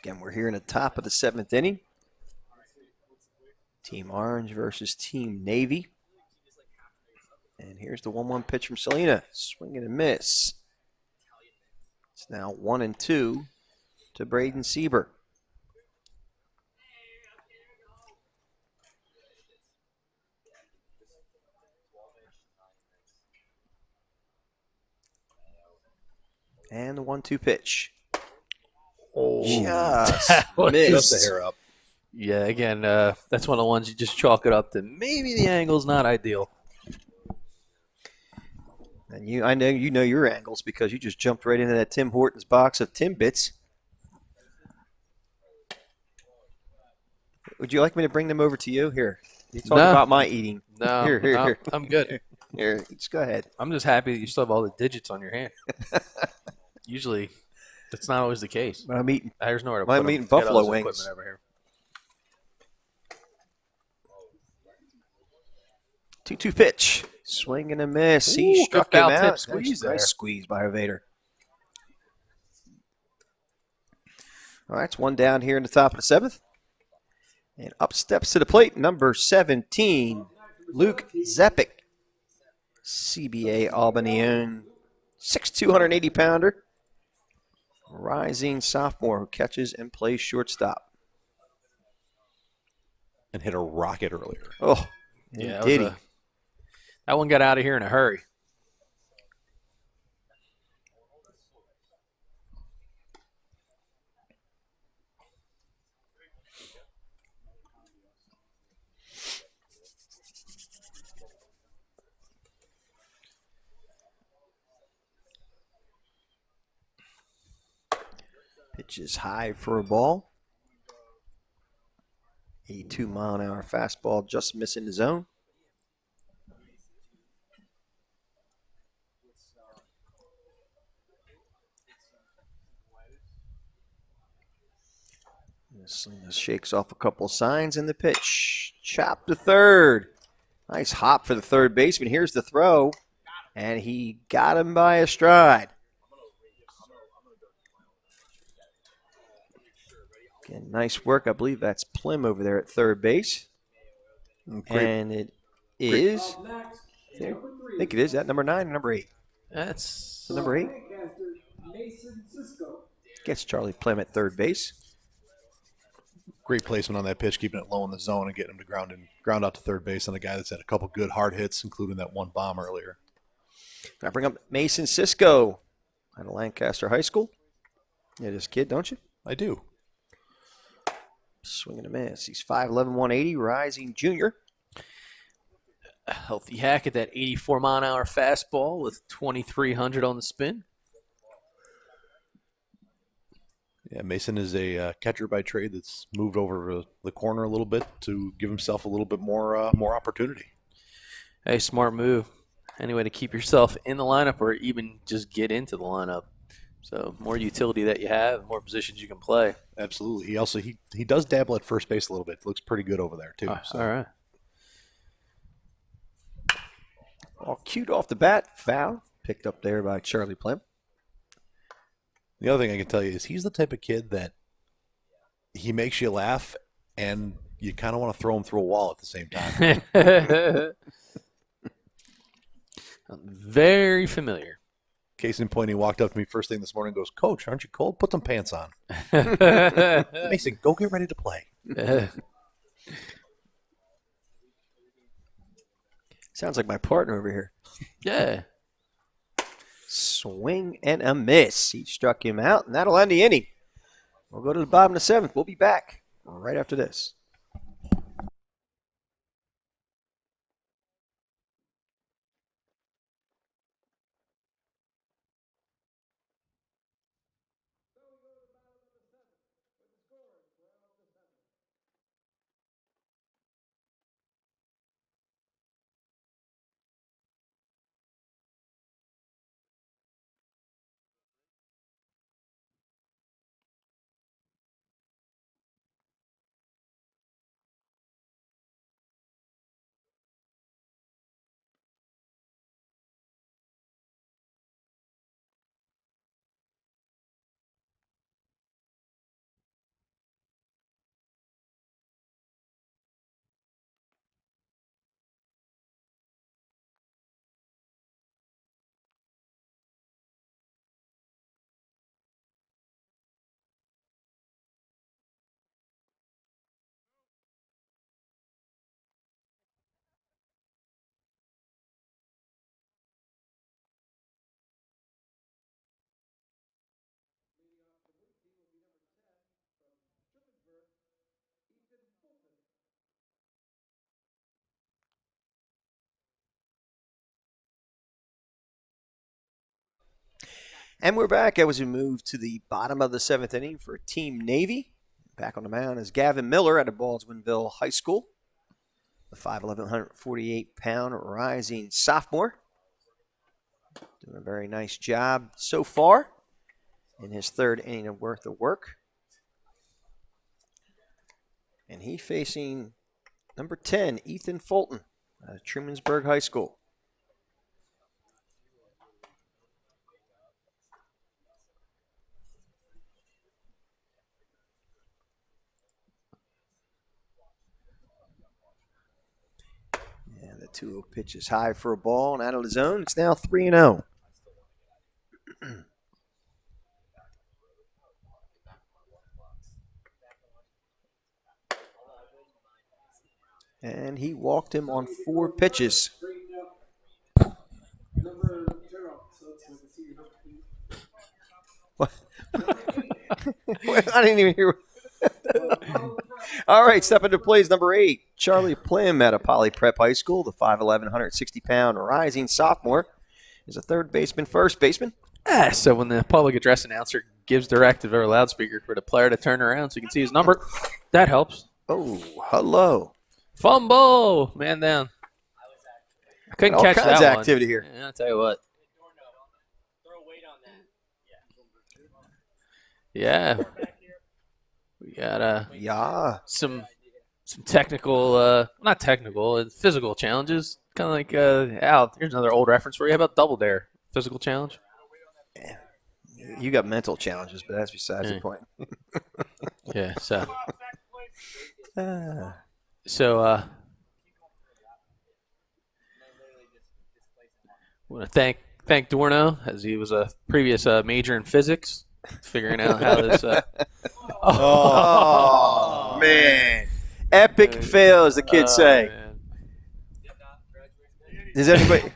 Again, we're here in the top of the 7th inning. Team Orange versus Team Navy. And here's the 1-1 pitch from Salina. Swing and a miss. It's now 1-2 to Braden Sieber. And the 1-2 pitch. Just missed. Just a hair up. Yeah, again, that's one of the ones you just chalk it up to. Maybe the angle's not ideal. And I know you know your angles because you just jumped right into that Tim Hortons box of Timbits. Would you like me to bring them over to you? Here. You talk No. about my eating. No, Here. I'm good. Here, just go ahead. I'm just happy that you still have all the digits on your hand. Usually, that's not always the case. But I'm eating. There's nowhere to I'm put 'em. eating Get all buffalo this wings. equipment over here. 2-2 pitch. Swing and a miss. He Ooh, struck good him foul out. tip squeeze there. Nice squeeze by Vader. All right, it's one down here in the top of the 7th. And up steps to the plate, number 17, Luke Zepic. CBA Albany owned 6'2", 180-pounder. Rising sophomore who catches and plays shortstop. And hit a rocket earlier. Oh, Yeah, did he? That one got out of here in a hurry. Pitch is high for a ball. 82-mile-an-hour fastball just missing the zone. Salina shakes off a couple signs in the pitch. Chop to third. Nice hop for the third baseman. Here's the throw. And he got him by a stride. Again, nice work. I believe that's Plim over there at third base. And it is. Next, There. number I 3. think it is. That number 9 or number 8? That's Number 8 Lancaster, Mason Cisco. gets Charlie Plim at third base. Great placement on that pitch, keeping it low in the zone and getting him to ground out to third base on a guy that's had a couple good hard hits, including that one bomb earlier. I bring up Mason Cisco out of Lancaster High School. Yeah, this kid, don't you? I do. Swing and a miss. He's 5'11", 180, rising junior. a healthy hack at that 84-mile-an-hour fastball with 2,300 on the spin. Yeah, Mason is a catcher by trade that's moved over the corner a little bit to give himself a little bit more opportunity. Hey, smart move. Any way to keep yourself in the lineup or even just get into the lineup. So more utility that you have, more positions you can play. Absolutely. He also he does dabble at first base a little bit. Looks pretty good over there too. So. All right. All cute off the bat. Foul. Picked up there by Charlie Plim. The other thing I can tell you is he's the type of kid that he makes you laugh and you kind of want to throw him through a wall at the same time. Very familiar. Case in point, he walked up to me first thing this morning and goes, "Coach, aren't you cold? Put some pants on." Mason, go get ready to play. Sounds like my partner over here. Yeah. Swing and a miss. He struck him out, and that'll end the inning. We'll go to the bottom of the seventh. We'll be back right after this. And we're back as we move to the bottom of the seventh inning for Team Navy. Back on the mound is Gavin Miller out of Baldwinville High School. The 5'11", 148-pound rising sophomore. Doing a very nice job so far in his third inning of worth of work. And he facing number 10, Ethan Fulton out of Trumansburg High School. And the 2-0 pitch is high for a ball and out of the zone. It's now 3-0. And he walked him on 4 pitches. Number 0. So it's like a senior number 2. What? I didn't even hear. All right, step into plays number 8. Charlie Plim out of Poly Prep High School, the 5'11", 160-pound rising sophomore, is a third baseman, first baseman. So when the public address announcer gives directive over loudspeaker for the player to turn around so you can see his number, that helps. Oh, hello. Fumble! Man down. I couldn't All catch kinds that of one. activity here. Yeah, I'll tell you what. Throw weight on that. Yeah. We got Yeah. some some technical, not technical, physical challenges. Kind of like, Al, here's another old reference for you. How about Double Dare? Physical challenge? You got mental challenges, but that's besides the point. Yeah, so. Ah. So, I want to thank Dorno, as he was a previous major in physics, figuring out how this. Oh, man. Epic fail, as the kids say. Man. Does anybody?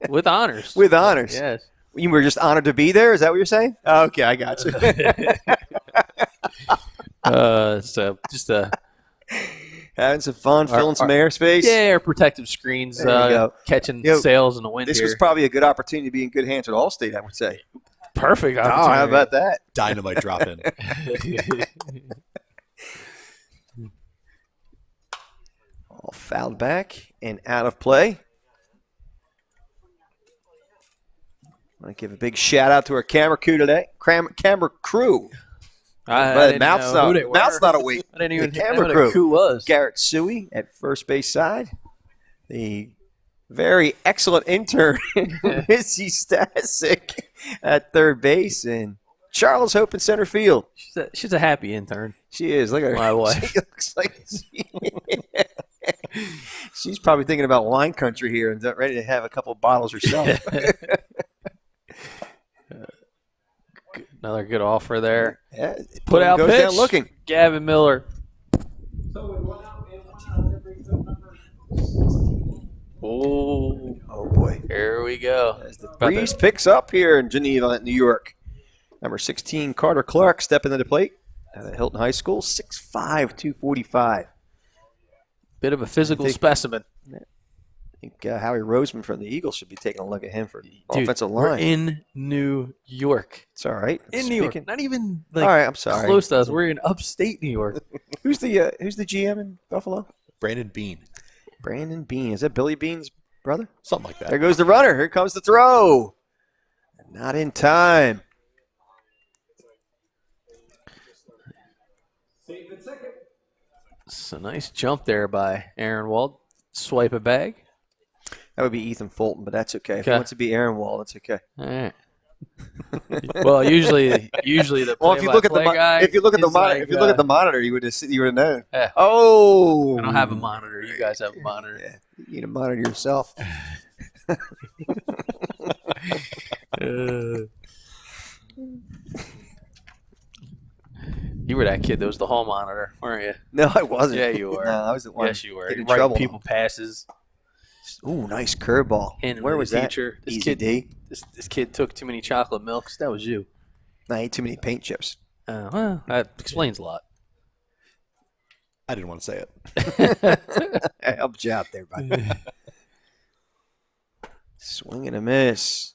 With honors. With honors. Yes. You were just honored to be there? Is that what you're saying? Okay, I got you. So just Having some fun, filling some airspace. yeah, our protective screens There you go. catching Yo, sails in the wind This here. was probably a good opportunity to be in good hands with Allstate, I would say. Perfect Oh, opportunity. how about that? Dynamite drop in. All fouled back and out of play. I want to give a big shout out to our camera crew today. Camera crew. I But didn't mouth's know who they were. not awake. I didn't even The know camera what crew. a coup was. Garrett Suey at first base side. The very excellent intern, Missy Stasic at third base. And Charles Hope in center field. She's a happy intern. She is. Look at her. My wife. She looks like she's probably thinking about wine country here and ready to have a couple bottles herself. Another good offer there. Yeah, Put out goes pitch. down looking. Gavin Miller. So with 1 out and 1 out, that brings up number Oh, Oh boy. here we go. As the About breeze to- picks up here in Geneva, New York. Number 16, Carter Clark, stepping to the plate at Hilton High School, 6'5", 245. Bit of a physical I think- specimen. I think Howie Roseman from the Eagles should be taking a look at him for Dude, offensive we're line. in New York. It's all right. In New York. Speaking- Not even all like right, I'm sorry. close to us. We're in upstate New York. Who's the GM in Buffalo? Brandon Bean. Brandon Bean. Is that Billy Bean's brother? Something like that. There goes the runner. Here comes the throw. Not in time. safe at second. It's a nice jump there by Aaron Wald. Swipe it back. That would be Ethan Fulton, but that's okay. If Okay. he wants to be Aaron Wall, that's okay. All right. Well, usually the Well, if you look at the play-by-play guy if you look at the is monitor, like, if you look at the monitor, you would have known. Yeah. Oh, I don't have a monitor. You guys have a monitor. Yeah, you need to monitor yourself. You were that kid that was the hall monitor, weren't you? No, I wasn't. Yeah, you were. No, I was the one. Yes, you were. Get in Writing trouble. people passes. Ooh, nice curveball. Handing Where to was the that? teacher. This Easy kid, D. this kid took too many chocolate milks. That was you. I ate too many paint chips. Well, that explains a lot. I didn't want to say it. I helped you out there, buddy. Swing and a miss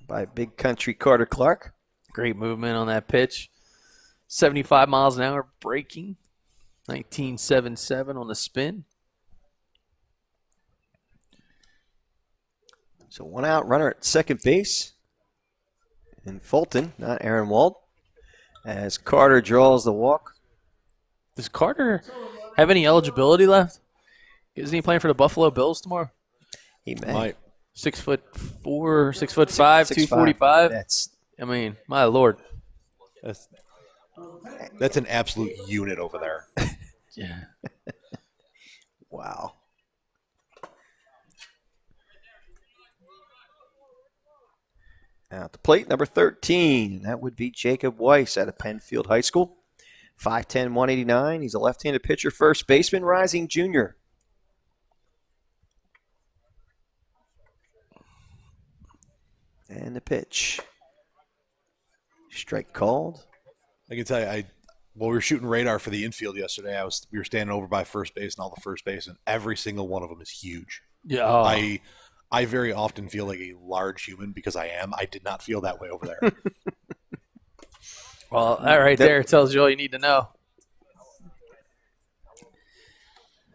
by big country Carter Clark. Great movement on that pitch. 75 miles an hour breaking. 19.77 on the spin. So 1 out, runner at second base. And Fulton, not Aaron Wald, as Carter draws the walk. Does Carter have any eligibility left? Isn't he playing for the Buffalo Bills tomorrow? He may. Might. 6'4", 6'5", 245. That's I mean, my lord. That's an absolute unit over there. Yeah. wow. At the plate, number 13. That would be Jacob Weiss out of Penfield High School. 5'10", 189. He's a left-handed pitcher, first baseman, rising junior. And the pitch. Strike called. I can tell you, while we were shooting radar for the infield yesterday, we were standing over by first base and all the first base, and every single one of them is huge. Yeah. I very often feel like a large human because I am. I did not feel that way over there. Well, that right there tells you all you need to know.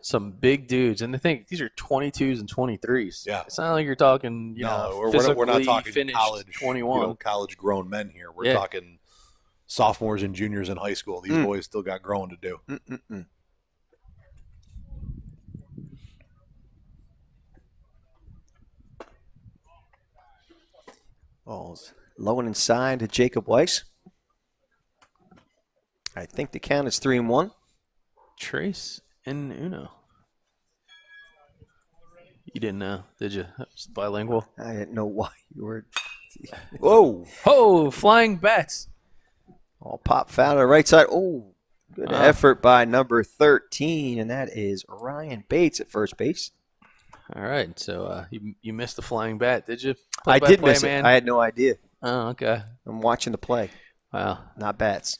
Some big dudes, and I think these are 22s and 23s. Yeah. It's not like you're talking, No, know, we're not talking physically finished college, 21. college grown men here. We're Yeah. talking sophomores and juniors in high school. These boys still got growing to do. Mm-mm-mm. Ball's low and inside to Jacob Weiss. I think the count is 3-1. Trace and Uno. You didn't know, did you? That was bilingual. I didn't know why you were. Whoa! Oh, flying bats. All pop foul to the right side. Oh, good Wow. effort by number 13, and that is Ryan Bates at first base. All right, so you missed the flying bat, did you? I did miss man. it. I had no idea. Oh, okay. I'm watching the play, Wow. not bats.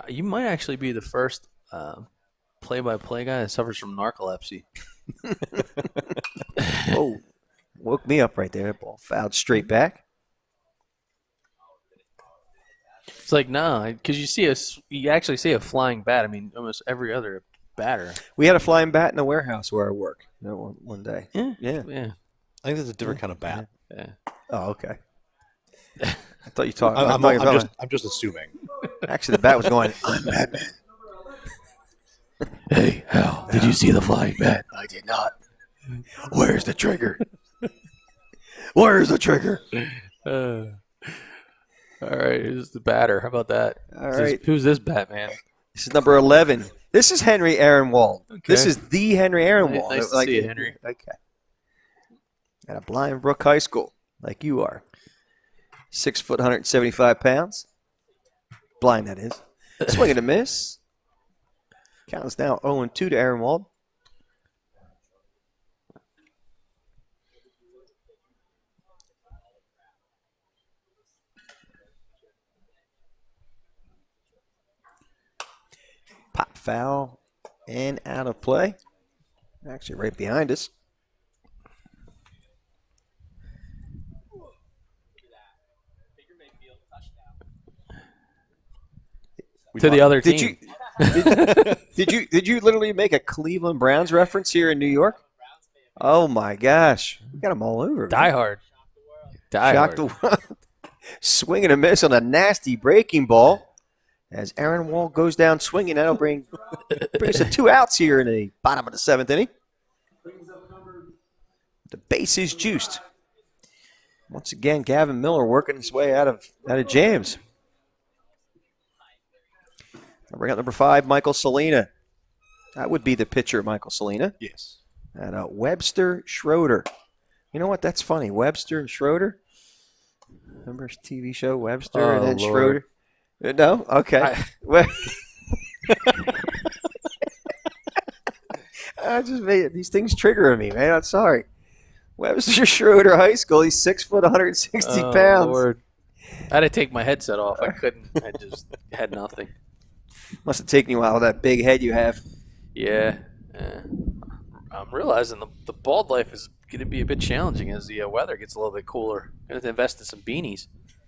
You might actually be the first play-by-play guy that suffers from narcolepsy. Oh, woke me up right there. That ball fouled straight back. It's like, no, because you actually see a flying bat. I mean, almost every other batter. We had a flying bat in the warehouse where I work one day. Yeah. Yeah. Yeah. I think that's a different kind of bat. Yeah. Oh, okay. I thought you talked. I'm just assuming. Actually, the bat was going. I'm Batman. Hey, Hal, did you see the flying bat? I did not. Where's the trigger? Where's the trigger? All right, who's the batter? How about that? All right. Who's this Batman? This is number 11. This is Henry Aaronwald. This is the Henry Aaronwald. Nice to see you, Henry. Okay. At a Blind Brook High School, like you are. 6 foot, 175 pounds. Blind, that is. Swing and a miss. Count is now 0-2 to Aaronwald. Pop foul and out of play. Actually, right behind us. To the other Did team. did you literally make a Cleveland Browns reference here in New York? Oh my gosh, we got them all over. man. Die Hard. Die Shocked Hard. the world. Swing and a miss on a nasty breaking ball. As Aaron Wall goes down swinging, that'll bring us to 2 outs here in the bottom of the 7th inning. The base is juiced. Once again, Gavin Miller working his way out of jams. I'll bring out number 5, Michael Salina. That would be the pitcher, Michael Salina. Yes. And Webster Schroeder. You know what? That's funny. Webster and Schroeder. Remember his TV show, Webster Oh, and then Lord. Schroeder? No? Okay. I just made it. These things trigger me, man. I'm sorry. Webster Schroeder High School. He's 6 foot, 160 Oh, pounds. Lord. I had to take my headset off. I couldn't. I just had nothing. Must have taken you a while with that big head you have. Yeah. I'm realizing the bald life is going to be a bit challenging as the weather gets a little bit cooler. Going to invest in some beanies.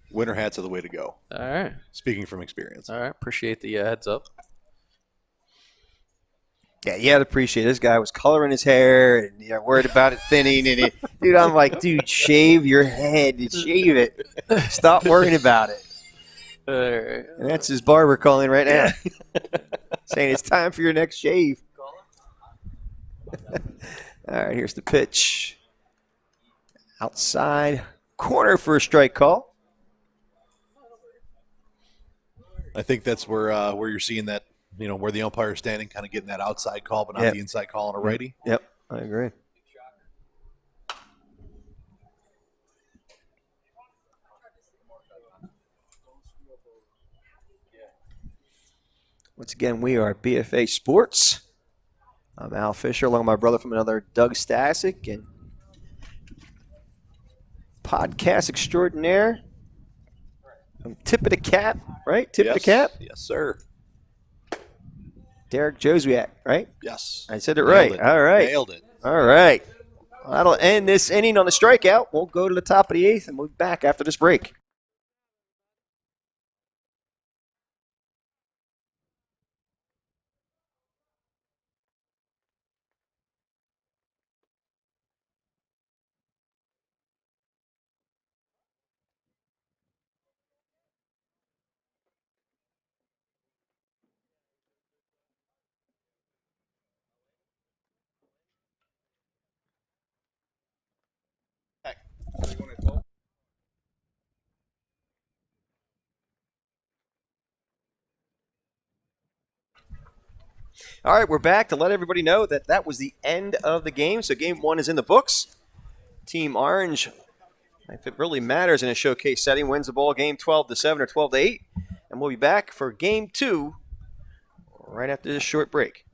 Winter hats are the way to go. All right. Speaking from experience. All right. Appreciate the heads up. Yeah, you had to appreciate it. This guy was coloring his hair and worried about it thinning. And dude, I'm like, dude, shave your head. Shave it. Stop worrying about it. All right. And that's his barber calling right now. Saying it's time for your next shave. All right, here's the pitch. Outside corner for a strike call. I think that's where you're seeing that, where the umpire's standing, kind of getting that outside call, but not Yep. the inside call on a righty. Yep, I agree. Once again, we are BFA Sports. I'm Al Fisher, along with my brother from another, Doug Stasic, and podcast extraordinaire. Tip of the cap, right? Tip of the cap. Yes, sir. Derek Joswiak, right? Yes. I said it Nailed right. it. All right. Nailed it. All right. That'll end this inning on the strikeout. We'll go to the top of the 8th, and we'll be back after this break. All right, we're back to let everybody know that that was the end of the game. So game 1 is in the books. Team Orange, if it really matters in a showcase setting, wins the ball game 12-7 or 12-8. And we'll be back for game 2 right after this short break.